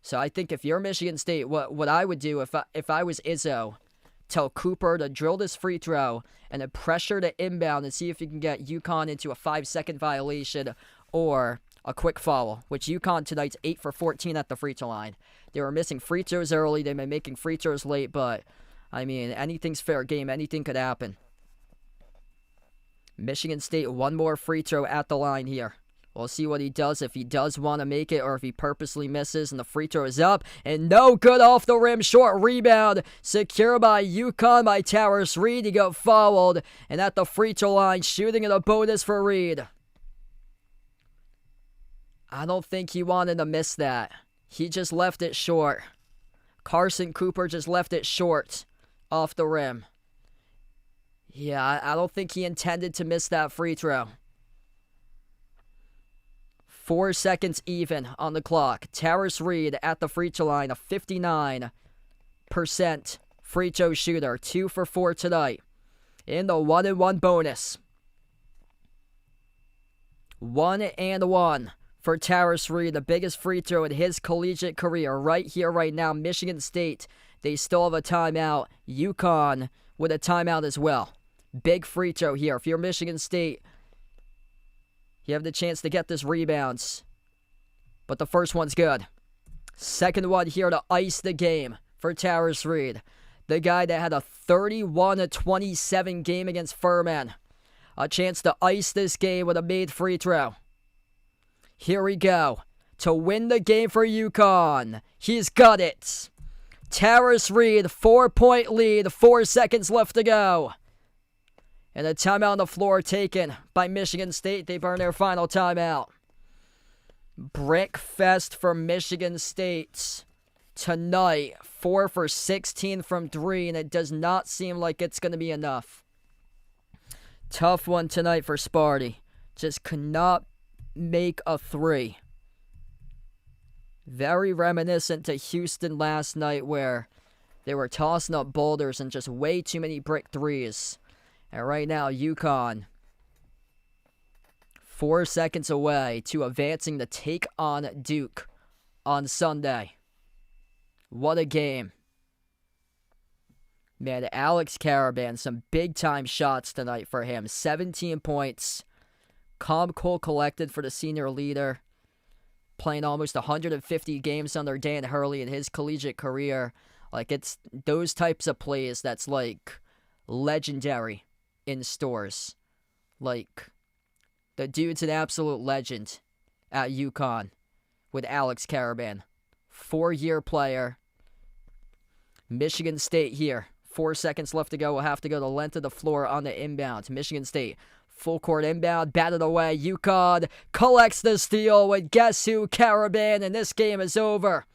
So I think if you're Michigan State, what I would do if I was Izzo, tell Cooper to drill this free throw and then pressure the inbound and see if you can get UConn into a 5-second violation or a quick foul, which UConn tonight's 8 for 14 at the free throw line. They were missing free throws early. They've been making free throws late, but, I mean, anything's fair game. Anything could happen. Michigan State, 1 more free throw at the line here. We'll see what he does, if he does want to make it or if he purposely misses, and the free throw is up. And no good off the rim. Short rebound. Secured by UConn by Towers Reed. He got fouled. And at the free throw line, shooting in a bonus for Reed. I don't think he wanted to miss that. He just left it short. Carson Cooper just left it short off the rim. Yeah, I don't think he intended to miss that free throw. 4 seconds even on the clock. Towers Reed at the free throw line, a 59% free throw shooter. 2 for 4 tonight. In the 1-and-1 bonus. 1-and-1 for Towers Reed. The biggest free throw in his collegiate career. Right here, right now. Michigan State, they still have a timeout. UConn with a timeout as well. Big free throw here. If you're Michigan State, you have the chance to get this rebounds. But the first one's good. Second one here to ice the game for Towers Reed. The guy that had a 31-27 game against Furman. A chance to ice this game with a made free throw. Here we go. To win the game for UConn. He's got it. Towers Reed, 4-point lead. 4 seconds left to go. And a timeout on the floor taken by Michigan State. They burn their final timeout. Brick fest for Michigan State tonight. 4 for 16 from 3, and it does not seem like it's going to be enough. Tough one tonight for Sparty. Just could not make a 3. Very reminiscent to Houston last night, where they were tossing up boulders and just way too many brick 3s. And right now, UConn, 4 seconds away to advancing to take on Duke on Sunday. What a game. Man, Alex Caravan, some big-time shots tonight for him. 17 points, calm, cool, collected for the senior leader, playing almost 150 games under Dan Hurley in his collegiate career. Like, it's those types of plays that's, like, legendary in stores. Like, the dude's an absolute legend at UConn with Alex Caravan. 4-year player. Michigan State here. 4 seconds left to go. We'll have to go the length of the floor on the inbound. Michigan State, full court inbound, batted away. UConn collects the steal with guess who? Caravan, and this game is over.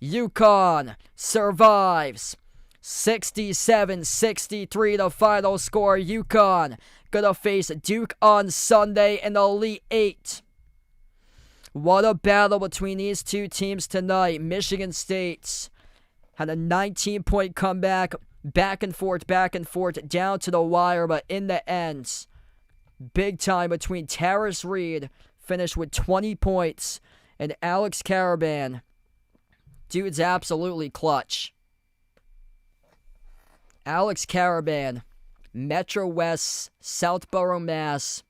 UConn survives. 67-63 the final score. UConn gonna face Duke on Sunday in the Elite Eight. What a battle between these two teams tonight. Michigan State had a 19-point comeback, back and forth, down to the wire, but in the end, big time between Terrace Reed, finished with 20 points, and Alex Caravan. Dude's absolutely clutch. Alex Caravan, Metro West, Southborough, Mass,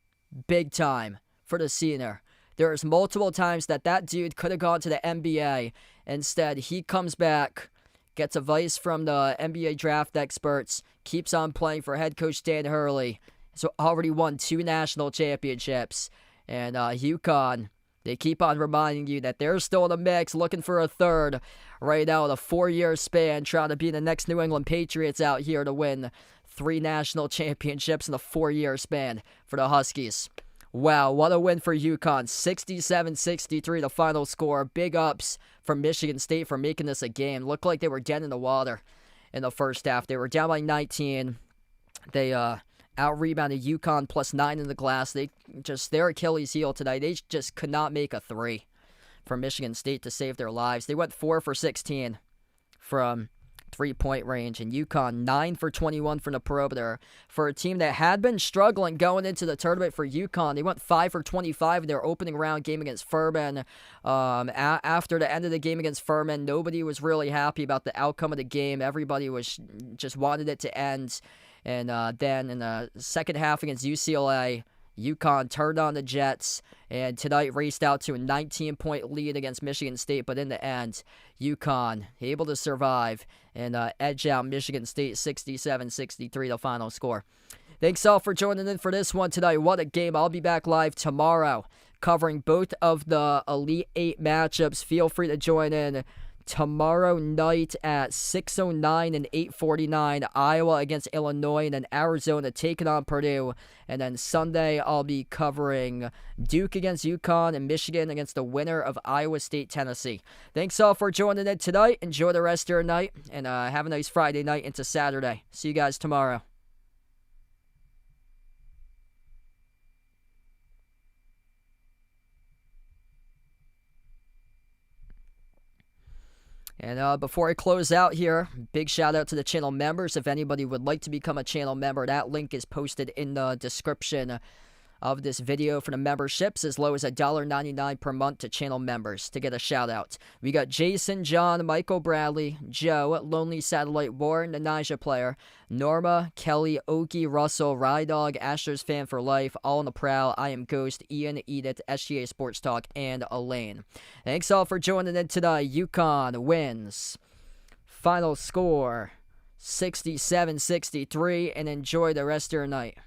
big time for the senior. There's multiple times that dude could have gone to the NBA. Instead, he comes back, gets advice from the NBA draft experts, keeps on playing for head coach Dan Hurley. So already won 2 national championships. And UConn, they keep on reminding you that they're still in the mix, looking for a third. Right now, in a 4-year span, trying to be the next New England Patriots out here to win 3 national championships in a 4-year span for the Huskies. Wow, what a win for UConn. 67-63 the final score. Big ups for Michigan State for making this a game. Looked like they were dead in the water in the first half. They were down by 19. They out-rebounded UConn plus 9 in the glass. Their Achilles heel today. They just could not make a 3 for Michigan State to save their lives. They went 4 for 16 from 3-point range, and UConn 9 for 21 from the perimeter. For a team that had been struggling going into the tournament for UConn, they went 5 for 25 in their opening round game against Furman. After the end of the game against Furman, nobody was really happy about the outcome of the game. Everybody was just wanted it to end. And then in the second half against UCLA, UConn turned on the Jets, and tonight raced out to a 19-point lead against Michigan State. But in the end, UConn able to survive and edge out Michigan State 67-63, the final score. Thanks all for joining in for this one tonight. What a game. I'll be back live tomorrow covering both of the Elite Eight matchups. Feel free to join in tomorrow night at 6:09 and 8:49, Iowa against Illinois, and then Arizona taking on Purdue. And then Sunday, I'll be covering Duke against UConn and Michigan against the winner of Iowa State, Tennessee. Thanks all for joining in tonight. Enjoy the rest of your night, and have a nice Friday night into Saturday. See you guys tomorrow. And before I close out here, big shout out to the channel members. If anybody would like to become a channel member, that link is posted in the description of this video for the memberships, as low as $1.99 per month to channel members to get a shout out. We got Jason, John, Michael Bradley, Joe, Lonely Satellite Warren, the Naija Player, Norma, Kelly, Okie, Russell, Rydog, Astros Fan for Life, All on the Prowl, I Am Ghost, Ian, Edith, SGA Sports Talk, and Elaine. Thanks all for joining in tonight. UConn wins. Final score 67-63, and enjoy the rest of your night.